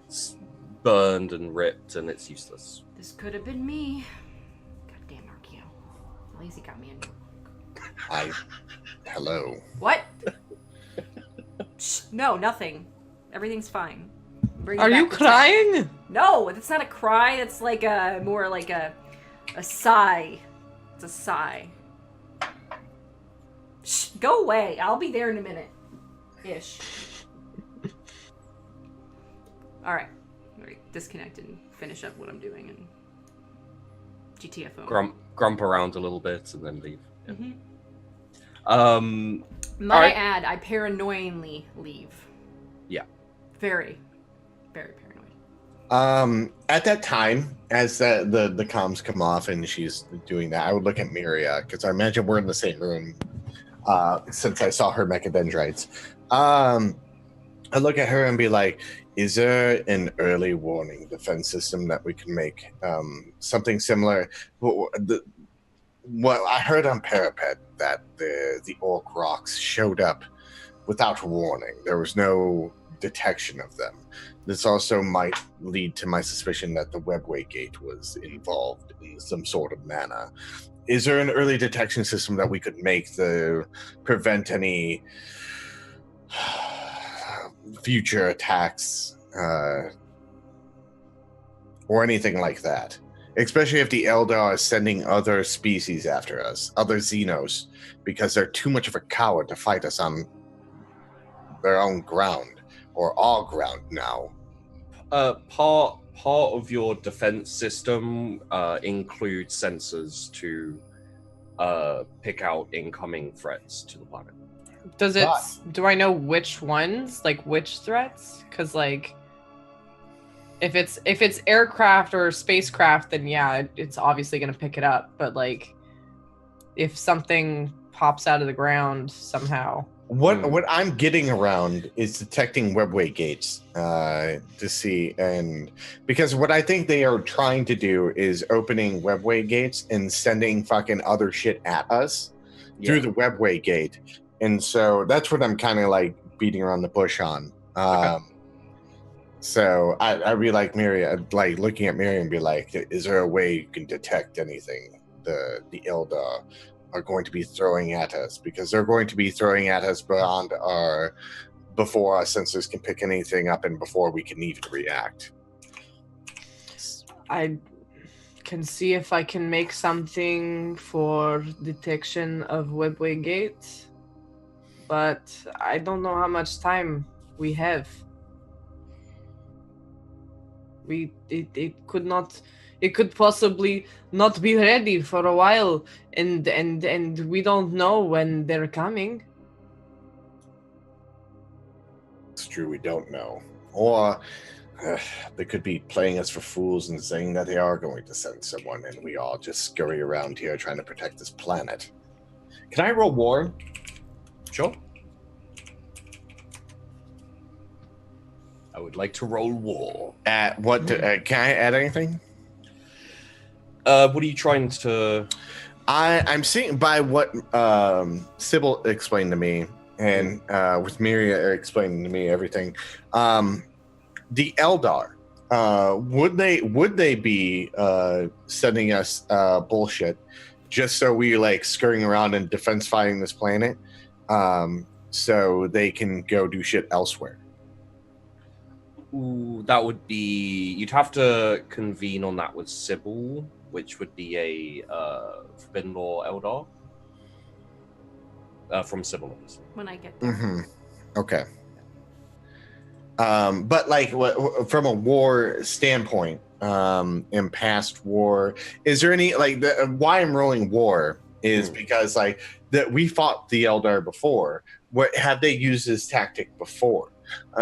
burned and ripped, and it's useless. This could have been me. Goddamn Archeo. At least he got me into. Hello. What? Shh, no, nothing. Everything's fine. Bring it Are back you to tech. crying? No, that's not a cry. That's like a more like a sigh. It's a sigh. Shh, go away. I'll be there in a minute. Ish. All right. Disconnect and finish up what I'm doing and GTFO. Grump around a little bit and then leave. Yeah. Mm-hmm. Might alright. I add, I paranoidly leave. Yeah. Very, very paranoid. At that time, as the comms come off and she's doing that, I would look at Miria, because I imagine we're in the same room, since I saw her mechadendrites. I look at her and be like, is there an early warning defense system that we can make? Something similar. What I heard on Parapet that the orc rocks showed up without warning. There was no detection of them. This also might lead to my suspicion that the webway gate was involved in some sort of manner. Is there an early detection system that we could make to prevent any future attacks or anything like that? Especially if the Eldar is sending other species after us, other Xenos, because they're too much of a coward to fight us on their own ground, or our ground now. Part of your defense system includes sensors to pick out incoming threats to the planet. Does it? Do I know which ones? Like which threats? Because like, if it's aircraft or spacecraft, then yeah, it's obviously gonna pick it up. But like, if something pops out of the ground somehow. What I'm getting around is detecting webway gates to see, and because what I think they are trying to do is opening webway gates and sending fucking other shit at us through the webway gate, and so that's what I'm kind of like beating around the bush on. So I'd be like Miriam, like looking at Miriam, and be like, is there a way you can detect anything the Eldar are going to be throwing at us, because they're going to be throwing at us before our sensors can pick anything up and before we can even react. I can see if I can make something for detection of webway gate, but I don't know how much time we have. It could possibly not be ready for a while, and we don't know when they're coming. It's true, we don't know. Or they could be playing us for fools and saying that they are going to send someone, and we all just scurry around here trying to protect this planet. Can I roll war? Sure. I would like to roll war. At what? Can I add anything? What are you trying to... I'm seeing by what Sybil explained to me, and with Miria explaining to me everything. The Eldar, would they be sending us bullshit just so we like scurrying around and defense fighting this planet, so they can go do shit elsewhere? Ooh, that would be... You'd have to convene on that with Sybil, which would be a Forbidden Law Eldar. From Sybil, obviously. When I get there. Mm-hmm. Okay. But like from a war standpoint, in past war, is there any like why I'm rolling war is because like that we fought the Eldar before. What have they used this tactic before?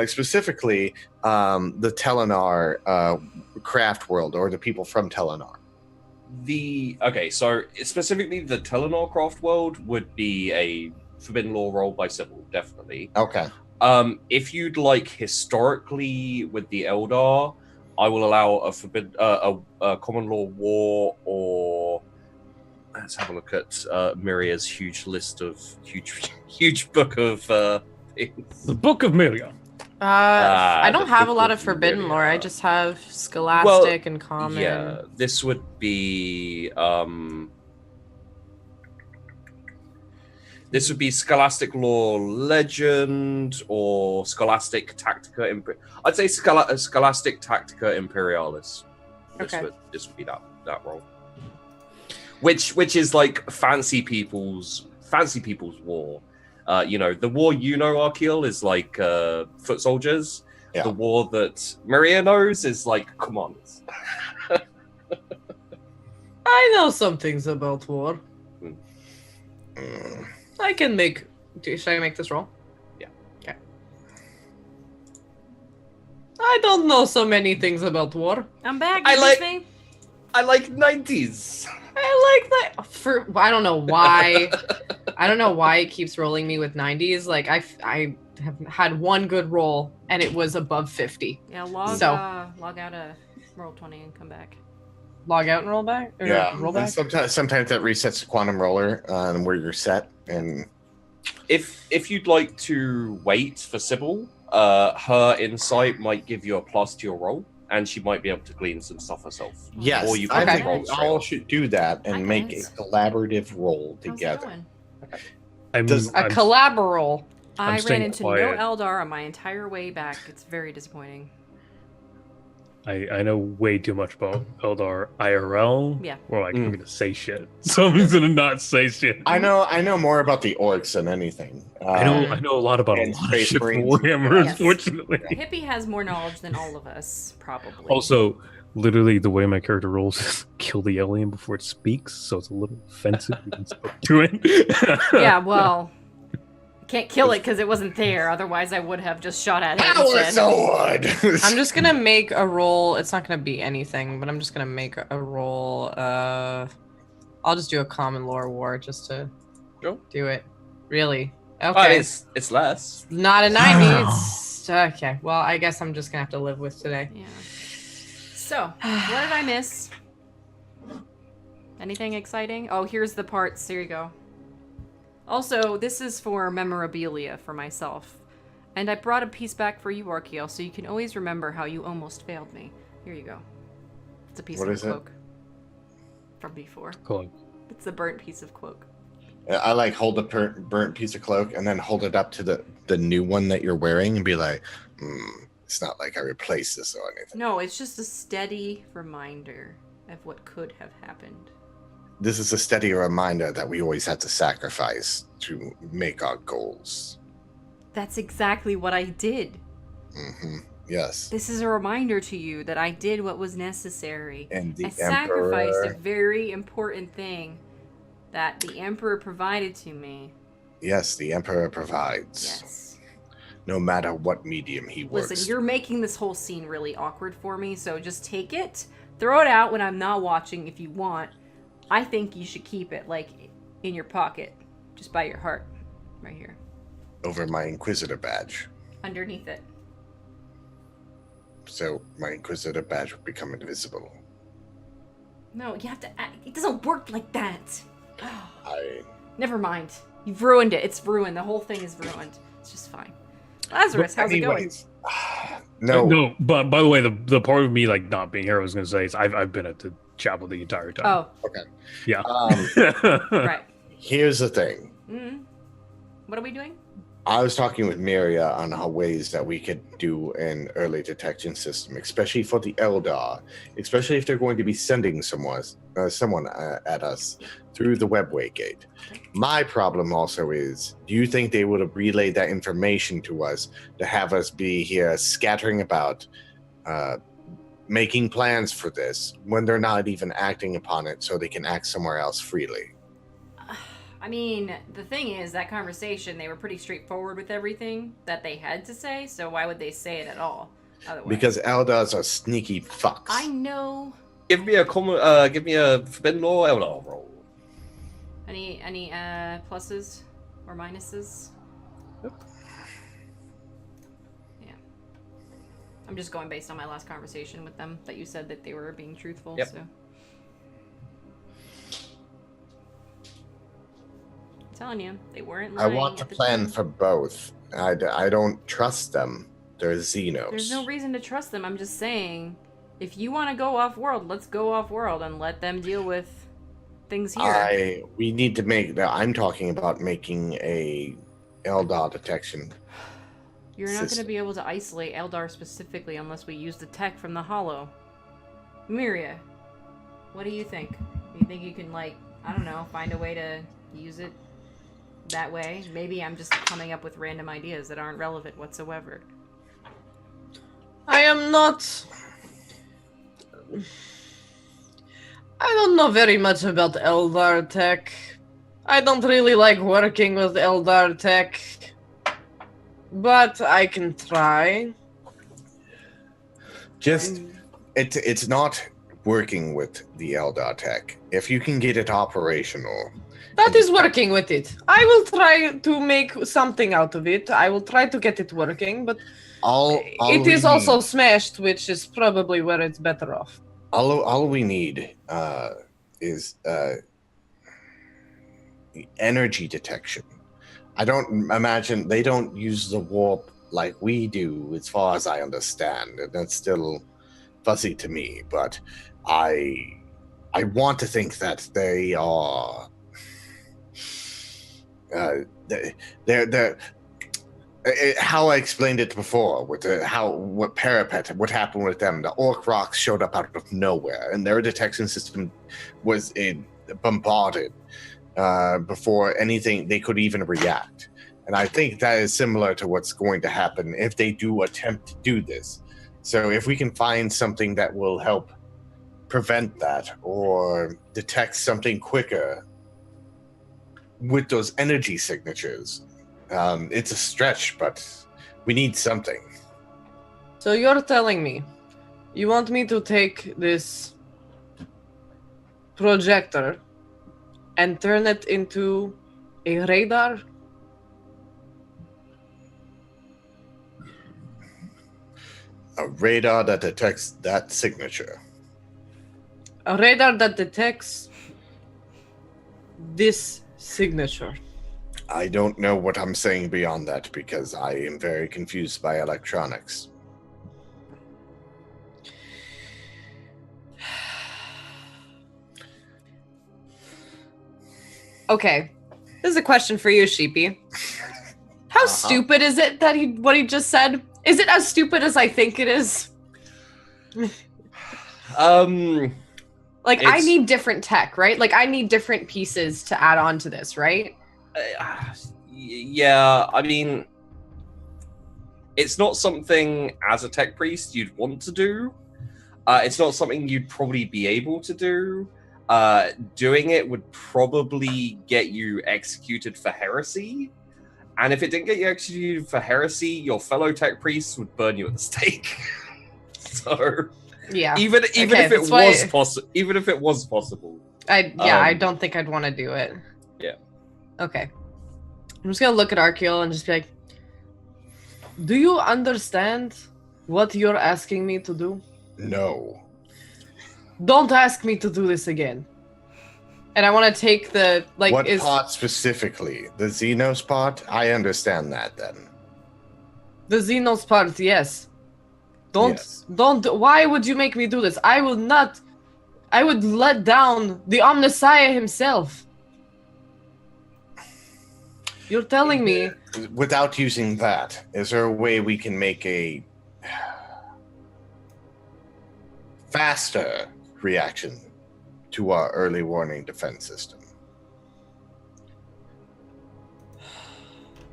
Specifically, the Telenar craft world, or the people from Telenar. So specifically the Telenar craft world would be a Forbidden Law roll by Sybil, definitely. Okay. If you'd like historically with the Eldar, I will allow a common law war, or let's have a look at Miria's huge list of huge book of things. The Book of Miriam. I don't have a lot of Book of Forbidden Miria. Lore. I just have Scholastic and Common. Yeah, this would be Scholastic Lore Legend or Scholastic Tactica. I'd say Scholastic Tactica Imperialis. This would be that role, which is like fancy people's war. The war Arkeal is like foot soldiers. Yeah. The war that Maria knows is like commanders. I know some things about war. I can make... Should I make this roll? Yeah. Okay. I don't know so many things about war. I'm back. I You like- miss me? I like 90s. I like that. I don't know why. I don't know why it keeps rolling me with 90s. Like, I have had one good roll, and it was above 50. Yeah, log out of Roll20 and come back. Log out and roll back? Or Yeah. roll back? Sometimes that resets the quantum roller on where you're set, and If you'd like to wait for Sybil, her insight might give you a plus to your roll, and she might be able to glean some stuff herself. Yes, Or you I can think roll we straight all up. should do that and Hi, make a guys. collaborative roll How's it together. going? I'm, Does- A I'm, collaboral. I ran staying into quiet. no Eldar on my entire way back. It's very disappointing. I know way too much about Eldar IRL. Yeah. Or like I'm gonna say shit. So I'm just gonna not say shit. I know more about the orcs than anything. I know a lot about a and lot of Space shit from Marines. Warhammer, Yes. unfortunately. Hippie has more knowledge than all of us, probably. Also, literally the way my character rolls is kill the alien before it speaks, so it's a little offensive even spoke to it. yeah, well, can't kill it because it wasn't there. Otherwise, I would have just shot at it Power instead. sword! I'm just gonna make a roll. It's not gonna be anything, but I'm just gonna make a roll. I'll just do a common lore war just to Sure. do it. Really? Oh, Okay. it's less. Not a 90. It's okay. Well, I guess I'm just gonna have to live with today. Yeah. So, what did I miss? Anything exciting? Oh, here's the parts. Here you go. Also, this is for memorabilia for myself. And I brought a piece back for you, Arkiel, so you can always remember how you almost failed me. Here you go. It's a piece What of is it? cloak. From before. Cool. It's a burnt piece of cloak. I like hold the burnt piece of cloak and then hold it up to the new one that you're wearing and be like, it's not like I replaced this or anything. No, it's just a steady reminder of what could have happened. This is a steady reminder that we always have to sacrifice to make our goals. That's exactly what I did. Yes. This is a reminder to you that I did what was necessary. And the I sacrificed Emperor. a very important thing that the Emperor provided to me. Yes, the Emperor provides. Yes. No matter what medium he works. Listen, you're making this whole scene really awkward for me, so just take it, throw it out when I'm not watching if you want. I think you should keep it, like, in your pocket, just by your heart, right here. Over my Inquisitor badge. Underneath it. So my Inquisitor badge would become invisible. No, you have to it doesn't work like that. Never mind. You've ruined it. It's ruined. The whole thing is ruined. It's just fine. Lazarus, how's it going? No. But by the way, the part of me like not being here, I was gonna say is I've been at the chapel the entire time. Oh. Okay. Yeah. Right. Here's the thing. What are we doing? I was talking with Miria on how ways that we could do an early detection system, especially for the Eldar, especially if they're going to be sending someone at us through the webway gate. My problem also is, do you think they would have relayed that information to us to have us be here scattering about, making plans for this when they're not even acting upon it so they can act somewhere else freely? I mean, the thing is, that conversation, they were pretty straightforward with everything that they had to say, so why would they say it at all? Otherwise? Because Eldars are sneaky fucks. I know. Give me a Forbidden Law Eldar roll. Any pluses or minuses? Yep. Yeah. I'm just going based on my last conversation with them, that you said that they were being truthful, Yep. so. I'm telling you, they weren't I lying. want to at the plan time. for both. I don't trust them. They're Xenos. There's no reason to trust them. I'm just saying, if you want to go off-world, let's go off-world and let them deal with things here. We need to make. I'm talking about making a Eldar detection. You're not going to system. be able to isolate Eldar specifically unless we use the tech from the Hollow. Miria, what do you think? You think you can, like, I don't know, find a way to use it that way? Maybe I'm just coming up with random ideas that aren't relevant whatsoever. I am not. I don't know very much about Eldar tech. I don't really like working with Eldar tech. But I can try. Just it's not working with the Eldar tech. If you can get it operational. That is working with it. I will try to make something out of it. I will try to get it working, but it is also smashed, which is probably where it's better off. All we need is energy detection. I don't imagine they don't use the warp like we do, as far as I understand. And that's still fuzzy to me, but I want to think that they are. They're how I explained it before with what Parapet, what happened with them. The orc rocks showed up out of nowhere, and their detection system was bombarded before anything they could even react. And I think that is similar to what's going to happen if they do attempt to do this. So if we can find something that will help prevent that or detect something quicker with those energy signatures, it's a stretch, but we need something. So you're telling me you want me to take this projector and turn it into a radar? A radar that detects that signature. A radar that detects this signature. I don't know what I'm saying beyond that because I am very confused by electronics. Okay, this is a question for you, Sheepy. How stupid is it that what he just said? Is it as stupid as I think it is? Like, I need different tech, right? Like, I need different pieces to add on to this, right? Yeah, I mean, it's not something as a tech priest you'd want to do. It's not something you'd probably be able to do. Doing it would probably get you executed for heresy. And if it didn't get you executed for heresy, your fellow tech priests would burn you at the stake. So, yeah, even if it was possible, even if it was possible, I don't think I'd want to do it. Yeah. Okay. I'm just gonna look at Archeol and just be like, do you understand what you're asking me to do? No. Don't ask me to do this again. And I want to take the, like, what part specifically? The Xenos part? I understand that then. The Xenos part, yes. Don't, why would you make me do this? I would let down the Omnissiah himself. You're telling me... Without using that, is there a way we can make a faster reaction to our early warning defense system?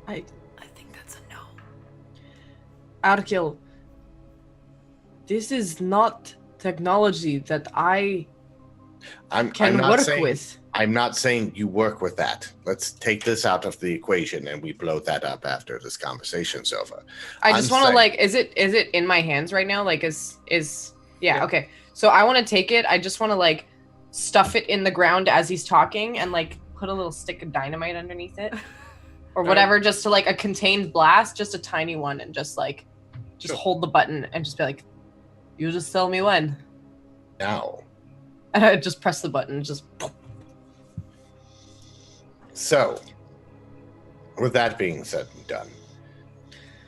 I think that's a no. Archeol, this is not technology that I can work with. I'm not saying you work with that. Let's take this out of the equation and we blow that up after this conversation's over. I just want to, like, is it in my hands right now? Like, yeah, okay. So I want to take it. I just want to, like, stuff it in the ground as he's talking and, like, put a little stick of dynamite underneath it or whatever, just to, like, a contained blast, just a tiny one, and just, like, hold the button and just be like, you just tell me when. Now. And I just press the button, just. So, with that being said and done,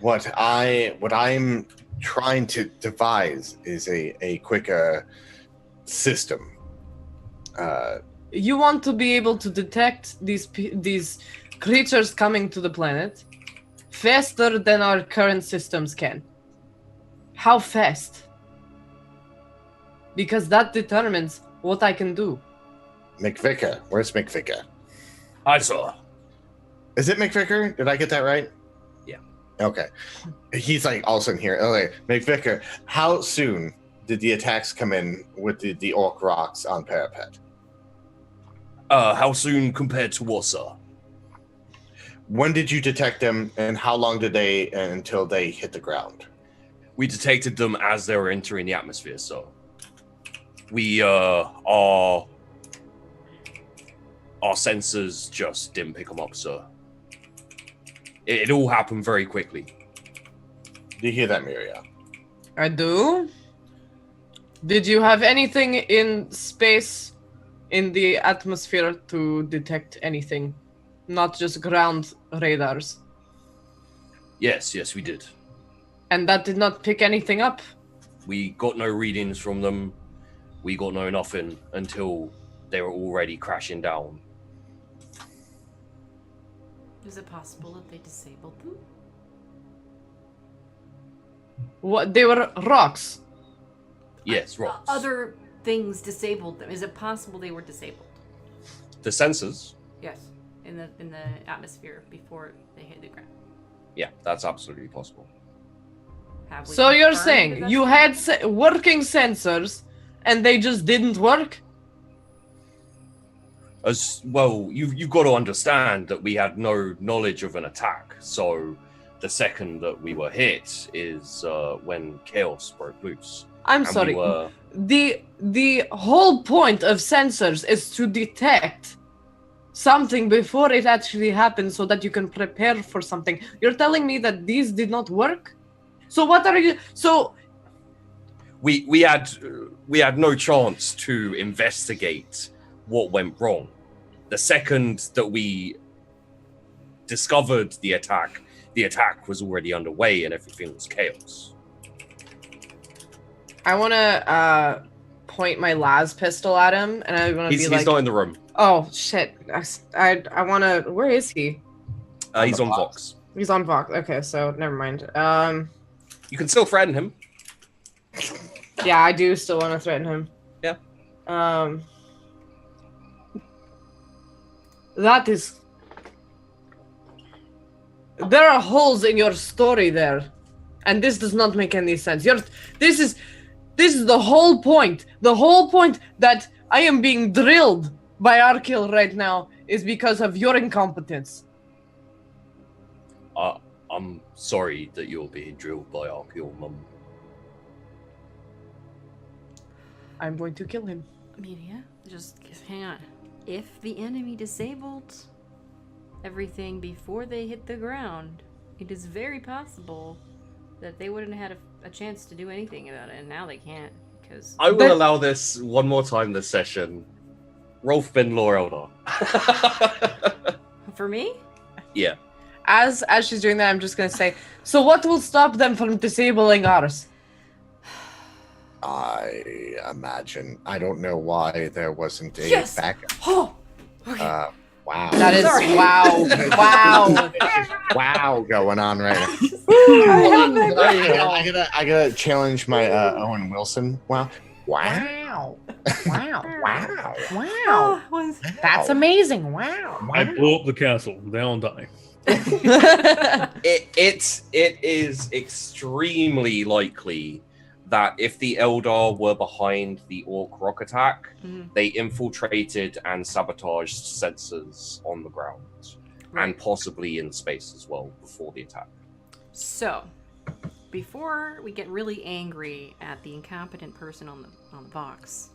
what I'm trying to devise is a quicker system. You want to be able to detect these creatures coming to the planet faster than our current systems can. How fast? Because that determines what I can do. McVicker. Where's McVicker? I saw. Is it McVicker? Did I get that right? Yeah. Okay. He's like also in here. Okay, McVicker, how soon did the attacks come in with the orc rocks on Parapet? How soon compared to what, sir? When did you detect them, and how long did they until they hit the ground? We detected them as they were entering the atmosphere, so we our sensors just didn't pick them up, sir. It all happened very quickly. Do you hear that, Miria? I do. Did you have anything in space, in the atmosphere, to detect anything not just ground radars. Yes, we did. And that did not pick anything up. We got no readings from them. We got no nothing until they were already crashing down. Is it possible that they disabled them? What? They were rocks. Yes, rocks. Other things disabled them. Is it possible they were disabled? The sensors? Yes, in the atmosphere before they hit the ground. Yeah, that's absolutely possible. Have we So you're confirmed saying that you that's- had working sensors and they just didn't work? As well, you've got to understand that we had no knowledge of an attack. So the second that we were hit is when chaos broke loose. I'm And sorry. we were- The whole point of sensors is to detect something before it actually happens so that you can prepare for something. You're telling me that these did not work? So what are you so we had no chance to investigate what went wrong. The second that we discovered the attack was already underway and everything was chaos. I want to point my las pistol at him and I want to be He's like not in the room. oh shit. I want to where is he? He's on Vox. He's on Vox. Okay, so never mind. You can still threaten him. Yeah, I do still want to threaten him. Yeah. That is. There are holes in your story there, and this does not make any sense. This is the whole point. The whole point that I am being drilled by Arkil right now is because of your incompetence. I'm sorry that you're being drilled by Arkil, Mum. I'm going to kill him. Amelia, just hang on. If the enemy disabled everything before they hit the ground, it is very possible that they wouldn't have had a chance to do anything about it, and now they can't because I will allow this one more time this session. Rolf Ben Lore Elder. for me, Yeah. As she's doing that, I'm just gonna say. So what will stop them from disabling ours? I imagine. I don't know why there wasn't a Yes! backup. oh, okay. Wow. That is Sorry. wow, wow. Wow going on right now. I have my I gotta challenge my Owen Wilson. Wow. Wow. Wow. Wow. Oh, was- That's amazing. Wow. I blow up the castle. They all die. It is extremely likely that if the Eldar were behind the Orc rock attack, Mhm. they infiltrated and sabotaged sensors on the ground, and possibly in space as well before the attack. So, before we get really angry at the incompetent person on the box,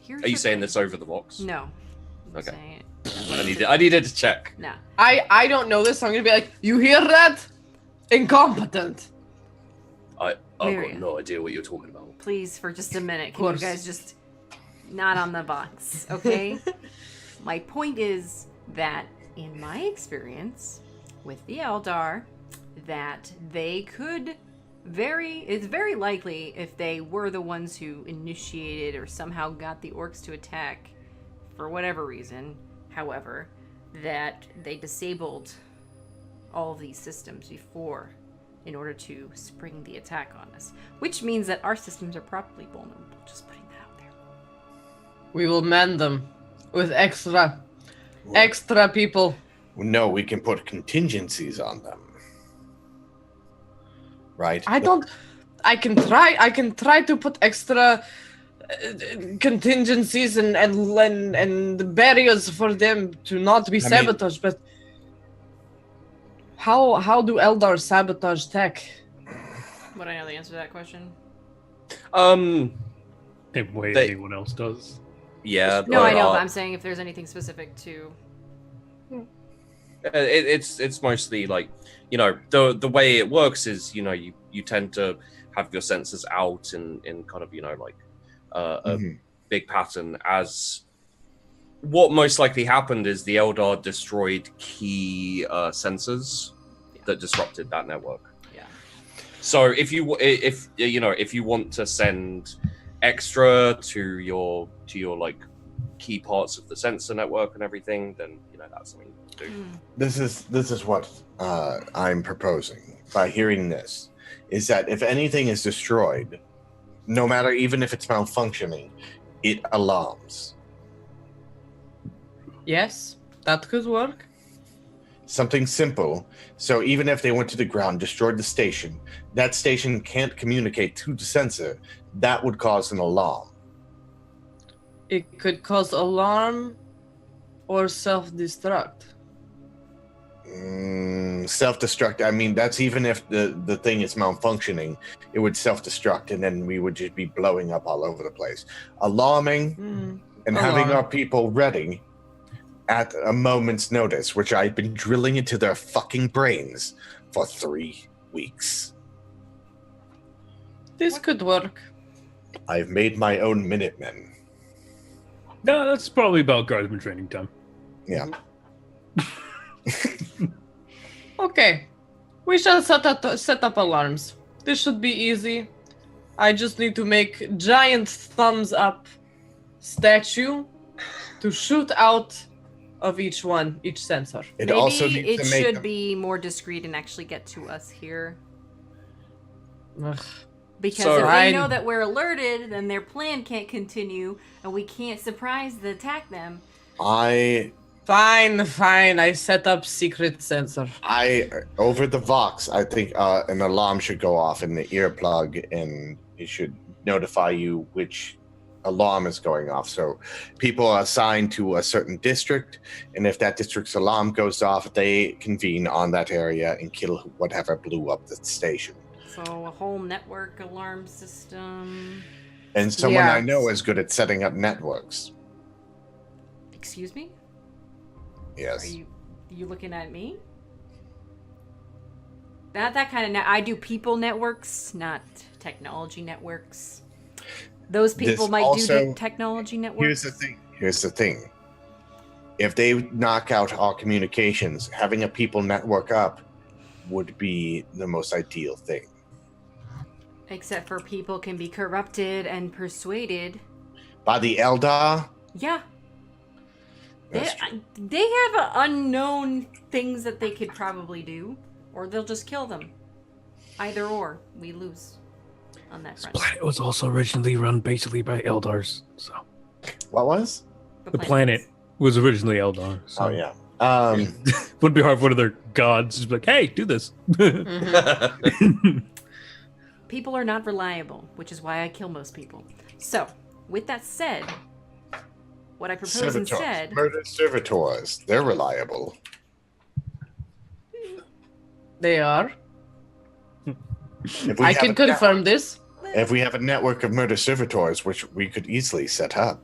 here's Are you the saying thing. this over the box? No. I'm Okay. saying it. I needed to check. No. I don't know this, so I'm gonna be like, you hear that? Incompetent. I've Maria. got no idea what you're talking about. Please, for just a minute, can you course. guys just not on the box, okay? My point is that, in my experience with the Eldar, that they could it's very likely if they were the ones who initiated or somehow got the orcs to attack for whatever reason, however, that they disabled all of these systems before in order to spring the attack on us, which means that our systems are probably vulnerable. Just putting that out there. We will mend them with extra people. No, we can put contingencies on them. Right? I can try to put extra contingencies and barriers for them to not be sabotaged, but how do Eldar sabotage tech? Would I know the answer to that question? In way They- anyone else does. Yeah. No, I know, but, but I'm saying if there's anything specific to. it's mostly like, the way it works is, you tend to have your sensors out in kind of, like a Mhm. big pattern as what most likely happened is the Eldar destroyed key sensors that disrupted that network. Yeah. So if you want to send extra to your like key parts of the sensor network and everything, then that's something you can do. This is what I'm proposing by hearing this, is that if anything is destroyed, no matter even if it's malfunctioning, it alarms. Yes, that could work. Something simple. So even if they went to the ground, destroyed the station, that station can't communicate to the sensor, that would cause an alarm. It could cause alarm or self-destruct. Self-destruct. I mean, that's even if the thing is malfunctioning, it would self-destruct, and then we would just be blowing up all over the place. Alarming and having our people ready at a moment's notice, which I've been drilling into their fucking brains for 3 weeks. This could work. I've made my own Minutemen. No, that's probably about guardsman training time. Yeah. Okay, we shall set up alarms. This should be easy. I just need to make giant thumbs up statue to shoot out of each sensor. Maybe also it needs to make should be more discreet and actually get to us here. Ugh. Because So if they I- know that we're alerted, then their plan can't continue, and we can't attack them. Fine. I set up secret sensor. Over the Vox, I think an alarm should go off in the earplug, and it should notify you which alarm is going off. So people are assigned to a certain district, and if that district's alarm goes off, they convene on that area and kill whatever blew up the station. So a whole network alarm system. And someone Yeah. I know is good at setting up networks. Excuse me? Yes. Are you looking at me? Not that kind of I do people networks, not technology networks. Those people This might also- do technology networks. Here's the thing. If they knock out our communications, having a people network up would be the most ideal thing. Except for people can be corrupted and persuaded. By the Eldar? Yeah. That's true. They have unknown things that they could probably do, or they'll just kill them. Either or, we lose on that This front. planet was also originally run basically by Eldars, so What was? the planet was originally Eldar. So Oh, yeah. would be hard for one of their gods to be like, "Hey, do this." People are not reliable, which is why I kill most people. So, with that said, what I propose instead... Murder servitors. They're reliable. They are. If we I have can a confirm this. If we have a network of murder servitors, which we could easily set up.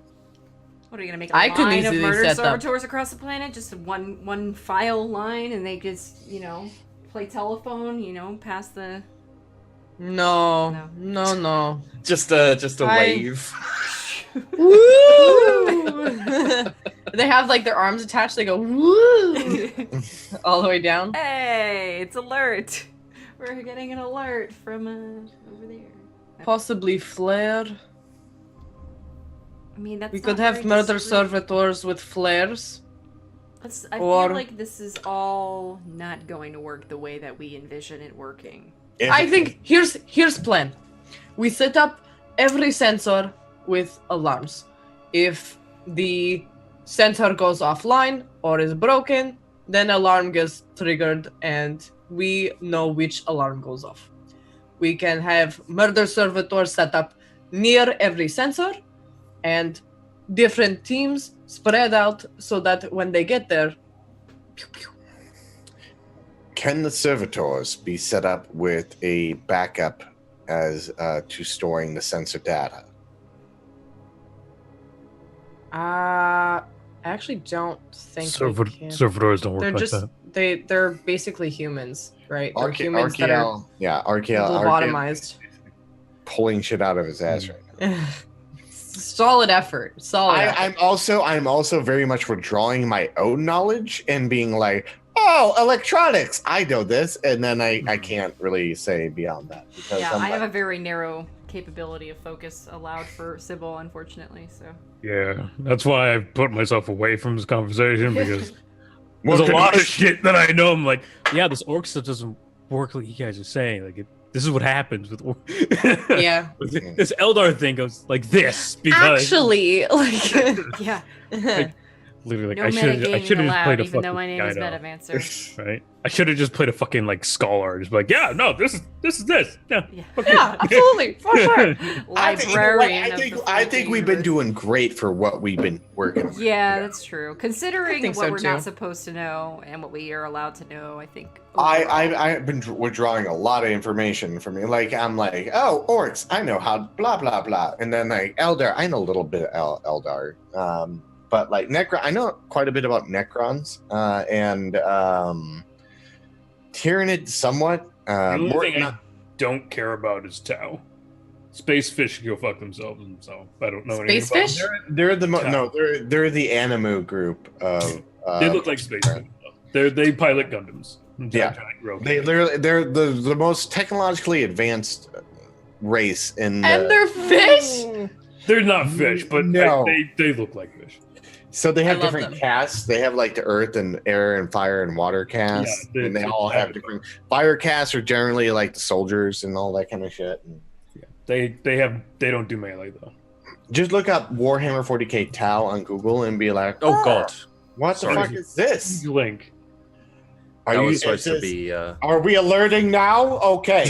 What are you gonna make a I could line of easily murder set up. servitors across the planet? Just one file line, and they just play telephone, pass the. No. Just a I- wave. Woo! They have like their arms attached. They go woo all the way down. Hey, it's alert! We're getting an alert from over there. Possibly flare. I mean, that's We not could have very murder discreet. servitors with flares. I or- feel like this is all not going to work the way that we envision it working. I think here's plan. We set up every sensor with alarms. If the sensor goes offline or is broken, then alarm gets triggered and we know which alarm goes off. We can have murder servitors set up near every sensor and different teams spread out so that when they get there, pew, pew. Can the servitors be set up with a backup as to storing the sensor data? I actually don't think we can. Servitors don't work They're like just that. they're basically humans, right? They're humans that are RKL lobotomized. pulling shit out of his ass right now. Solid effort. Solid. effort. I'm also very much for drawing my own knowledge and being like, oh, electronics, I know this, and then I can't really say beyond that because Yeah, I'm I have a very narrow capability of focus allowed for Sybil, unfortunately. So Yeah, that's why I put myself away from this conversation because Well, there's a could lot you- of shit that I know. I'm like, yeah, this orc stuff doesn't work like you guys are saying. Like, this is what happens with orc. Yeah. This Eldar thing goes like this because Actually, like, yeah, literally, like, no I should have metagaming just allowed, played a even though fucking my name is Gyno, Metamancer. right? I should have just played a fucking like scholar, just be like, yeah, no, this is this. Yeah, Yeah. okay. yeah, absolutely, for sure. Librarian. I think we've been doing great for what we've been working with. Yeah, that's true. Considering think what so, we're too. not supposed to know and what we are allowed to know, I think. I've been withdrawing a lot of information from me. Like I'm like, oh, orcs, I know how blah blah blah, and then like Eldar, I know a little bit of Eldar. But like Necron, I know quite a bit about Necrons and Tyranid somewhat. The only More, thing I don't care about is Tau. Space fish can go fuck themselves, and so I don't know anything Space about fish? them. they're the Tau. no, they're the Animu group of. They look like space fish. They pilot Gundams. Yeah. Giant robots. They're the most technologically advanced race in. And they're fish. They're not fish, but No. they look like fish. So they have I love different them. casts. They have like the earth and air and fire and water casts, Yeah, and they it's all have different. Fire casts are generally like the soldiers and all that kind of shit. And They don't do melee though. just look up Warhammer 40k Tau on Google and be like, Oh God, what Sorry. the fuck is this? Link. Are that you was supposed to is this- be. Are we alerting now? Okay.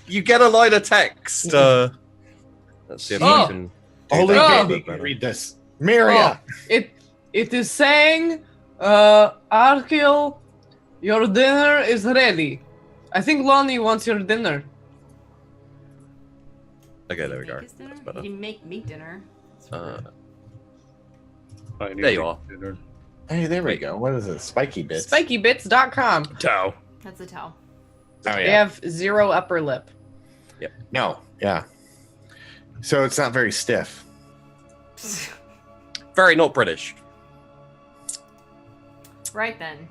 you get a line of text. Let's see if Oh. I can. do Only that a Vandy bit can better. read this. Miria. It is saying, Archil, your dinner is ready. I think Lonnie wants your dinner. Okay, there we go. Make his dinner? That's better. He can make me dinner. That's There you are. Hey, there we go. What is it? Spiky bits. Spikybits.com. Tau. That's a towel. Oh They yeah. have 0 upper lip. No. Yeah. So it's not very stiff. Very not British. Right then.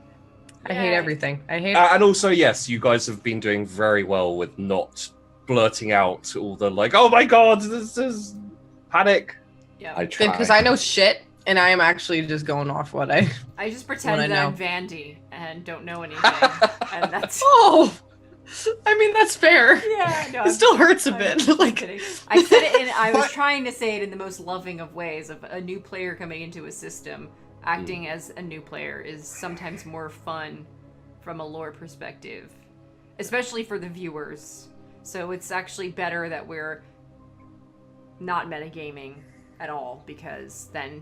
I hate Yay. everything. I hate And also, yes, you guys have been doing very well with not blurting out all the like, oh my God, this is panic. Yeah. I try. because I know shit and I am actually just going off what I. I just pretend I that I'm know. Vandy and don't know anything. And that's. Oh, I mean that's fair. Yeah, no. It still hurts a I'm bit. just Like kidding. I said it in. I was But- trying to say it in the most loving of ways. Of a new player coming into a system, acting as a new player is sometimes more fun from a lore perspective, especially for the viewers. So it's actually better that we're not metagaming at all, because then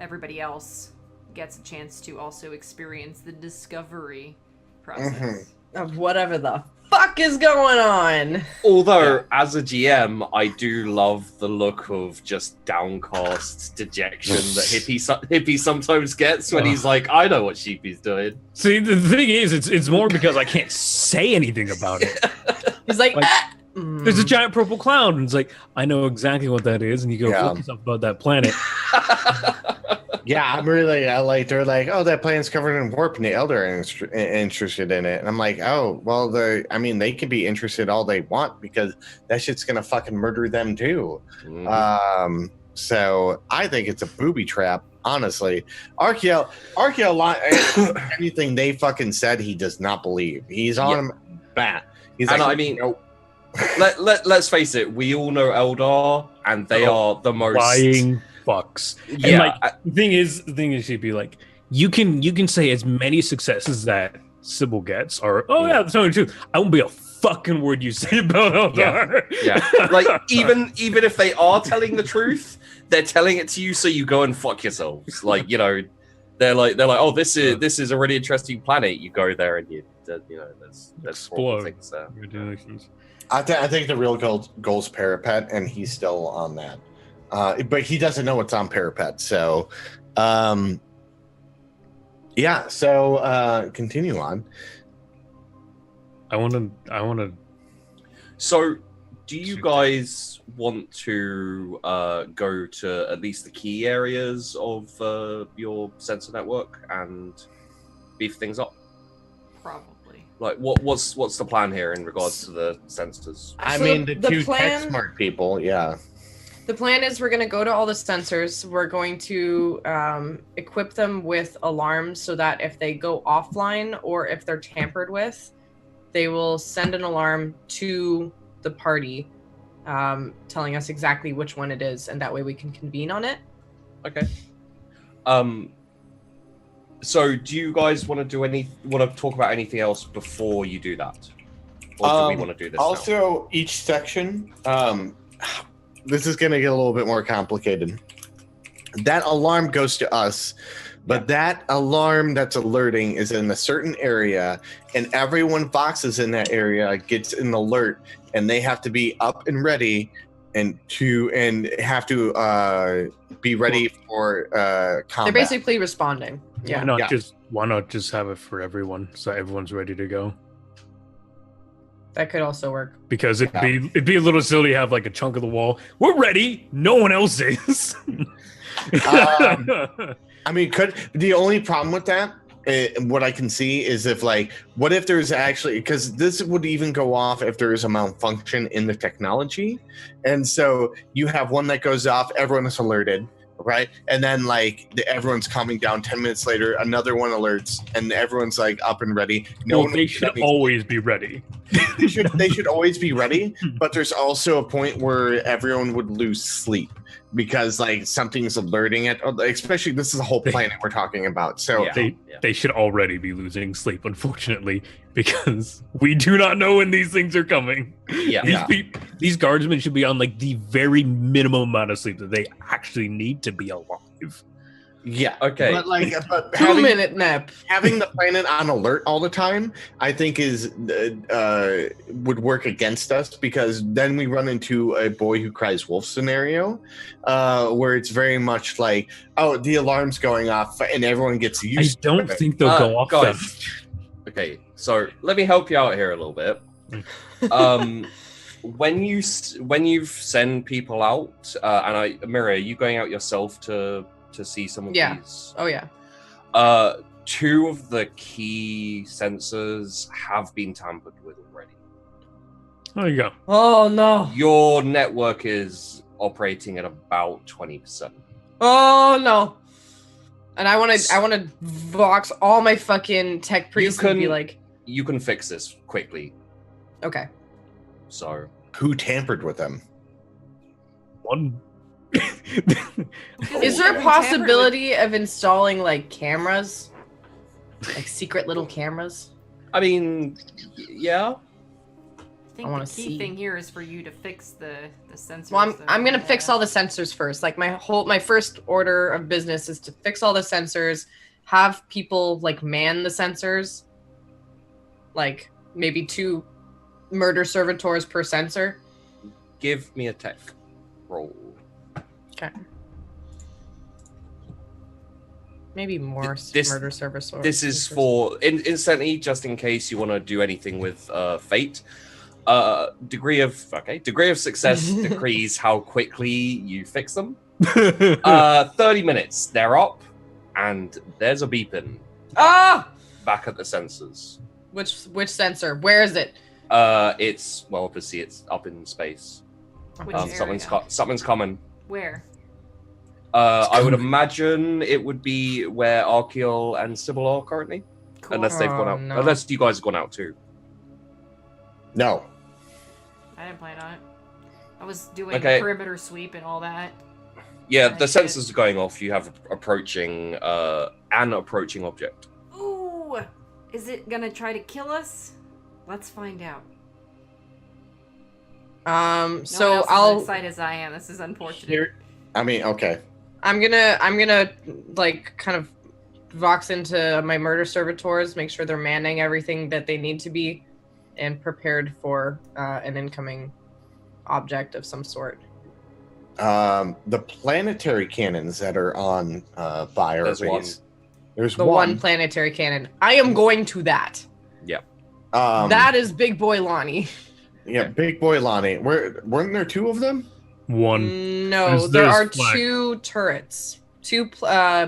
everybody else gets a chance to also experience the discovery process. of whatever the fuck is going on. Although, as a GM, I do love the look of just downcast dejection that Hippie sometimes gets when he's like, I know what Sheepy's doing. See, the thing is, it's more because I can't say anything about it. He's like, Like, "Ah." There's a giant purple cloud, and it's like, I know exactly what that is, and you go Yeah. look yourself about that planet. Yeah, I'm really like they're like, oh, that planet's covered in warp, and the Elder are interested in it, and I'm like, oh, well, they can be interested all they want because that shit's gonna fucking murder them too. So I think it's a booby trap, honestly. Archeo, anything they fucking said, he does not believe. He's on bat. He's And like, I mean, nope. let's face it, we all know Eldar, and they are the most Lying fucks. And Yeah, like, the thing is, she'd be like, you can say as many successes that Sybil gets, or yeah, that's not true. I won't be a fucking word you say about Eldar. yeah. Like even if they are telling the truth, they're telling it to you so you go and fuck yourselves. Like, you know, they're like, oh, this is a really interesting planet. You go there and you know, there's Explode. things there. Ridiculous. I think the real goal's Parapet, and he's still on that. But he doesn't know what's on Parapet. So, yeah. So continue on. I want to. So, Do you guys want to go to at least the key areas of your sensor network and beef things up? Probably. Like, what's the plan here in regards to the sensors? I So mean, the two plan- tech smart people, yeah. The plan is we're going to go to all the sensors. We're going to equip them with alarms so that if they go offline or if they're tampered with, they will send an alarm to the party telling us exactly which one it is, and that way we can convene on it. Okay. So do you guys want to talk about anything else before you do that? Or do we want to do this also, each section, this is going to get a little bit more complicated. That alarm goes to us, but that alarm that's alerting is in a certain area, and everyone boxes in that area gets an alert, and they have to be up and ready and have to be ready for combat. They're basically responding. Yeah. Why not just have it for everyone so everyone's ready to go? That could also work. Because it'd be a little silly to have like a chunk of the wall. We're ready. No one else is. I mean, the only problem with that, what I can see is if what if there's actually, because this would even go off if there is a malfunction in the technology, and so you have one that goes off, everyone is alerted, right? And then everyone's coming down 10 minutes later, another one alerts, and everyone's up and ready. They should always be ready. They should always be ready, but there's also a point where everyone would lose sleep because something's alerting it. Especially, this is a whole planet we're talking about. So they should already be losing sleep, unfortunately, because we do not know when these things are coming. Yeah. These guardsmen should be on the very minimum amount of sleep that they actually need to be alive. Yeah. Okay. But 2-minute nap. Having the planet on alert all the time, I think would work against us, because then we run into a boy who cries wolf scenario, where it's very much the alarm's going off and everyone gets used to it. I don't think they'll go off. Guys. Okay, so let me help you out here a little bit. When you send people out, and Miria, are you going out yourself to see some of these? Oh yeah. 2 of the key sensors have been tampered with already. There you go. Oh no. Your network is operating at about 20%. Oh no. And I want to vox all my fucking tech priests and be like, you can fix this quickly. Okay. So who tampered with them? One. Is there a possibility of installing cameras? Secret little cameras? I mean, yeah. I think the key thing here is for you to fix the sensors. Well, I'm gonna fix all the sensors first. My first order of business is to fix all the sensors, have people man the sensors, maybe 2 murder servitors per sensor. Give me a tech roll. Okay. Maybe more murder service. This is for instantly, just in case you want to do anything with fate. Degree of success decrees how quickly you fix them. 30 minutes. They're up, and there's a beeping. Back at the sensors. Which sensor? Where is it? Obviously it's up in space. Which area? Something's coming. Where? I would imagine it would be where Archeol and Sybil are currently. Cool. Unless they've gone out. No. Unless you guys have gone out too. No. I didn't plan on it. I was doing Okay. perimeter sweep and all that. Yeah, the sensors are going off. You have an approaching object. Ooh! Is it gonna try to kill us? Let's find out. So No one else is as excited as I am. This is unfortunate. Okay. I'm gonna kind of vox into my murder servitors, make sure they're manning everything that they need to be, and prepared for an incoming object of some sort. The planetary cannons that are on by our There's one. base. There's The one planetary cannon. I am going to that. Yep. That is Big Boy Lonnie. Yeah, Big Boy Lonnie. Weren't there two of them? One. No, there There's are flag. 2 turrets. 2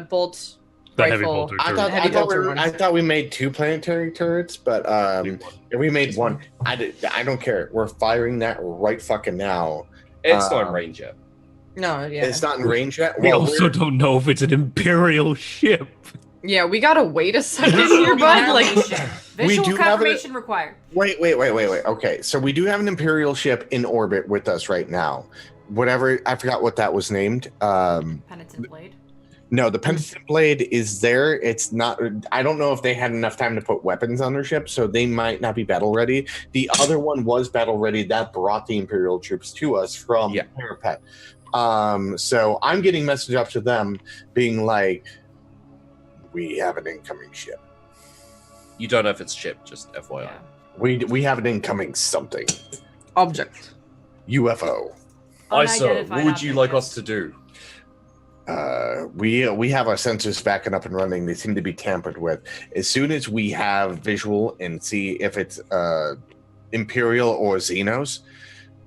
bolt The heavy rifle. bolter. I turret. thought Heavy bolter I ones. thought we made 2 planetary turrets, but we made Just one. I don't care. We're firing that right fucking now. It's not in range yet. No, yeah. It's not in range yet. We Well, also don't know if it's an Imperial ship. Yeah, we gotta wait a second Visual here, bud. Like, confirmation. We Visual do have confirmation required. Wait. Okay, so we do have an Imperial ship in orbit with us right now. Whatever, I forgot what that was named. Penitent blade. No, the Penitent Blade is there. It's not. I don't know if they had enough time to put weapons on their ship, so they might not be battle ready. The other one was battle ready. That brought the Imperial troops to us from Parapet. So I'm getting message up to them, being like, "We have an incoming ship. You don't know if it's ship, just FYI. Yeah. We have an incoming something object. UFO." Isa, Unidentified what would you like object, us to do? We have our sensors backing up and running. They seem to be tampered with. As soon as we have visual and see if it's Imperial or Xenos,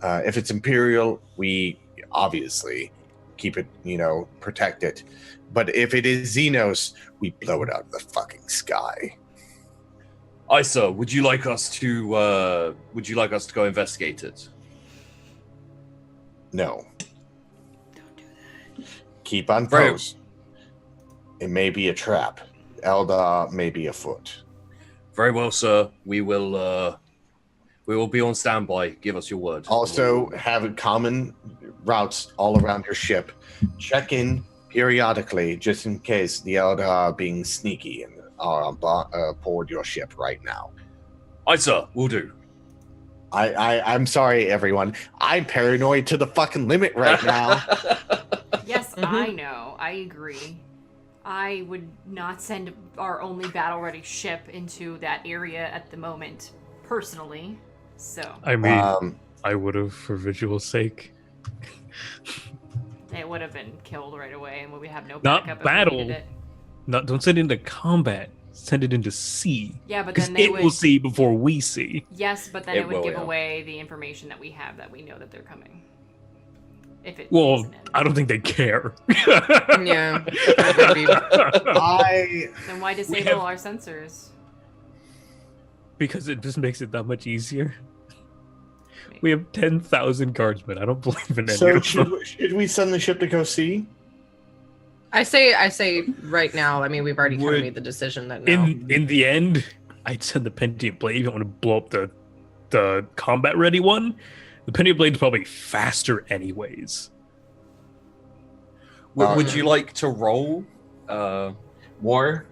if it's Imperial, we obviously keep it, protect it. But if it is Xenos, we blow it out of the fucking sky. Isa, would you like us to go investigate it? No. Don't do that. Keep on post. It may be a trap. Eldar may be afoot. Very well, sir. We will be on standby. Give us your word. Also, have common routes all around your ship. Check in periodically, just in case the Eldar are being sneaky and are on board your ship right now. Isa, we'll do. I'm sorry, everyone. I'm paranoid to the fucking limit right now. Yes, I know. I agree. I would not send our only battle-ready ship into that area at the moment, personally. So I mean, I would have for visual's sake. it would have been killed right away, and we would have no Not backup battle. if we needed it. Don't send it into combat. Send it into sea. Yeah, but Because then they it would. will see before we see. Yes, but then It it would will, give yeah. away the information that we have that we know that they're coming. If it Well, isn't in. I don't think they care. Yeah. Then why disable have- our sensors? Because it just makes it that much easier. We have 10,000 guardsmen. I don't believe in any So of them. should we send the ship to go see? I say right now. I mean, we've already kind Would- of made the decision that no. In the end, I'd send the Pentium Blade if you want to blow up the combat ready one. The Pentium Blade's probably faster anyways. Would you like to roll? War?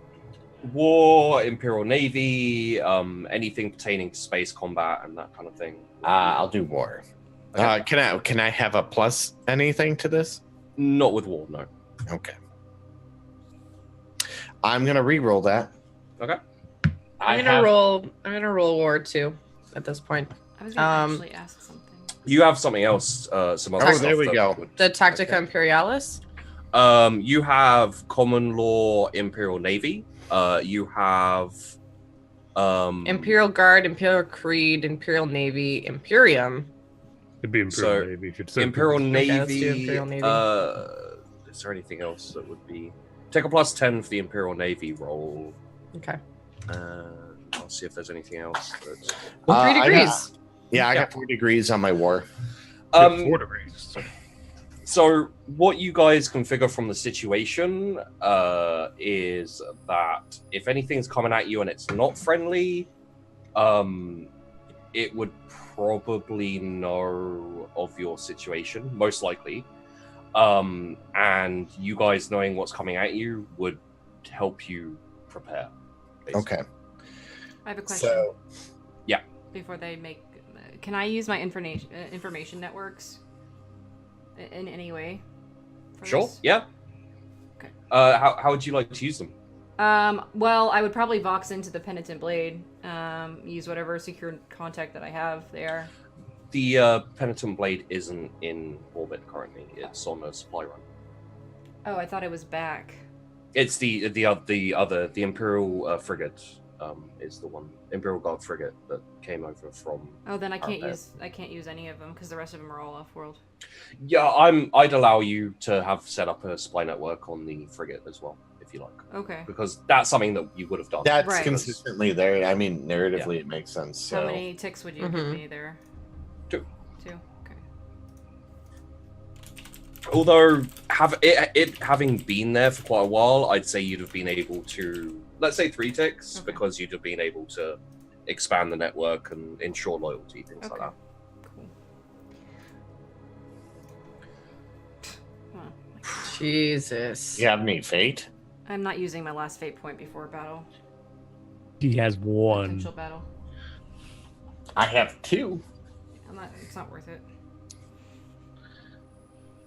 War, Imperial Navy, anything pertaining to space combat and that kind of thing. I'll do war. Okay. Can I have a plus anything to this? Not with war, no. Okay. I'm gonna re-roll that. Okay. I'm gonna roll war 2 at this point. I was gonna actually ask something. You have something else, some other Oh, stuff. there we that go. would- The Tactica Imperialis. You have common law Imperial Navy. You have Imperial Guard, Imperial Creed, Imperial Navy, Imperium. It'd be Imperial Navy if it's Imperial Okay, let's do Navy. Imperial Navy. Is there anything else that would be? Take a +10 for the Imperial Navy roll. Okay. I'll see if there's anything else. That's... 3 I degrees. I got 4 degrees on my war. 4 degrees. So what you guys can figure from the situation is that if anything's coming at you and it's not friendly, it would probably know of your situation, most likely. And you guys knowing what's coming at you would help you prepare. Basically. Okay. I have a question. So Before they make, can I use my information networks in any way? for Sure. this? Yeah. Okay. How would you like to use them? Well, I would probably vox into the Penitent Blade. Use whatever secure contact that I have there. The Penitent Blade isn't in orbit currently. It's on a supply run. Oh, I thought it was back. It's the Imperial frigate is the one Imperial Guard frigate that came over from. Oh, then I can't Pyrebrand. use any of them because the rest of them are all off-world. Yeah, I'd allow you to have set up a supply network on the frigate as well, if you like. Okay. Because that's something that you would have done. That's Right. consistently there. I mean, narratively, it makes sense. So. How many ticks would you give me there? 2. 2. Okay. Although it having been there for quite a while, I'd say you'd have been able to, let's say 3 ticks, Okay. because you'd have been able to expand the network and ensure loyalty, things like Okay. that. Cool. Huh. Jesus. You have any fate? I'm not using my last fate point before battle. He has one. Potential battle. I have 2. It's not worth it.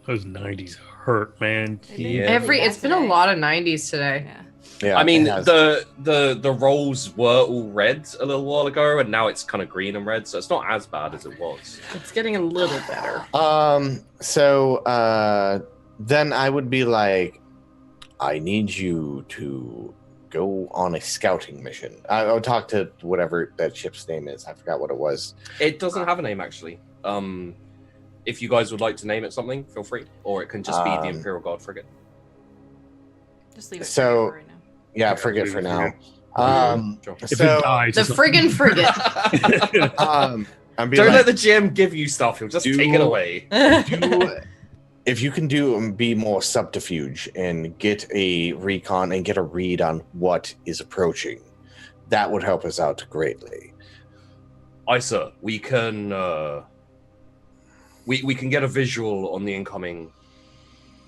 Those 90s hurt, man. They've been Yeah. really bad It's been a today. lot of 90s today. Yeah. Yeah, I mean, it has. the rolls were all red a little while ago, and now it's kind of green and red, so it's not as bad as it was. It's getting a little better. So then I would be like, I need you to go on a scouting mission. I would talk to whatever that ship's name is. I forgot what it was. It doesn't have a name, actually. If you guys would like to name it something, feel free. Or it can just be the Imperial Guard frigate. Just leave it So- for right now. Yeah, Yeah, forget for now. Sure. If So it dies, The it's friggin' frigate. I'm be Don't like, let the GM give you stuff, he'll just take it away. if you can be more subterfuge and get a recon and get a read on what is approaching, that would help us out greatly. Aye, sir. We can we can get a visual on the incoming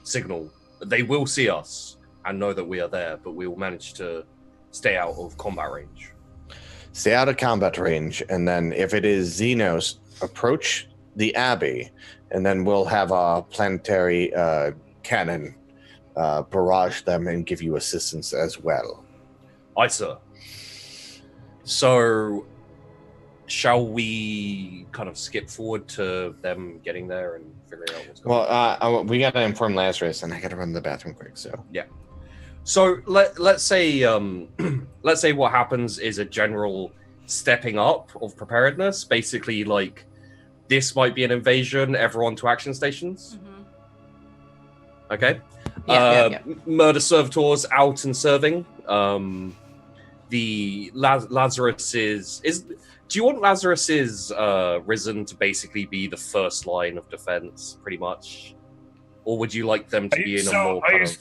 signal. They will see us and know that we are there, but we will manage to stay out of combat range. Stay out of combat range, and then if it is Xenos, approach the Abbey, and then we'll have a planetary cannon barrage them and give you assistance as well. Aye, sir. So, shall we kind of skip forward to them getting there and figuring out what's going on? Well, we gotta inform Lazarus, and I gotta run to the bathroom quick. So let's say let's say what happens is a general stepping up of preparedness. Basically, like this might be an invasion. Everyone to action stations. Mm-hmm. Okay. Yeah. Murder servitors out and serving. The Lazarus is. Do you want Lazarus's risen to basically be the first line of defense, pretty much, or would you like them to be in a more kind of?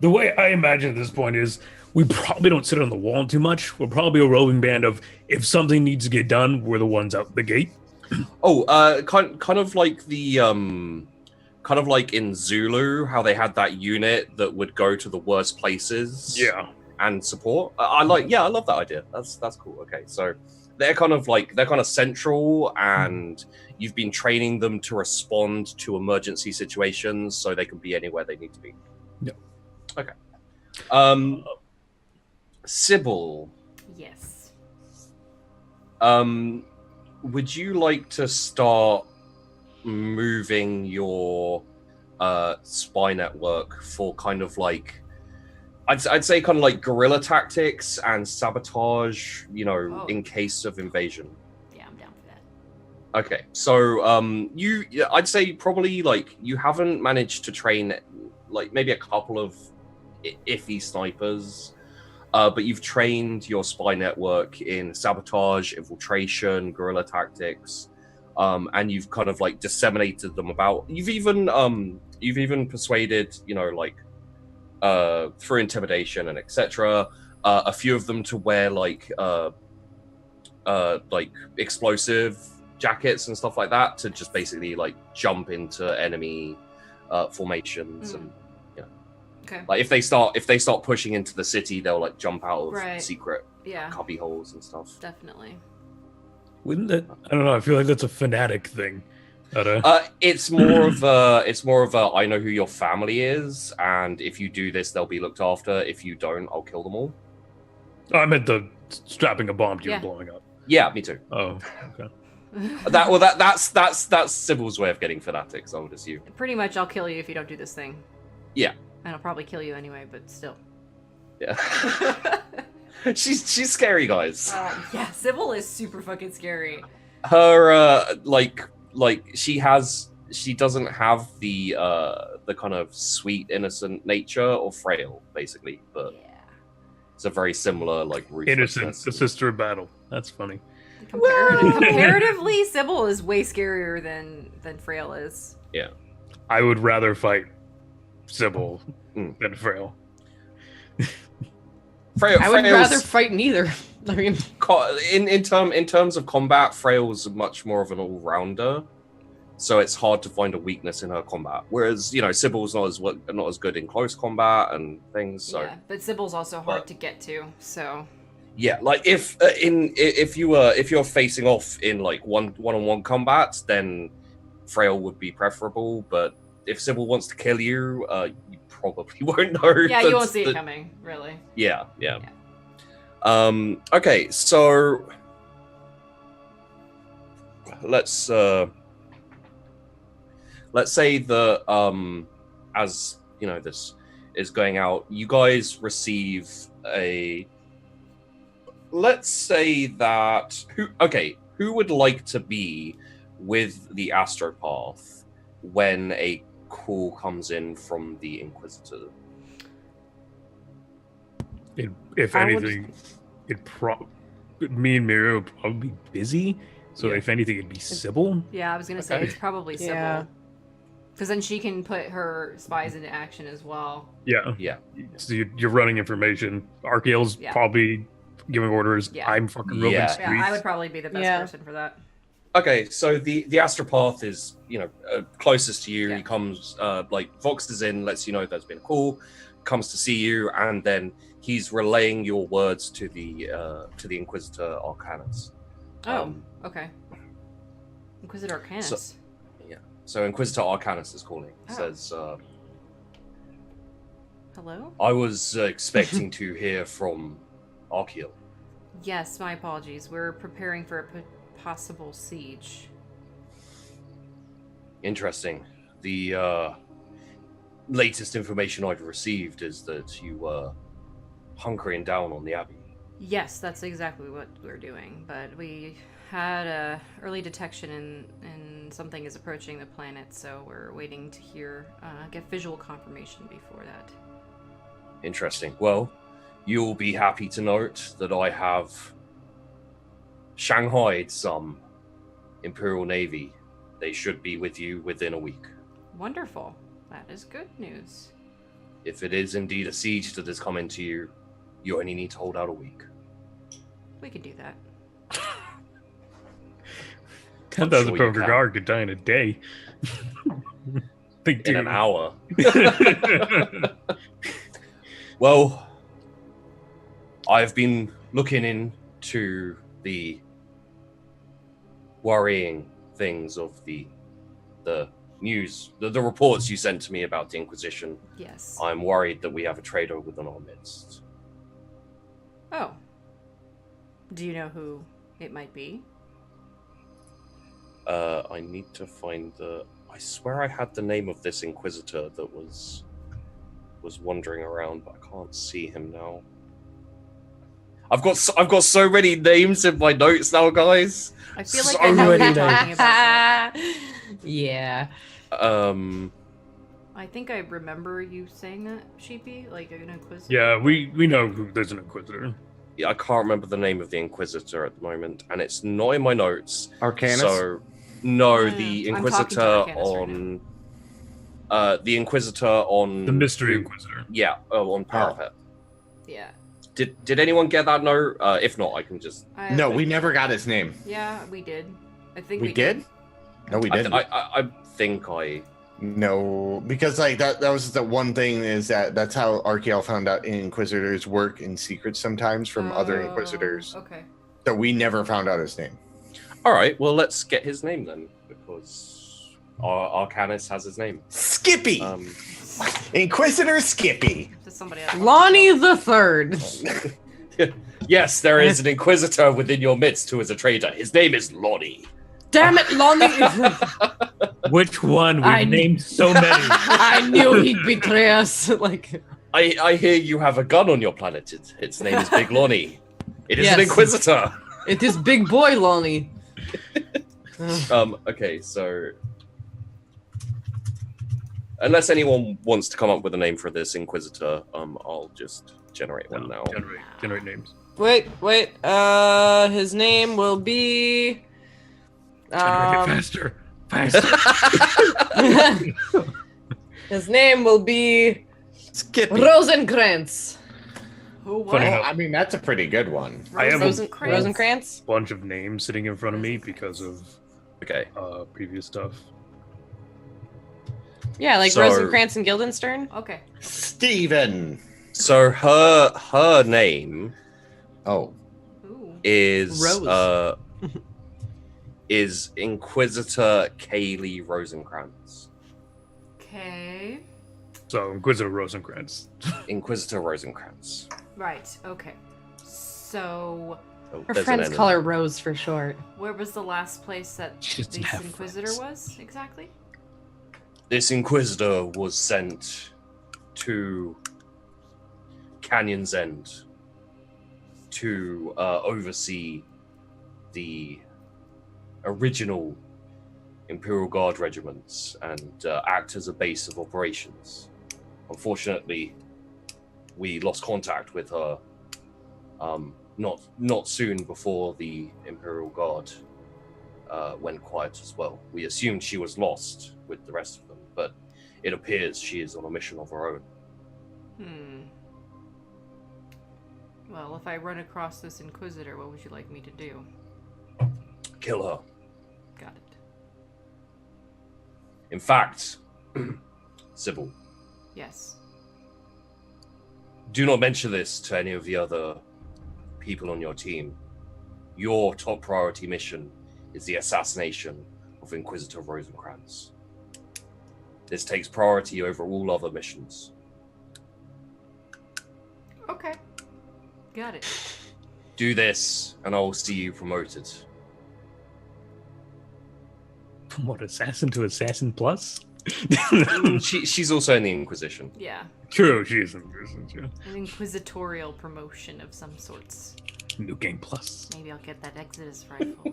The way I imagine at this point is we probably don't sit on the wall too much. We're probably a roving band of if something needs to get done, we're the ones out the gate. Oh, kind of like the kind of like in Zulu, how they had that unit that would go to the worst places. Yeah. And support. I love that idea. That's cool. Okay, so they're kind of central, and you've been training them to respond to emergency situations, so they can be anywhere they need to be. Yeah. Okay. Sybil, Yes. would you like to start moving your spy network for kind of like I'd say kind of like guerrilla tactics and sabotage, in case of invasion. Yeah, I'm down for that. Okay, so I'd say probably like you haven't managed to train like maybe a couple of iffy snipers, but you've trained your spy network in sabotage, infiltration, guerrilla tactics, and you've kind of like disseminated them about. You've even persuaded, through intimidation and etc. A few of them to wear like explosive jackets and stuff like that to just basically like jump into enemy formations and Okay. like if they start pushing into the city, they'll like jump out of Right. secret Yeah, cubby holes and stuff. definitely. Wouldn't that? I don't know. I feel like that's a fanatic thing. It's more of a I know who your family is, and if you do this, they'll be looked after. If you don't, I'll kill them all. I meant the strapping a bomb to you Yeah. and blowing up. Yeah, me too. Oh, okay. That's Sybil's way of getting fanatics, I would assume. Pretty much, I'll kill you if you don't do this thing. Yeah. And I'll probably kill you anyway, but still. Yeah. She's scary, guys. Yeah, Sybil is super fucking scary. Her like she doesn't have the kind of sweet innocent nature of Frail, basically, but Yeah. it's a very similar like Innocent, ruthlessness. the sister of battle. That's funny. Comparatively, Sybil is way scarier than Frail is. Yeah, I would rather fight Sybil than Frail. Frail. I would Frail's- rather fight neither. I mean, in terms of combat, Frail's much more of an all-rounder, so it's hard to find a weakness in her combat. Whereas Sybil's not as good in close combat and things. So Yeah, but Sybil's also hard to get to. So yeah, like if you're facing off in like one-on-one combat, then Frail would be preferable. But if Sybil wants to kill you, you probably won't know. yeah, you won't see it coming, really. Yeah. Okay, so let's say that as this is going out, you guys receive a. Let's say that who would like to be with the Astropath when a call comes in from the Inquisitor? If anything, me and Mira would probably be busy. So Yeah. if anything, it'd be Sybil. Yeah, I was gonna say Okay. it's probably Sybil. Yeah. Because then she can put her spies into action as well. Yeah. Yeah. So you're running information. Archaeel's Yeah. probably giving orders. Yeah. I'm fucking roving Yeah. streets. Yeah, I would probably be the best Yeah. person for that. Okay, so the Astropath is closest to you. Yeah. He comes Vox is in, lets you know there's been a call, comes to see you, and then he's relaying your words to the Inquisitor Arcanus. Oh, okay. Inquisitor Arcanus. So Inquisitor Arcanus is calling. Oh. Says, Hello? I was expecting to hear from Archaeel. Yes, my apologies. We're preparing for a possible siege. Interesting. The latest information I've received is that you were hunkering down on the Abbey. Yes, that's exactly what we're doing. But we had a early detection and something is approaching the planet, so we're waiting to get visual confirmation before that. Interesting. Well, you'll be happy to note that I have shanghaied some Imperial Navy. They should be with you within a week. Wonderful. That is good news. If it is indeed a siege that is coming to you, you only need to hold out a week. We can do that. 10,000 sure you pound can. guard could die in a day. Big In an deal. hour. Well, I've been looking into the worrying things of the news, the reports you sent to me about the Inquisition. Yes. I'm worried that we have a traitor within our midst. Oh. Do you know who it might be? I need to find I swear I had the name of this Inquisitor that was wandering around, but I can't see him now. I've got so many names in my notes now, guys. I feel like So I know what you're many talking about. that. yeah. I think I remember you saying that, Sheepy, like an Inquisitor. Yeah, we know who there's an Inquisitor. Yeah, I can't remember the name of the Inquisitor at the moment, and it's not in my notes. Arcanus. So, no, Hmm, the I'm Inquisitor talking to Arcanus right the Inquisitor on The Mystery Inquisitor. Yeah, on Parapet. Yeah. Did anyone get that note? If not, I can just. No, we never got his name. Yeah, we did. I think We we did? No, we didn't. I think I. No, because like that was the one thing is that's how Archaeel found out Inquisitors work in secret sometimes from other Inquisitors. Okay. So we never found out his name. All right, well, let's get his name then, because Arcanus has his name. Skippy! Inquisitor Skippy! To somebody else. Lonnie the Third. Yes, there is an Inquisitor within your midst who is a traitor. His name is Lonnie. Damn it, Lonnie! Which one? We've I- named so many. I knew he'd betray us. Like, I hear you have a gun on your planet. Its name is Big Lonnie. It is an Yes. Inquisitor. It is Big Boy Lonnie. Okay, so unless anyone wants to come up with a name for this Inquisitor, I'll just generate one now. Generate names. Wait. His name will be. Generate it faster. His name will be Skippy. Rosenkrantz. Who what? Funny Oh, enough. I mean, that's a pretty good one. I have a Rosenkrantz. bunch of names sitting in front of me because of Okay. previous stuff. Yeah, like So- Rosenkrantz and Guildenstern. Okay. Steven. So her name Oh, Ooh. is Rose. is Inquisitor Kaylee Rosenkrantz. Okay. So Inquisitor Rosenkrantz. Inquisitor Rosenkrantz. Right. Okay. So, Oh, Her there's an friends N in call her there. Rose for short. where was the last place that She doesn't this have Inquisitor friends. was exactly? This Inquisitor was sent to Canyon's End to oversee the original Imperial Guard regiments and act as a base of operations. Unfortunately, we lost contact with her not soon before the Imperial Guard went quiet as well. We assumed she was lost with the rest of them, but it appears she is on a mission of her own. Well, if I run across this Inquisitor, what would you like me to do? Kill her. Got it. In fact, Sybil, Yes. do not mention this to any of the other people on your team. Your top priority mission is the assassination of Inquisitor Rosenkrantz. This takes priority over all other missions. Okay. Got it. Do this, and I will see you promoted. From what, assassin to assassin plus? She's also in the Inquisition. Yeah. True, she is in prison, yeah. An inquisitorial promotion of some sorts. New game plus. Maybe I'll get that Exodus rifle.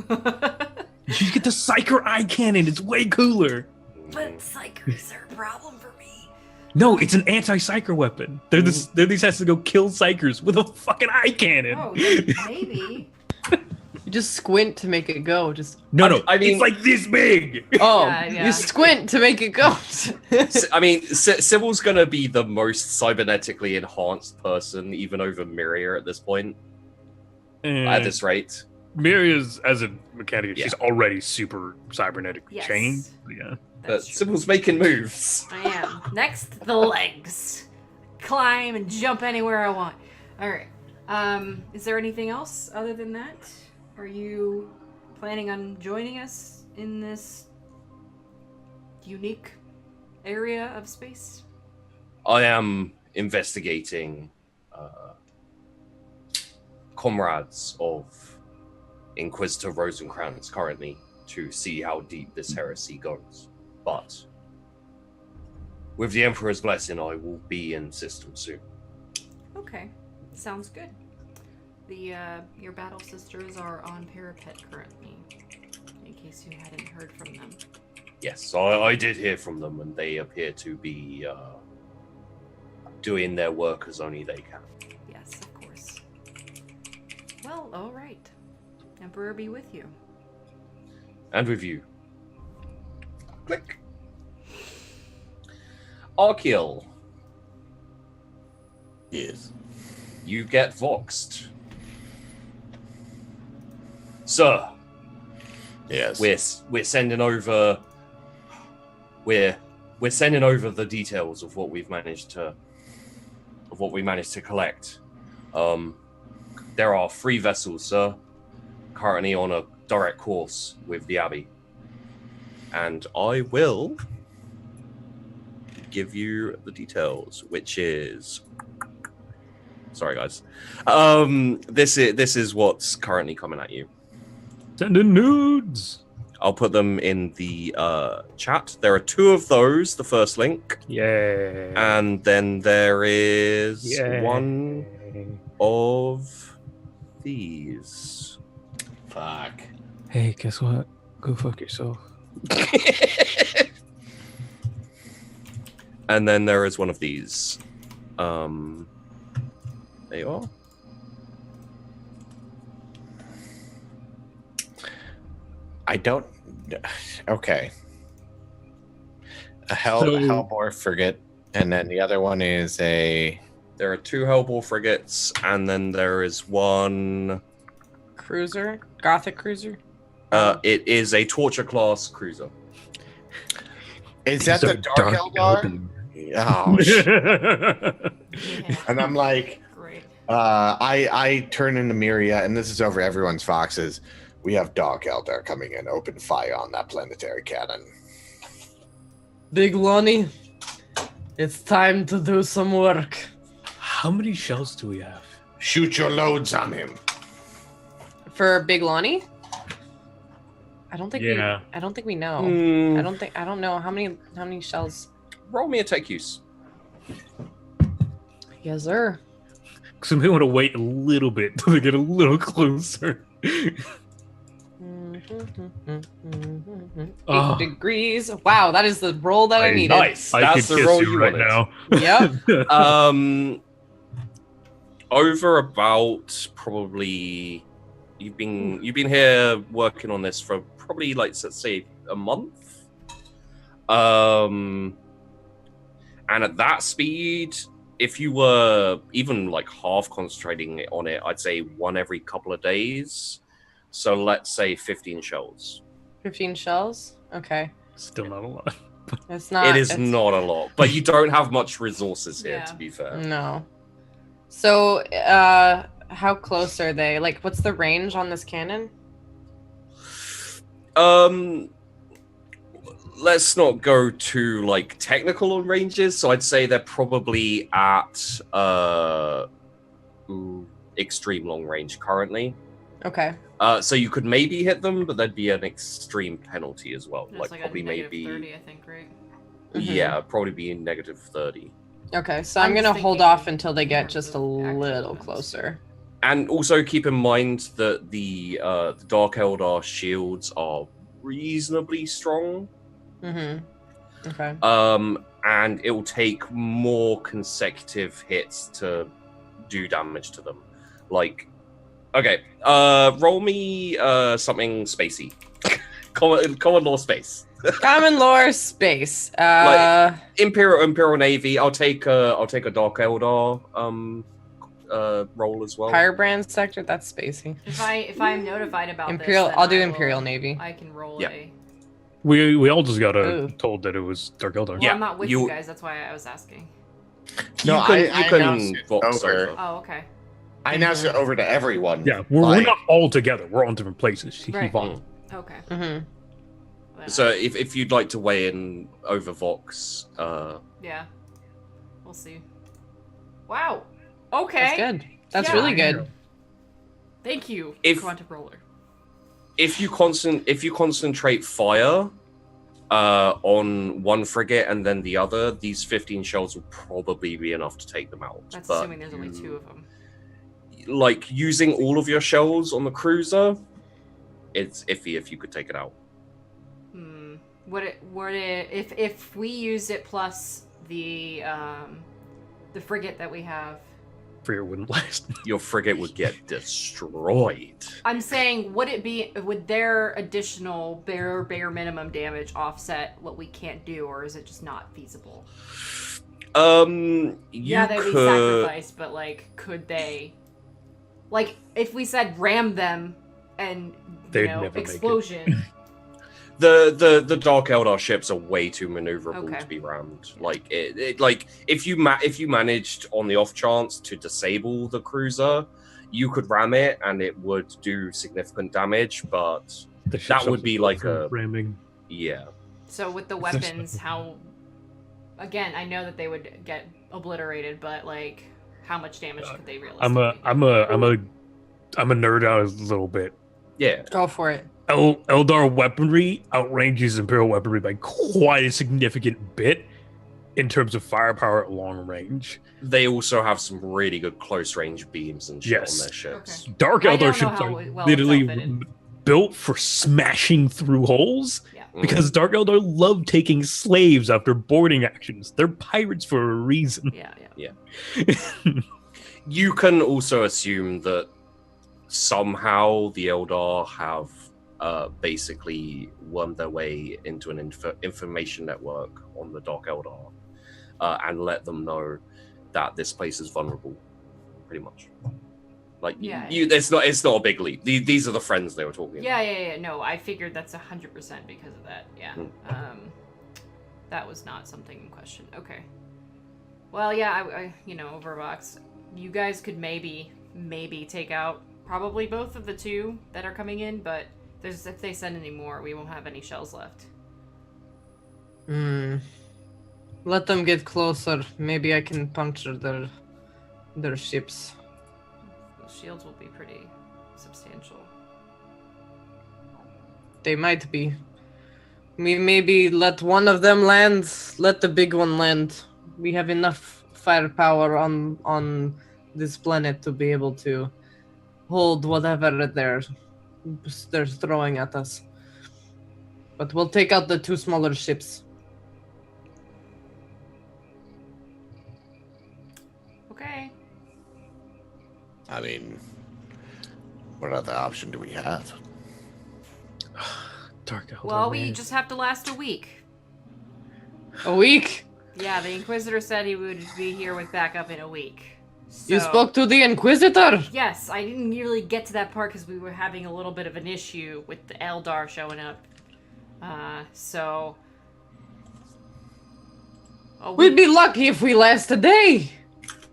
Ugh. You should get the Psyker eye cannon, it's way cooler. But psychers are a problem for me. No, it's an anti-psyker weapon. They're these has to go kill psychers with a fucking eye cannon. Oh, then maybe. You just squint to make it go. Just No, I mean- it's like this big. oh, Yeah. you squint to make it go. I mean, Sybil's gonna be the most cybernetically enhanced person, even over Miria at this point. At this rate. Miria's, as a mechanic, Yeah. she's already super cybernetic Yes. chained. Yeah. But That's true. Sybil's making moves. I am. Next, the legs. Climb and jump anywhere I want. Alright. Is there anything else other than that? Are you planning on joining us in this unique area of space? I am investigating comrades of Inquisitor Rosenkrantz currently to see how deep this heresy goes. But with the Emperor's blessing, I will be in system soon. Okay. Sounds good. The your battle sisters are on Parapet currently, in case you hadn't heard from them. Yes, I did hear from them, and they appear to be doing their work as only they can. Yes, of course. Well, all right. Emperor be with you. And with you. Click. Arkiel, yes. you get voxed. Sir, Yes. we're sending over we're sending over the details of what we managed to collect. There are 3 vessels, sir, currently on a direct course with the Abbey. And I will give you the details, which is sorry guys. This is what's currently coming at you. Sending nudes. I'll put them in the chat. There are 2 of those, the first link. Yeah. And then there is one of these. Fuck. Hey, guess what? Go fuck yourself. And then there is one of these. There you are. I don't. Okay. A So- Hellbore frigate, and then the other one is a. There are 2 Hellbore frigates, and then there is one. Cruiser, Gothic cruiser. It is a Torture class cruiser. Is that the Dark Eldar? Oh, shit. Yeah. And I'm like, Great. I turn into Miria, and this is over everyone's foxes. We have Dark Eldar coming in. Open fire on that planetary cannon. Big Lonnie, it's time to do some work. How many shells do we have? Shoot your loads on him. For Big Lonnie? I don't think Yeah. I don't think we know. Hmm, I don't know how many shells. roll me a tech use. Yes, sir. Because we want to wait a little bit till they get a little closer. 8 degrees. Wow, that is the roll that I needed. Nice. I That's could the kiss roll you you right wanted. now. Yep. Over about probably you've been here working on this for probably like let's say a month. And at that speed, if you were even like half concentrating on it, I'd say 1 every couple of days. So let's say 15 shells. 15 shells? Okay. Still not a lot. It's not. It is it's- not a lot, but you don't have much resources here, Yeah. to be fair. No. So, how close are they? Like, what's the range on this cannon? Let's not go to like technical ranges. So I'd say they're probably at extreme long range currently. Okay. So you could maybe hit them, but there'd be an extreme penalty as well. It's like probably a negative maybe 30, I think, right? Mhm. yeah, probably be negative 30. Okay, so I'm I'm gonna just hold thinking off until they in get terms just a of actual little weapons. closer. And also keep in mind that the Dark Eldar shields are reasonably strong. Mm-hmm. Okay. And it will take more consecutive hits to do damage to them. Like, okay, roll me something spacey. Common law space. Common lore space. Imperial Navy. I'll take a Dark Eldar roll as well. Pyrebrand sector. That's spacey. If I'm notified about Imperial. this, then I'll do I Imperial will- Navy. I can roll Yeah. a. We all just got Ooh. told that it was Dark Eldar. Well, Yeah, I'm not with you- you guys. That's why I was asking. No, you I can announced it vox over. over. Oh, okay. I announced it over to everyone. Yeah, we're Like, not all together. We're all in different places. He Right. volunteered. Okay. Mm-hmm. Well, So if you'd like to weigh in over Vox, yeah, we'll see. Wow. Okay. That's good. That's Yeah. really good. Thank you, If- Quantum Roller. if you concentrate fire on one frigate and then the other, these 15 shells will probably be enough to take them out. That's But assuming there's only 2 of them. like using all of your shells on the cruiser, it's iffy if you could take it out. Would it if we used it plus the frigate that we have? Frigate wouldn't last. Your frigate would get destroyed. I'm saying, would their additional bare minimum damage offset what we can't do, or is it just not feasible? You Yeah, they'd be could. sacrificed, but like, could they? Like, if we said ram them and They'd never make it. explosion. The Dark Eldar ships are way too maneuverable Okay. to be rammed. Like like if you managed on the off chance to disable the cruiser, you could ram it and it would do significant damage. But The ships would be also like for a- ramming. yeah, So with the weapons, how? Again, I know that they would get obliterated, but like, how much damage could they realistically? I'm a nerd out a little bit. Yeah. Go for it. Eldar weaponry outranges Imperial weaponry by quite a significant bit in terms of firepower at long range. They also have some really good close range beams and shit Yes. on their ships. Okay. Dark I Eldar don't know ships how are well it's literally outfitted. built for smashing through holes Yeah. because Dark Eldar love taking slaves after boarding actions. They're pirates for a reason. Yeah. You can also assume that somehow the Eldar have basically wormed their way into an information network on the Dark Eldar and let them know that this place is vulnerable, pretty much. Like, it's not a big leap. These are the friends they were talking about. Yeah. No, I figured that's 100% because of that. Yeah. That was not something in question. Okay. Well, yeah, I Overbox, you guys could maybe take out probably both of the two that are coming in, but if they send any more, we won't have any shells left. Let them get closer. Maybe I can puncture their ships. Those shields will be pretty substantial. They might be. Maybe let one of them land. Let the big one land. We have enough firepower on this planet to be able to hold whatever they're throwing at us. But we'll take out the two smaller ships. Okay. I mean, what other option do we have? Dark Eldar. Well, we man. just have to last a week. A week? Yeah, the Inquisitor said he would be here with backup in a week. So, You spoke to the Inquisitor? Yes, I didn't really get to that part because we were having a little bit of an issue with the Eldar showing up. So... We'd be lucky if we last a day.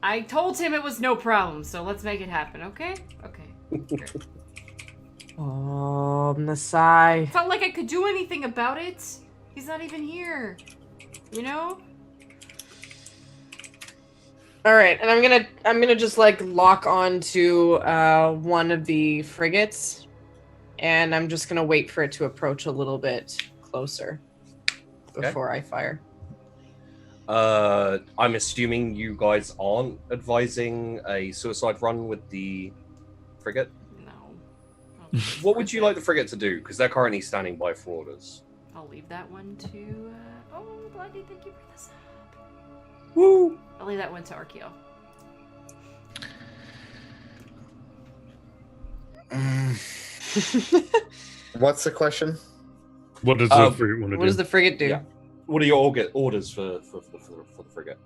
I told him it was no problem, so let's make it happen, okay? Okay. Sure. Oh, Nasai. Felt like I could do anything about it. He's not even here. You know? All right, and I'm gonna just like lock on to one of the frigates, and I'm just gonna wait for it to approach a little bit closer before I fire. I'm assuming you guys aren't advising a suicide run with the frigate. No. What would you like the frigate to do? Because they're currently standing by for orders. I'll leave that one to. Oh, Bloody, thank you for this up. Woo! I'll leave that one to Archeo. What's the question? What does the frigate want to do? What does the frigate do? Yeah. What are your orders for the frigate?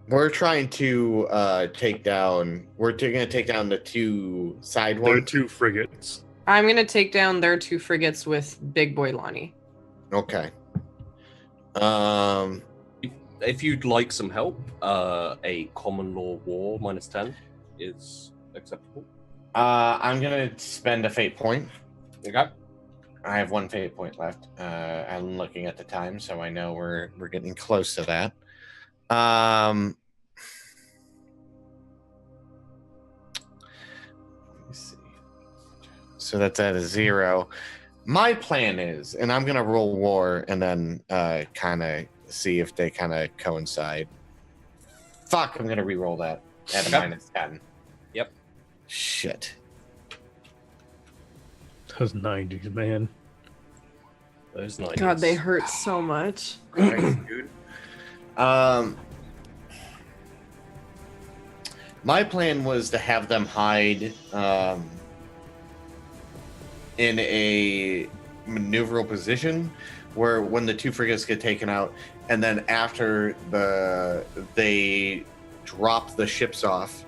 We're trying to take down. We're going to take down the two side There are ones. two frigates. I'm gonna take down their two frigates with Big Boy Lonnie. Okay. If you'd like some help, a common law war -10 is acceptable. I'm gonna spend a fate point. Okay. I have one fate point left. I'm looking at the time, so I know we're getting close to that. Let me see. So that's at a 0. My plan is, and I'm gonna roll war and then kind of see if they kind of coincide. Fuck, I'm gonna re-roll that at a -10. Yep. Shit. Those 90s, man. Those 90s. God, they hurt so much. Christ, dude. My plan was to have them hide in a maneuverable position where when the two frigates get taken out, and then after they drop the ships off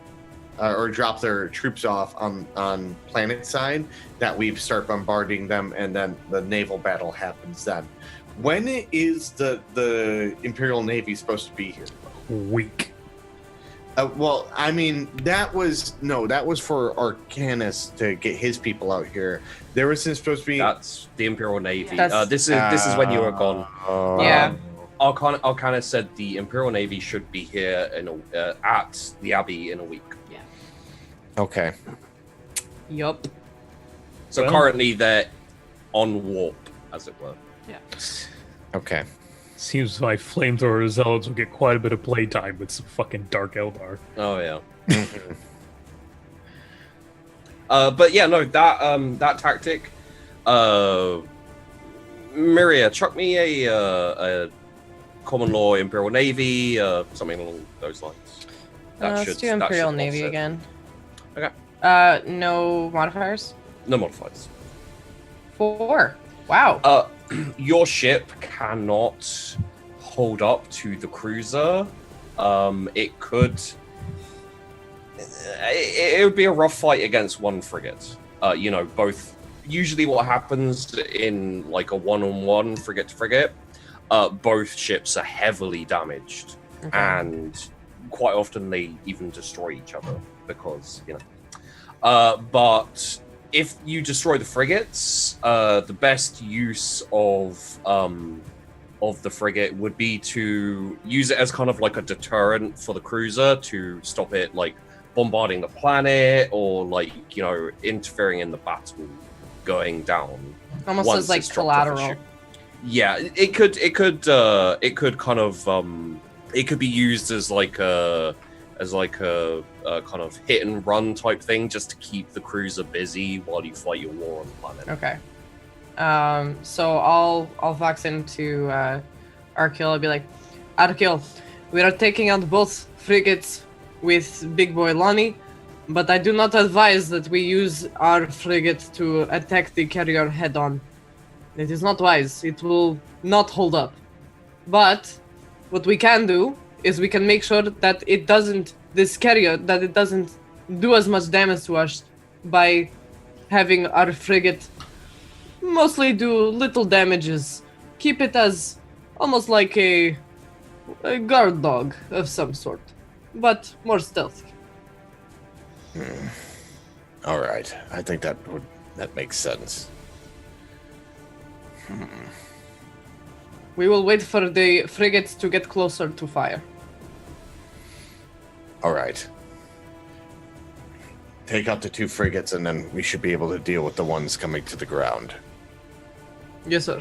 or drop their troops off on planet side, that we start bombarding them, and then the naval battle happens then. When is the Imperial Navy supposed to be here? Weak. Well, I mean, that was for Arcanus to get his people out here. There was supposed to be. That's the Imperial Navy. That's- This is when you were gone. Yeah. Arcanus said the Imperial Navy should be here at the Abbey in a week. Okay. Yup. So Well- currently they're on warp, as it were. Okay. Seems my flamethrower zealots will get quite a bit of playtime with some fucking Dark Eldar. Oh yeah. But yeah, no, that tactic. Miria, chuck me a common law Imperial Navy, something along those lines. Let's do Imperial Navy offset. again. Okay. No modifiers? No modifiers. 4. Wow. Your ship cannot hold up to the cruiser. It could. It would be a rough fight against one frigate. Both. Usually, what happens in like a one-on-one frigate to frigate, both ships are heavily damaged, and quite often they even destroy each other because But if you destroy the frigates, the best use of the frigate would be to use it as kind of like a deterrent for the cruiser to stop it like bombarding the planet or like interfering in the battle going down. Almost as like collateral. Yeah, it could kind of it could be used as like a kind of hit and run type thing just to keep the cruiser busy while you fight your war on the planet. Okay. So I'll vox into Arkil. I'll be like, Arkil, we are taking out both frigates with Big Boy Lonnie, but I do not advise that we use our frigate to attack the carrier head on. It is not wise. It will not hold up. But what we can do is we can make sure that it doesn't do as much damage to us by having our frigate mostly do little damages. Keep it as almost like a guard dog of some sort, but more stealthy. All right. I think that makes sense. We will wait for the frigates to get closer to fire. All right. Take out the 2 frigates, and then we should be able to deal with the ones coming to the ground. Yes, sir.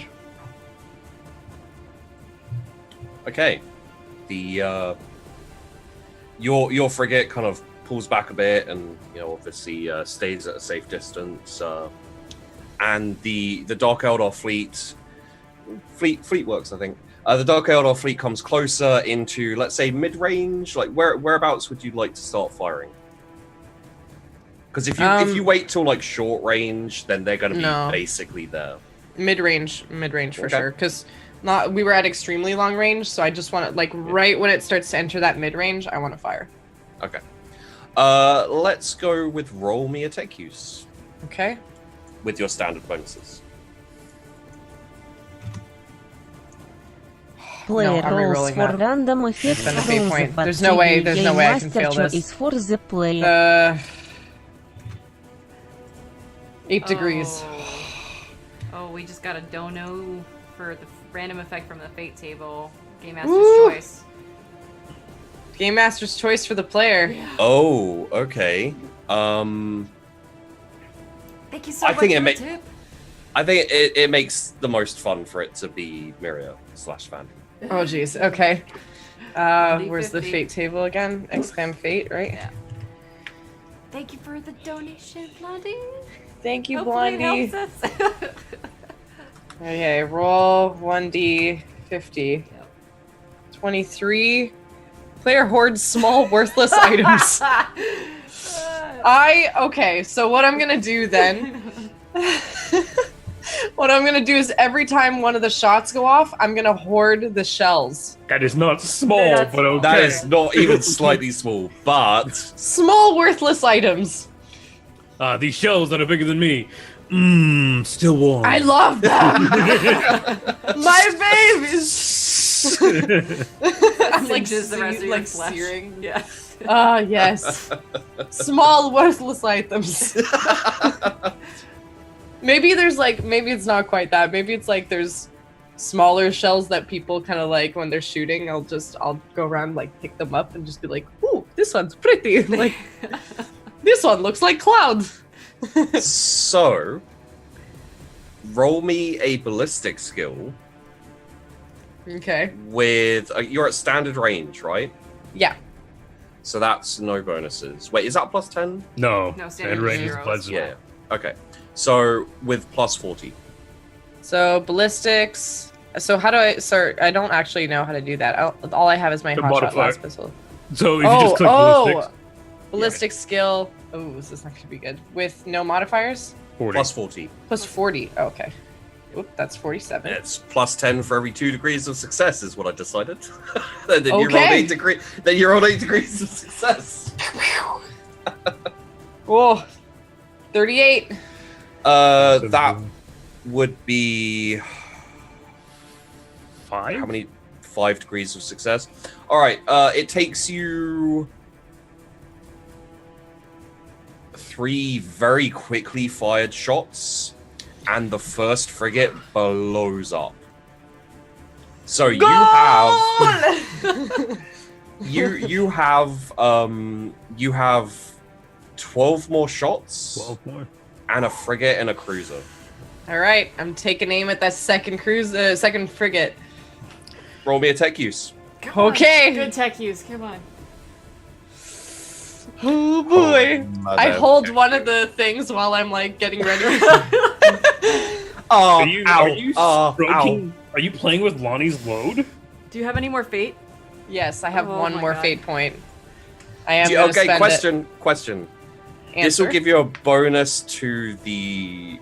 Okay. The your frigate kind of pulls back a bit, and obviously stays at a safe distance. And the Dark Eldar fleet works, I think. The Dark Eldar fleet comes closer into, let's say, mid-range. Like, whereabouts would you like to start firing? Because if you wait till like short range, then they're going to be basically there. Mid-range for Okay. sure. Because we were at extremely long range, so I just want to right when it starts to enter that mid-range, I want to fire. Okay. Let's go with roll me a tech use Okay. with your standard bonuses. Player I'm rolls re-rolling for that. random effect Spend a fate from point. the There's no way I can master fail this. choice for the player. 8 degrees. Oh, we just got a dono for the random effect from the fate table. Game Master's Woo! choice. Game Master's choice for the player. Oh, okay. Thank you so I much think for it the ma- tip. I think it makes the most fun for it to be Miria/Vandy. Oh, jeez. Okay. Where's the 50. fate table again? Exclam fate, right? Yeah. Thank you for the donation, Blondie. Thank you, Hopefully it Blondie. helps us. Okay, roll 1d50. Yep. 23. Player hoards small worthless items. Okay, so what I'm gonna do then, what I'm gonna do is every time one of the shots go off, I'm gonna hoard the shells. That is not small, They're not but okay. That is not even slightly small, but Small worthless items. These shells that are bigger than me. Still warm. I love them. My babies. I'm like, Singes the rest of your like flesh. searing. Yes. Ah, yes. Small worthless items. Maybe it's not quite that. Maybe it's like there's smaller shells that people kind of like when they're shooting. I'll go around like pick them up and just be like, ooh, this one's pretty. Like, this one looks like clouds. So, roll me a ballistic skill Okay. with... you're at standard range, right? Yeah. So that's no bonuses. Wait, is that plus 10? No, No, and standard range is zeros. plus Yeah. Okay. So, with plus 40. So ballistics. So how do I? Sir, I don't actually know how to do that. All I have is my The hotshot modifier. last pistol. So if you just click ballistics, Ballistic skill. Oh, this is not going to be good. With no modifiers? 40. Plus 40. Plus 40. Oh, okay. Oop, that's 47. It's plus 10 for every 2 degrees of success is what I decided. Then you rolled Okay. 8 degrees. Then you rolled 8 degrees of success. Whoa. 38. That would be 5? how many? 5 degrees of success. All right. It takes you 3 very quickly fired shots, and the first frigate blows up. So you have you have 12 more shots 12 more. and a frigate and a cruiser. All right, I'm taking aim at that second second frigate. Roll me a tech use. Come on. Okay. Good tech use. Come on. Oh boy. I hold Okay. one of the things while I'm like getting ready. Oh, Are you stroking? Are you playing with Lonnie's load? Do you have any more fate? Yes, I have Oh one my more God. fate point. I am gonna Okay, spend question. it. This will Answer. give you a bonus to the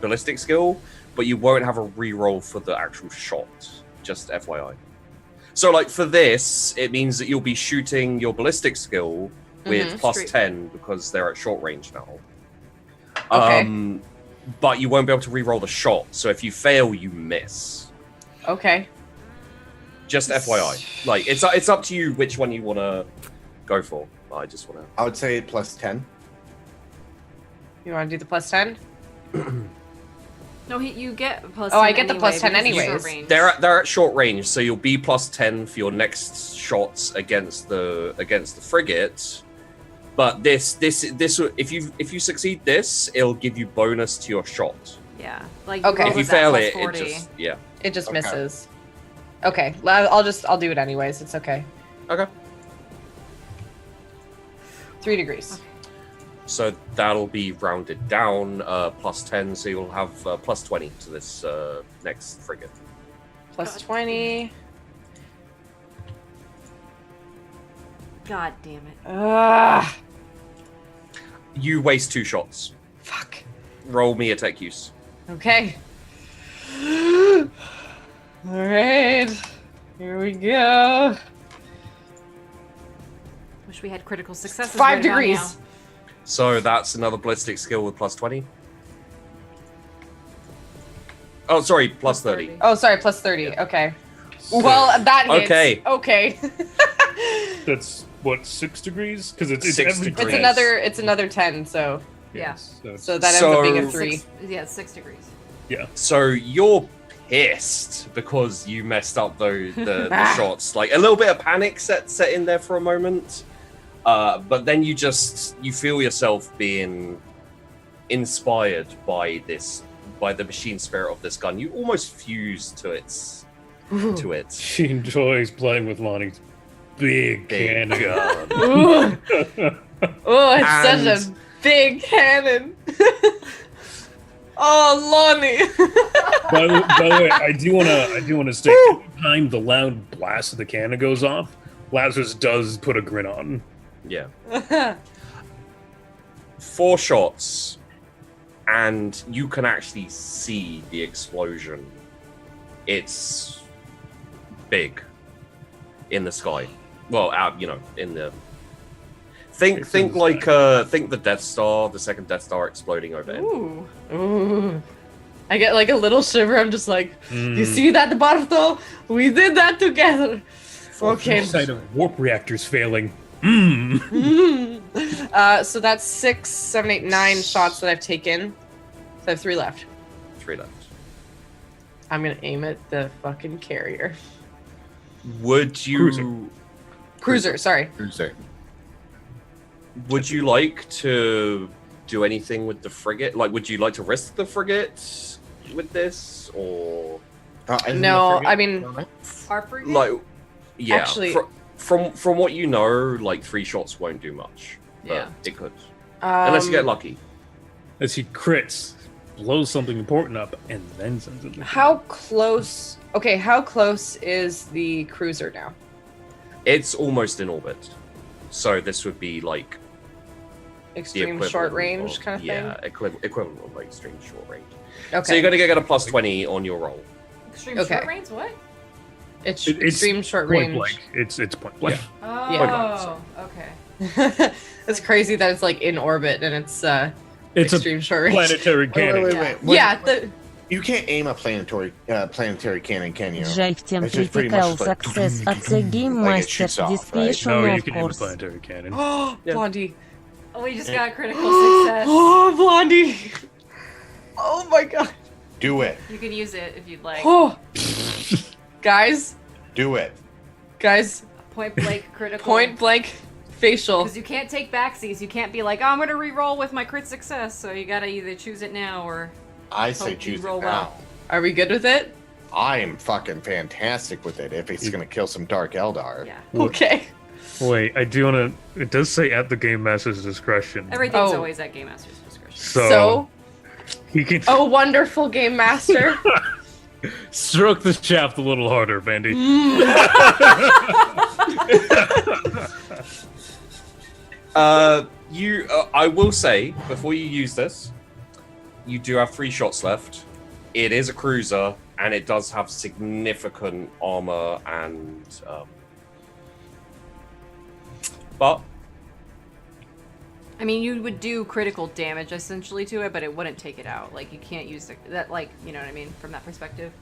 ballistic skill, but you won't have a reroll for the actual shot. Just FYI. So, like, for this, it means that you'll be shooting your ballistic skill with Mhm. plus Straight. 10 because they're at short range now. Okay. But you won't be able to reroll the shot, so if you fail, you miss. Okay. Just FYI. Like, it's up to you which one you want to go for. I just want to... I would say plus 10. You want to do the plus 10? No, you get plus. Oh, 10 I get the plus 10 because it's short anyways. range. They're at short range, so you'll be plus 10 for your next shots against the frigate. But this if you succeed this, it'll give you bonus to your shot. Yeah. Like Okay. roll If you with that fail plus it, 40. it just yeah. It just Okay. misses. Okay. I'll do it anyways. It's okay. Okay. 3 degrees. So that'll be rounded down plus 10, so you'll have plus 20 to this next frigate. Plus 20. God damn it. Ah. You waste 2 shots. Fuck. Roll me a tech use. Okay. All right. Here we go. Wish we had critical successes. 5 right about degrees. now. So that's another ballistic skill with plus 20. Oh, sorry, plus 30. Oh, sorry. Plus 30. Okay. Well, that hits. Okay. Okay. That's what, 6 degrees? Because it's 6 every degrees. It's another 10. So Yeah. so that ends up being a So- 3. 6 degrees. So you're pissed because you messed up the shots. Like a little bit of panic set in there for a moment, but then you feel yourself being inspired by the machine spirit of this gun. You almost fuse to it. She enjoys playing with Lonnie's big Big cannon. gun. Ooh. Oh, it's And- such a big cannon. Oh, Lonnie. by the way, I do want to state every time the loud blast of the cannon goes off, Lazarus does put a grin on. Yeah. 4 shots, and you can actually see the explosion. It's big in the sky. Well, out, in the. Think the Death Star, the second Death Star exploding overhead. Ooh. Ooh. I get like a little shiver. I'm just like, Mm. you see that, Bartho? We did that together. Okay. Sight of warp reactors failing. Mm. So that's 6, 7, 8, 9 shots that I've taken. So I have 3 left. 3 left. I'm gonna aim at the fucking carrier. Would you Cruiser, sorry. Cruiser. would you like to do anything with the frigate? Like, would you like to risk the frigate with this, or No, I mean, Our frigate? like, yeah? Actually- from what you know, like 3 shots won't do much. But Yeah. it could, unless you get lucky. As he crits, blows something important up, and then sends it. how close? Okay, how close is the cruiser now? It's almost in orbit, so this would be like the Extreme equivalent short range kind of yeah, thing. equivalent of like extreme short range. Okay. So you're gonna get a plus 20 on your roll. Extreme Okay. short range? What? It's It's extreme short Point range. blank. It's point blank. Oh, Yeah. okay. It's crazy that it's like in orbit and it's It's a extreme short range. planetary cannon. Wait. Yeah, You can't aim a planetary cannon, can you? Жаль, в тем It's just pretty much critical like- success at the Game Like it Master shoots off, right? Discretion, No, you of can aim a course. planetary cannon. Yeah. Blondie. Oh, we just got critical success. Oh, Blondie. Oh my god. Do it. You can use it if you'd like. Oh. Guys, Do it. Point blank critical. point blank facial. Because you can't take backsies. You can't be like, oh, I'm going to re-roll with my crit success. So you got to either choose it now or... I say Hope you choose roll it now. well. Are we good with it? I am fucking fantastic with it if it's gonna kill some Dark Eldar. Yeah. Okay. Wait, I do want to. It does say at the game master's discretion. Everything's Oh. always at Game Master's discretion. So, he can Oh, wonderful game master. stroke the shaft a little harder, Vandy. I will say, before you use this, you do have 3 shots left. It is a cruiser, and it does have significant armor and but I mean, you would do critical damage essentially to it, but it wouldn't take it out. Like, you can't use that, like, you know what I mean, from that perspective.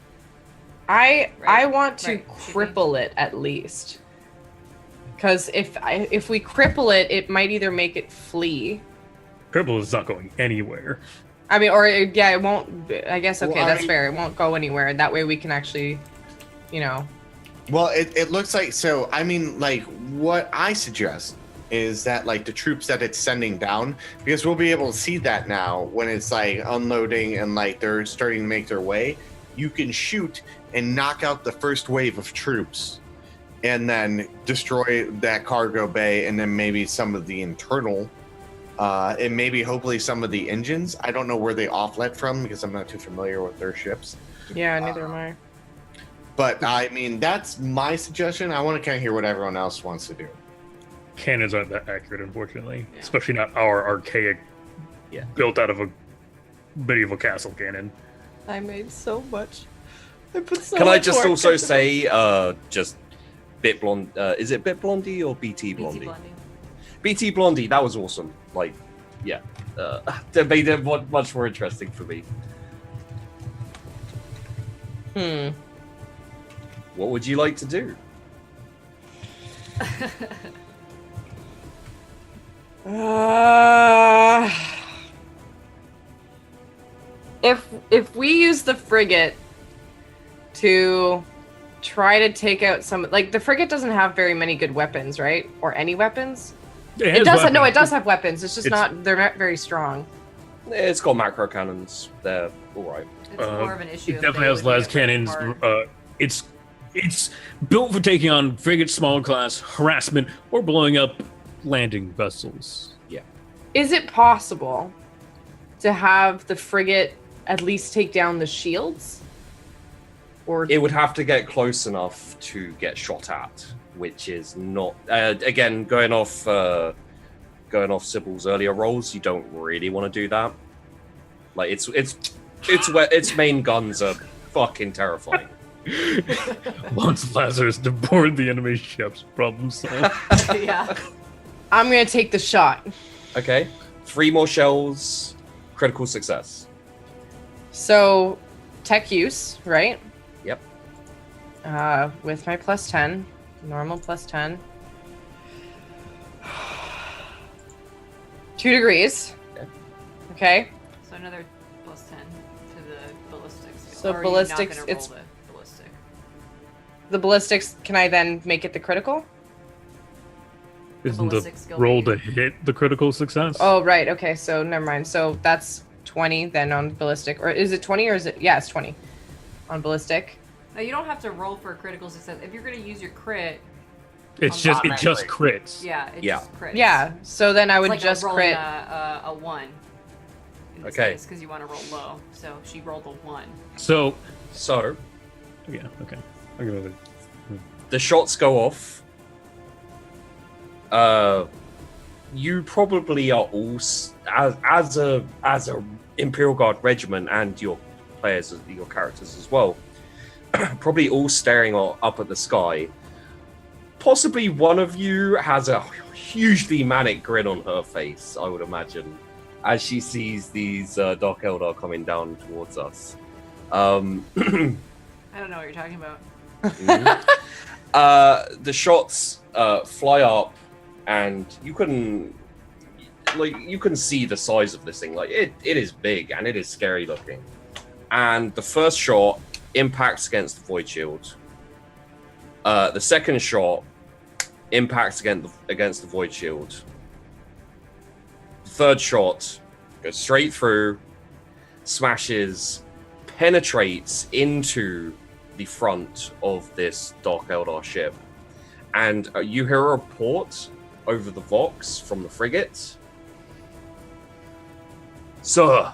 I Right. want to Right. cripple it at least. Because if we cripple it, it might either make it flee. Cripple is not going anywhere. I mean, or yeah, it won't. I guess okay, Well, I that's mean- fair. It won't go anywhere. That way we can actually, you know. Well, it looks like so. I mean, like what I suggest is that like the troops that it's sending down, because we'll be able to see that now when it's like unloading and like they're starting to make their way. You can shoot and knock out the first wave of troops, and then destroy that cargo bay, and then maybe some of the internal. And maybe hopefully some of the engines. I don't know where they offlet from because I'm not too familiar with their ships. Yeah, neither am I. But I mean, that's my suggestion. I want to kind of hear what everyone else wants to do. Cannons aren't that accurate, unfortunately. Yeah. Especially not our archaic, Yeah. built out of a medieval castle cannon. I made so much. I put so can I much just work also into say just Bit Blonde? Is it Bit Blondie or BT Blondie? BT Blondie. BT Blondie, that was awesome. Like, yeah, that made it much more interesting for me. Hmm. What would you like to do? If we use the frigate to try to take out some, like the frigate doesn't have very many good weapons, right? Or any weapons? It has does. No, weapons. it does have weapons. It's just It's- not. They're not very strong. It's got macro cannons. They're all right. It's more of an issue. It if definitely they has would las get ripped cannons. apart. It's built for taking on frigates, smaller class, harassment, or blowing up landing vessels. Is it possible to have the frigate at least take down the shields? Or It would have to get close enough to get shot at, which is not. Again, going off Sybil's earlier rolls, you don't really want to do that. Like its main guns are fucking terrifying. Launch lasers to board the enemy ships. Problem solved. Yeah. I'm gonna take the shot. Okay, 3 more shells, critical success. So, tech use, right? Yep. With my plus 10, normal plus 10. 2 degrees. Okay. Okay. So another plus 10 to the ballistics. So Or are you not ballistics, gonna roll it's- the ballistic. The ballistics, can I then make it the critical? Isn't the ballistic skill roll that to hit the critical success? Oh, right. Okay, so never mind. So that's 20 then on ballistic. Or is it 20 or is it... Yeah, it's 20 on ballistic. No, you don't have to roll for a critical success. If you're going to use your crit, it just crits. yeah, it Yeah. just crits. Yeah, so then I would It's like just rolling crit. a 1. Okay. Because you want to roll low. So she rolled a 1. So, So yeah, okay. I'll go with it. the shots go off. You probably are all as a Imperial Guard regiment and your players, your characters as well, probably all staring up at the sky. Possibly one of you has a hugely manic grin on her face, I would imagine, as she sees these Dark Eldar coming down towards us. I don't know what you're talking about. The shots fly up, and you can see the size of this thing. Like it is big and it is scary looking. And the first shot impacts against the void shield. The second shot impacts against the void shield. The third shot goes straight through, smashes, penetrates into the front of this Dark Eldar ship. And you hear a report over the Vox from the frigate. Sir,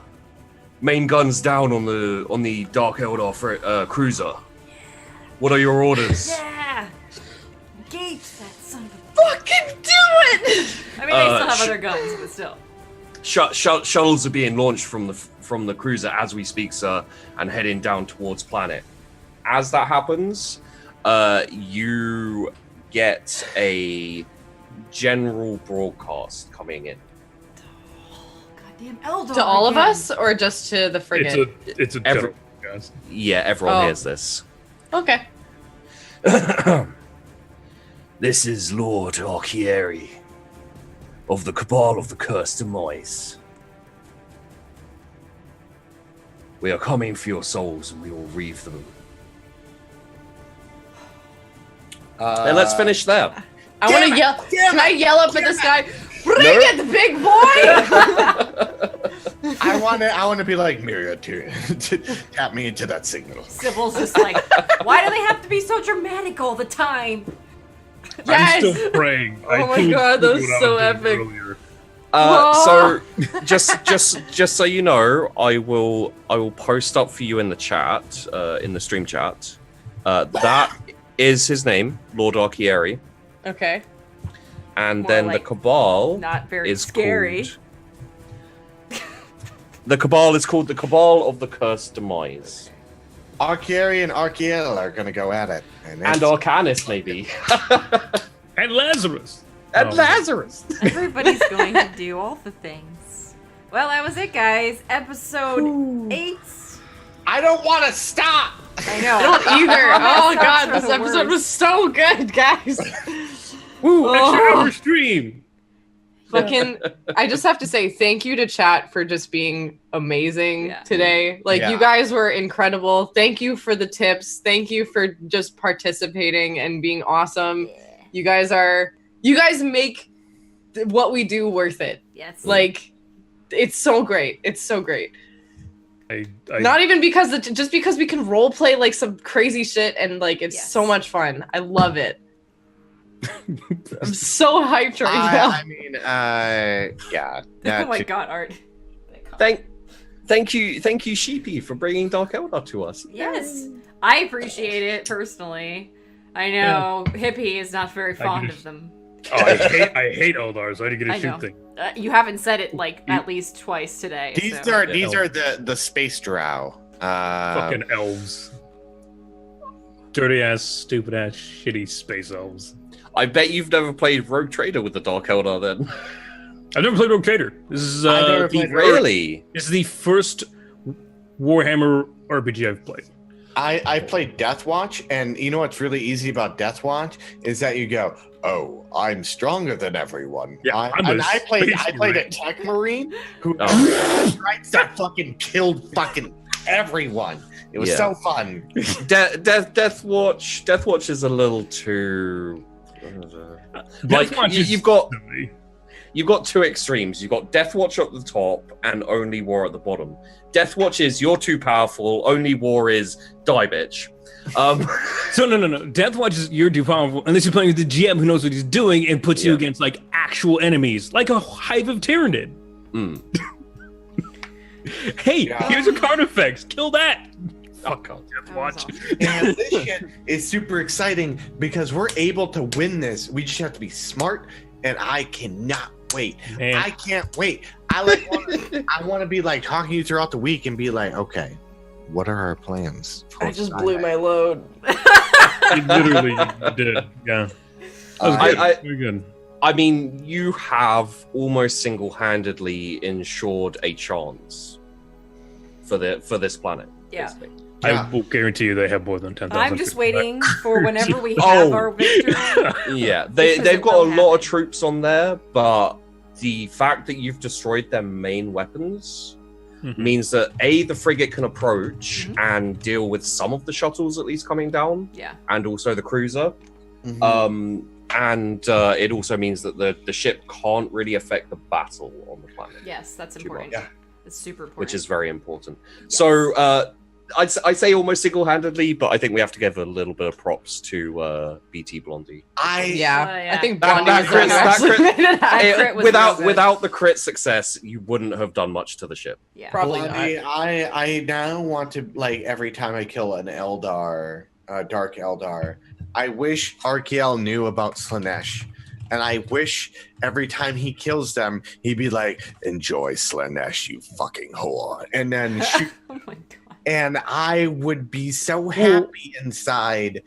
main guns down on the Dark Eldar cruiser. What are your orders? Yeah! Gate that son of a... Fucking do it! I mean, they still have other guns, but still. Shuttles are being launched from the cruiser as we speak, sir, and heading down towards planet. As that happens, you get a general broadcast coming in. Goddamn Eldar. To all of again. us, or just to the frigate? It's a Every- joke, guys. Yeah, everyone Oh. hears this. Okay. This is Lord Archieri of the Cabal of the Cursed Demise. We are coming for your souls, and we will reave them. And let's finish there. I want to yell. Can I yell up at this guy? Bring it, big boy! I want to be like Miria to tap me into that signal. Sybil's just like, why do they have to be so dramatic all the time? Yes! I'm still praying. Oh my God, that was so epic. So just so you know, I will post up for you in the chat, in the stream chat. That is his name, Lord Archieri, Okay. and More then like the Cabal Not very is scary. called. The Cabal is called the Cabal of the Cursed Demise, Archieri and Archiel are gonna go at it, and it's- Arcanus maybe, And Lazarus. and Oh. Lazarus. Everybody's going to do all the things. Well, that was it, guys. Episode 8. I don't want to stop. I know. I don't either. Oh That's God, the this episode worst. was so good, guys. Woo! Oh. Extra hour stream. Fucking, I just have to say thank you to chat for just being amazing Yeah. today. Like, Yeah. you guys were incredible. Thank you for the tips. Thank you for just participating and being awesome. You guys make what we do worth it. Yes. Like, it's so great. It's so great. I Not even because just because we can role play like some crazy shit and like it's Yes. so much fun. I love it. I'm so hyped right now. I mean, yeah. oh my God, Art. Thank you, Sheepy, for bringing Dark Eldar to us. Yes. I appreciate it personally. I know Hippie is not very fond of them. Oh, I hate Eldar, so I didn't get I a know. shoot thing. You haven't said it like at least twice today. These so. are the space drow. Fucking elves. Dirty ass, stupid ass, shitty space elves. I bet you've never played Rogue Trader with the Dark Eldar then. I've never played Rogue Trader. This is I've never played Really? This is the first Warhammer RPG I've played. I played Death Watch, and you know what's really easy about Death Watch is that you go, "Oh, I'm stronger than everyone." Yeah, I played a Tech Marine who strikes that fucking killed fucking everyone. It was Yeah. so fun. Death Watch is a little too Like Deathwatch is you've got silly. You've got two extremes. You've got Deathwatch at the top and Only War at the bottom. Deathwatch is you're too powerful. Only War is die, bitch. So no. Deathwatch is you're too powerful unless you're playing with the GM who knows what he's doing and puts you against like actual enemies, like a hive of Tyrannid. Hey, here's a card effects. Kill that. Fuck off, Deathwatch. And this shit is super exciting because we're able to win this. We just have to be smart, and I cannot wait. Man. I can't wait. I want to be like talking to you throughout the week and be like, okay, what are our plans? I just blew my load. You literally did. Yeah. That was good. Very good. I mean, you have almost single-handedly ensured a chance for this planet. Yeah. Basically. I will guarantee you they have more than 10,000. I'm just waiting for whenever we have our victory. Yeah, Because they've it got will a lot of happen. troops on there, but the fact that you've destroyed their main weapons means that the frigate can approach and deal with some of the shuttles at least coming down, and also the cruiser. And it also means that the ship can't really affect the battle on the planet. Yes, that's too important. much, Yeah. It's super important. which is very important. So I'd say almost single-handedly, but I think we have to give a little bit of props to BT Blondie. I think That Blondie crit- that crit- That crit was real good. without the crit success, you wouldn't have done much to the ship. Yeah. Probably Blondie, not. I now want to, like, every time I kill an Eldar, Dark Eldar, I wish Arkiel knew about Slanesh. And I wish every time he kills them, he'd be like, enjoy Slanesh, you fucking whore. And then shoot. Oh my god. And I would be so happy inside.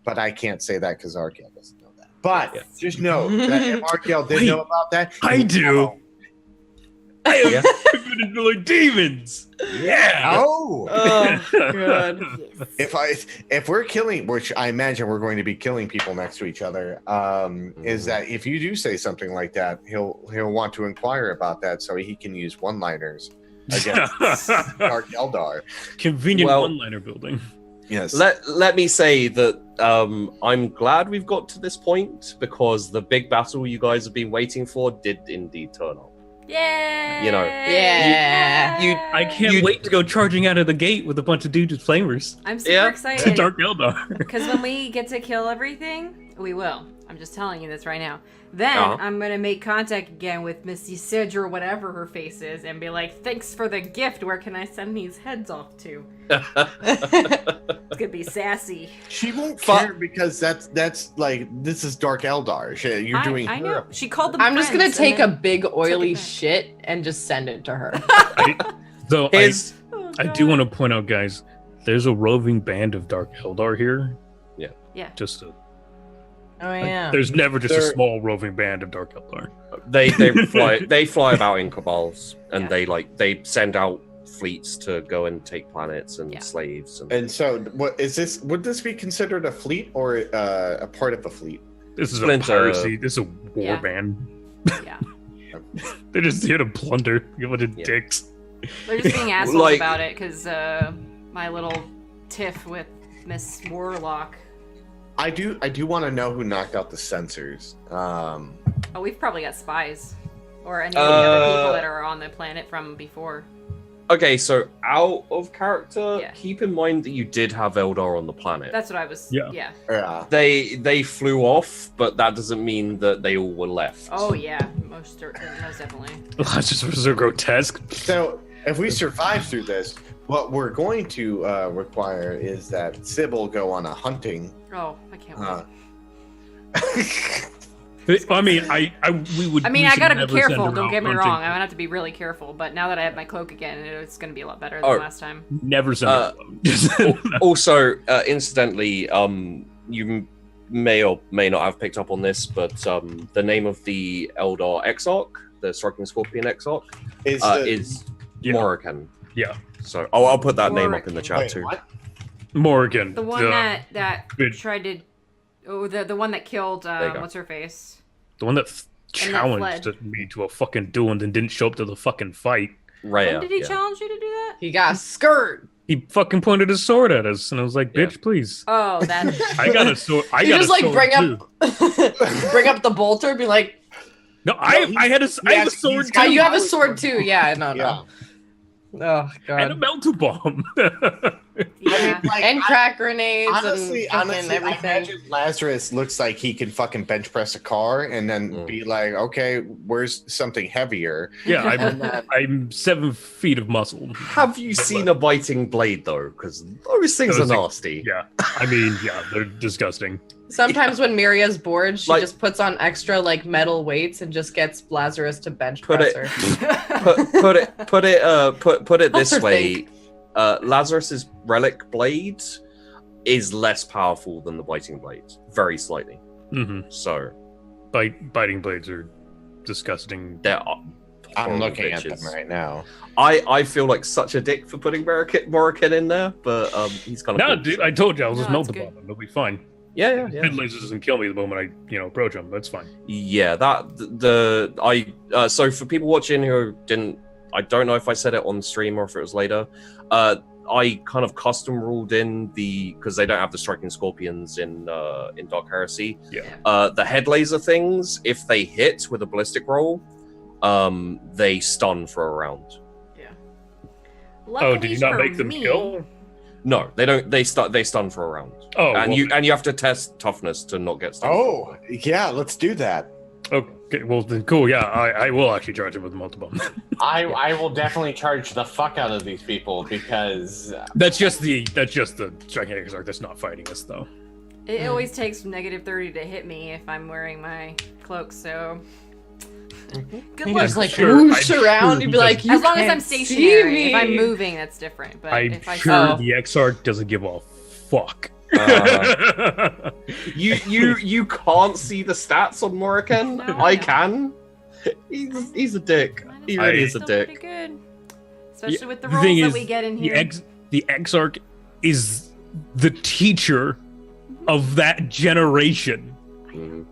But I can't say that because Arkiel doesn't know that. But just know that if Arkiel did know about that, I he would do. know. I am good at like demons. Yeah. Oh, God. if we're killing, which I imagine we're going to be killing people next to each other, is that if you do say something like that, he'll want to inquire about that so he can use one-liners against Dark Eldar. Convenient Well- one-liner building. Yes. Let me say that I'm glad we've got to this point because the big battle you guys have been waiting for did indeed turn up. Yay! You know, Yeah. I can't wait to go charging out of the gate with a bunch of dudes with flamers. I'm super Yeah. excited. Dark Eldar. Because when we get to kill everything, we will. I'm just telling you this right now. Then I'm going to make contact again with Missy Sidge or whatever her face is and be like, thanks for the gift. Where can I send these heads off to? It's going to be sassy. She won't care because that's like, this is Dark Eldar. You're doing I her. know. She called them I'm just gonna friends take and a big oily back. shit and just send it to her. Though His- Oh, I do want to point out, guys, there's a roving band of Dark Eldar here. Yeah. Just a, Oh yeah. there's never just a They're- small roving band of Dark Eldar. they fly about in cabals and Yeah. they send out fleets to go and take planets and slaves And so, what is this? Would this be considered a fleet or a part of a fleet? This is Splinter. a piracy. This is a war Yeah. band. Yeah. They're just here to plunder. Give it a dicks. They're just being assholes Like- about it because my little tiff with Miss Warlock. I do want to know who knocked out the sensors. Oh, we've probably got spies. Or any of the other people that are on the planet from before. Okay, so out of character, Yeah. keep in mind that you did have Eldar on the planet. That's what I was. Yeah. Yeah. They flew off, but that doesn't mean that they all were left. Oh, yeah. Most definitely. That's just so grotesque. So if we survive through this, what we're going to require is that Sybil go on a hunting. Oh, I can't wait. I mean, we would. I mean, we I should gotta be never send careful. her Don't out get me hunting. wrong. I'm gonna have to be really careful. But now that I have my cloak again, it's gonna be a lot better than Oh. last time. Never send her alone. Also, incidentally, you may or may not have picked up on this, but the name of the Eldar Exarch, the Striking Scorpion Exarch, is Yeah. Morrigan. Yeah. So I'll put that name up in the Morrigan. chat Wait, too. what? Morgan. The one that Good. tried to, the one that killed you go. what's her face? The one that And that challenged fled. me to a fucking duel and then didn't show up to the fucking fight. Raya. When did he yeah. challenge you to do that? He got skirt. He fucking pointed his sword at us, and I was like, "Bitch, please." Oh, that. I got a sword. I You got just a like sword bring too. up, bring up the bolter, be like, No, I have a sword oh, too. you have a sword too. Yeah, no. Yeah. Oh And a god. melter bomb. Yeah. Like, And crack grenades honestly, and fucking I everything. imagine Lazarus looks like he can fucking bench press a car and then be like, okay, where's something heavier? Yeah, And then, I'm 7 feet of muscle. Have you seen a biting blade though? Because those things are Those things- nasty. Yeah, I mean, yeah, they're disgusting. Sometimes when Miria's bored, she Like- just puts on extra like metal weights and just gets Lazarus to bench Put press it- her. Put it this What's her way: Lazarus's relic blade is less powerful than the biting blade, very slightly. Hmm So Biting blades are disgusting. there are. I'm horrible looking at them bitches. right now. I feel like such a dick for putting Morikin in there, but he's kind of No, dude, I told you I was just No, melter it's bomb him. It'll be fine. yeah. Head lasers doesn't kill me the moment I approach him. That's fine. Yeah, so for people watching who didn't, I don't know if I said it on stream or if it was later. I kind of custom ruled in because they don't have the striking scorpions in Dark Heresy. Yeah. The head laser things, if they hit with a ballistic roll, they stun for a round. Oh, did you not make them kill? No, they don't. They stun for a round. Oh, and well, you have to test toughness to not get stunned. Oh, yeah, let's do that. okay. Well, then cool. Yeah, I will actually charge him with multiple bomb. I will definitely charge the fuck out of these people because That's just the striking exarch that's not fighting us though. It always takes -30 to hit me if I'm wearing my cloak, so. Good You luck. just like sure- whoosh I'm around, sure you'd he be like, doesn't- you As long as I'm can't see stationary. me. If I'm moving, that's different. But I'm if I sure Oh. the exarch doesn't give a fuck. You can't see the stats on Morikan. No, I no. can. He's a dick. Mine He is really is a still dick. pretty good. Especially with the The rolls thing that is, we get in the here. the exarch is the teacher of that generation. Mm.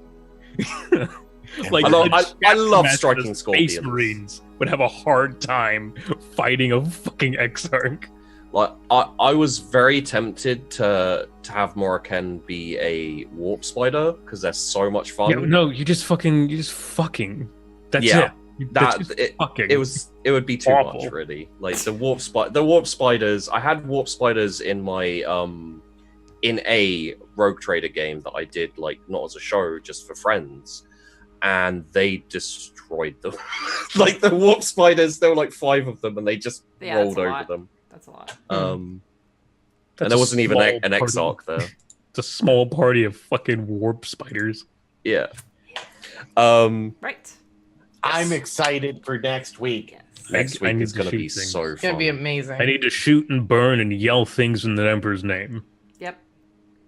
Like I love- the I love Master striking of scorpions. Space Marines would have a hard time fighting a fucking exarch. Like I was very tempted to have Morikan be a warp spider because they're so much fun. Yeah, no, you just fucking. That's Yeah, it. that That's just it, fucking. it would be too awful. much really. Like the warp spiders. I had warp spiders in my in a Rogue Trader game that I did like not as a show, just for friends, and they destroyed them. Like the warp spiders, there were like 5 of them, and they just Yeah, rolled that's a over lot. them. That's a lot. And That's there a wasn't even small an party. Exarch there. It's a small party of fucking warp spiders. Yeah. Right. I'm excited for next week. Yes. Next I week need is to going to shoot be things. so It's gonna fun. be amazing. I need to shoot and burn and yell things in the Emperor's name. Yep.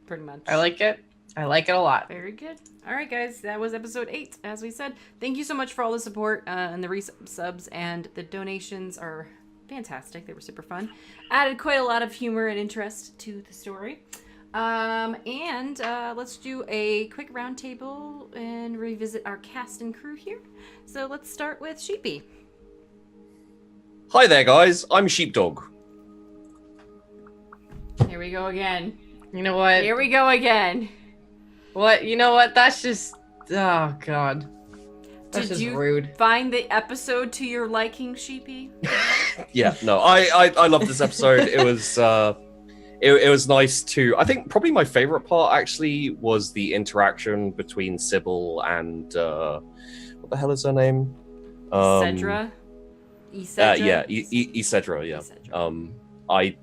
Pretty much. I like it. I like it a lot. Very good. All right, guys, that was episode 8. As we said, thank you so much for all the support and the resubs, and the donations are fantastic. They were super fun. Added quite a lot of humor and interest to the story. Let's do a quick roundtable and revisit our cast and crew here. So let's start with Sheepy. Hi there, guys. I'm Sheepdog. Here we go again. You know what? Here we go again. What? You know what? That's just. Oh god. That's Did just you rude. find the episode to your liking, Sheepy? Yeah, no, I love this episode. It was it was nice to. I think probably my favorite part actually was the interaction between Sybil and what the hell is her name? Cedra? Cedra? Yeah, Cedra. Yeah. Cedra. I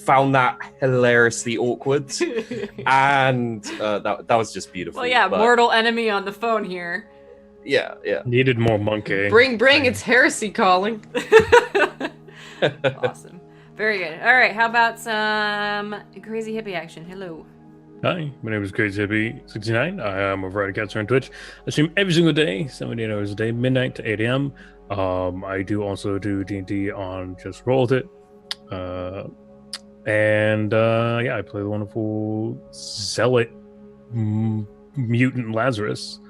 found that hilariously awkward, and that was just beautiful. Well, yeah, but- mortal enemy on the phone here. Yeah, yeah. Needed more monkey. Bring, it's Heresy calling. Awesome. Very good. All right, how about some crazy hippie action? Hello. Hi, my name is Crazy Hippie 69. I am a broadcaster on Twitch. I stream every single day, 7 to 8 hours a day, midnight to 8 a.m. I do also do D&D on Just Roll With It. Yeah, I play the wonderful Zealot Mutant Lazarus.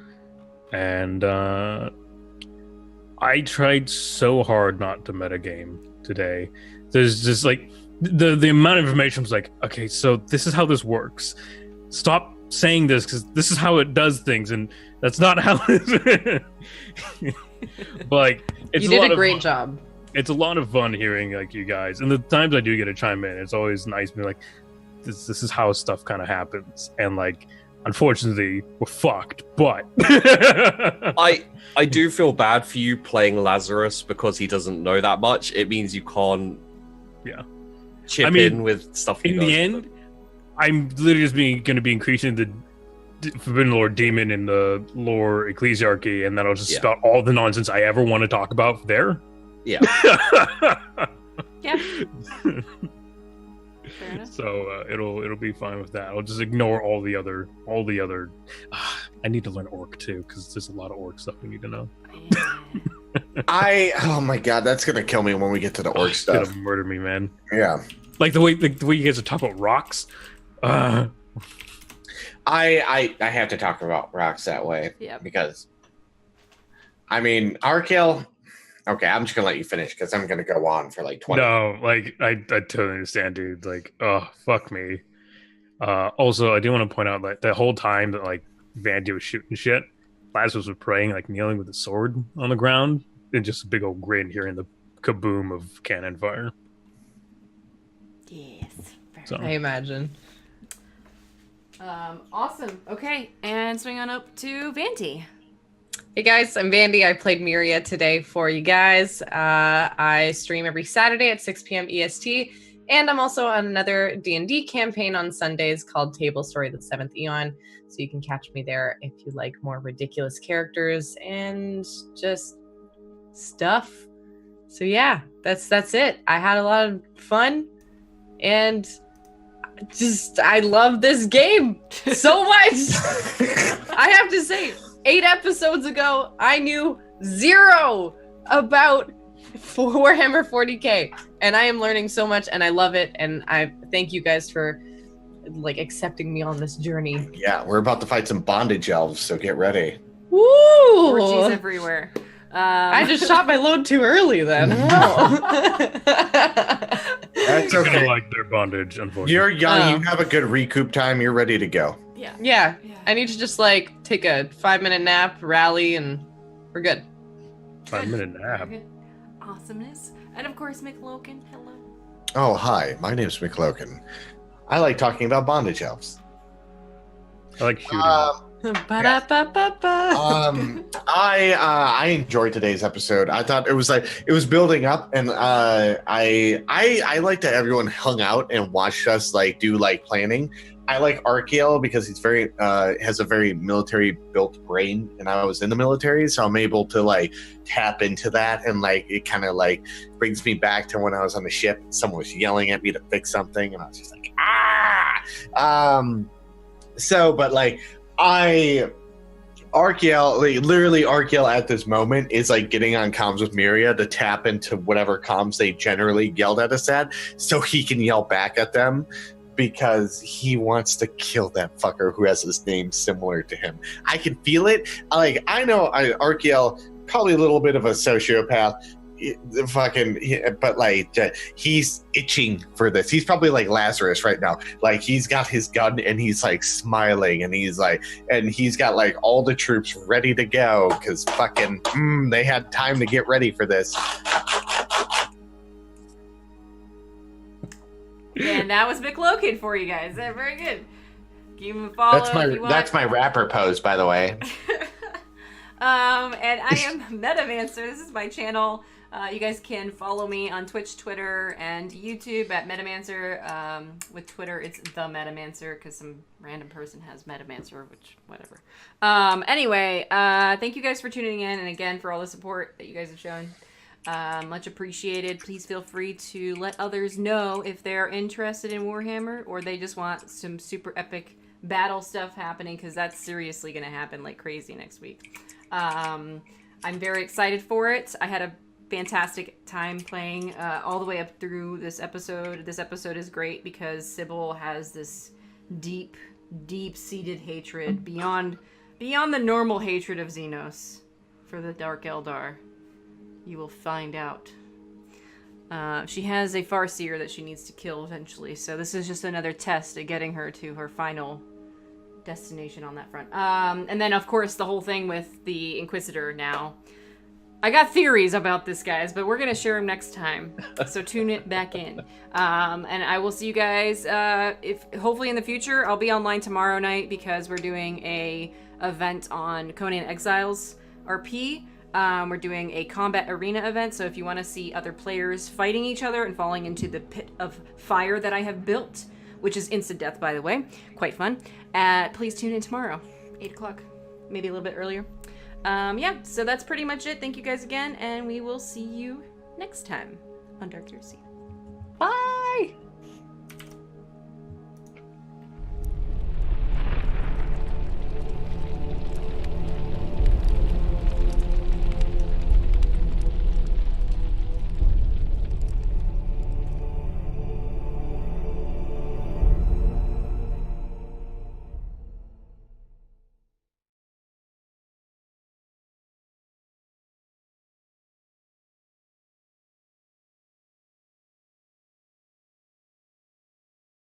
And I tried so hard not to metagame today. There's just like the amount of information was like, okay, so this is how this works. Stop saying this because this is how it does things, and that's not how. But like, it's You did a great great job. It's a lot of fun hearing like you guys, and the times I do get to chime in, it's always nice to be like, this is how stuff kind of happens, and like, unfortunately, we're fucked. But I do feel bad for you playing Lazarus because he doesn't know that much. It means you can't chip in with stuff. In the end, I'm literally just going to be increasing the Forbidden Lord Demon in the lore Ecclesiarchy, and then I'll just start all the nonsense I ever want to talk about there. Yeah. Yeah. Fair enough. So it'll be fine with that. I'll just ignore all the other. I need to learn Orc too because there's a lot of Orc stuff we need to know. Oh my god, that's gonna kill me when we get to the Orc It's stuff. gonna murder me, man. Yeah. Like the way you guys are talking about rocks. I have to talk about rocks that way. Yeah. Because I mean, Arkel. Okay, I'm just gonna let you finish because I'm gonna go on for like 20. No, like I totally understand, dude. Like, oh fuck me. Also, I do want to point out like the whole time that like Vandy was shooting shit, Lazarus was praying, like kneeling with a sword on the ground, and just a big old grin hearing the kaboom of cannon fire. Yes. So. I imagine. Awesome. Okay, and swing on up to Vanty. Hey guys, I'm Vandy. I played Miria today for you guys. I stream every Saturday at 6 p.m. EST, and I'm also on another D&D campaign on Sundays called Table Story: The Seventh Eon. So you can catch me there if you like more ridiculous characters and just stuff. So yeah, that's it. I had a lot of fun, and I love this game so much. I have to say, 8 episodes ago, I knew 0 about Warhammer 40k, and I am learning so much, and I love it, and I thank you guys for like accepting me on this journey. Yeah, we're about to fight some bondage elves, so get ready. Woo! Orgies everywhere. I just shot my load too early then. That's You're gonna okay. like their bondage, unfortunately. You're young. You have a good recoup time. You're ready to go. Yeah. Yeah, I need to just like take a 5-minute nap, rally, and we're good. 5-minute nap. Good. Awesomeness. And of course, McLoken. Hello. Oh, hi. My name's McLoken. I like talking about bondage elves. I like shooting. Ba-da-ba-ba-ba. I enjoyed today's episode. I thought it was building up, and I like that everyone hung out and watched us like do like planning. I like Arkiel because he's very has a very military built brain, and I was in the military, so I'm able to like tap into that, and like it kind of like brings me back to when I was on the ship. Someone was yelling at me to fix something, and I was just like but like Arkiel, like, literally Arkiel at this moment is like getting on comms with Miria to tap into whatever comms they generally yelled at us at, so he can yell back at them. Because he wants to kill that fucker who has his name similar to him. I can feel it. Like, I know Arkiel, probably a little bit of a sociopath, but like he's itching for this. He's probably like Lazarus right now. Like, he's got his gun and he's like smiling, and he's got like all the troops ready to go because fucking they had time to get ready for this. And that was McLoken for you guys. Very good. Give him a follow. That's my rapper pose, by the way. And I am Metamancer. This is my channel. You guys can follow me on Twitch, Twitter, and YouTube at Metamancer. With Twitter, it's the Metamancer because some random person has Metamancer, which whatever. Anyway, thank you guys for tuning in, and again for all the support that you guys have shown. Much appreciated. Please feel free to let others know if they're interested in Warhammer or they just want some super epic battle stuff happening, because that's seriously going to happen like crazy next week. I'm very excited for it. I had a fantastic time playing all the way up through this episode. This episode is great because Sybil has this deep, deep-seated hatred beyond the normal hatred of Xenos for the Dark Eldar. You will find out. She has a Farseer that she needs to kill eventually, so this is just another test at getting her to her final destination on that front. And then, of course, the whole thing with the Inquisitor now. I got theories about this, guys, but we're going to share them next time, so tune it back in. And I will see you guys, hopefully in the future. I'll be online tomorrow night because we're doing a event on Conan Exiles RP. We're doing a combat arena event, so if you want to see other players fighting each other and falling into the pit of fire that I have built, which is instant death, by the way, quite fun, please tune in tomorrow, 8 o'clock, maybe a little bit earlier. Yeah, so that's pretty much it. Thank you guys again, and we will see you next time on Dark Heresy. Bye!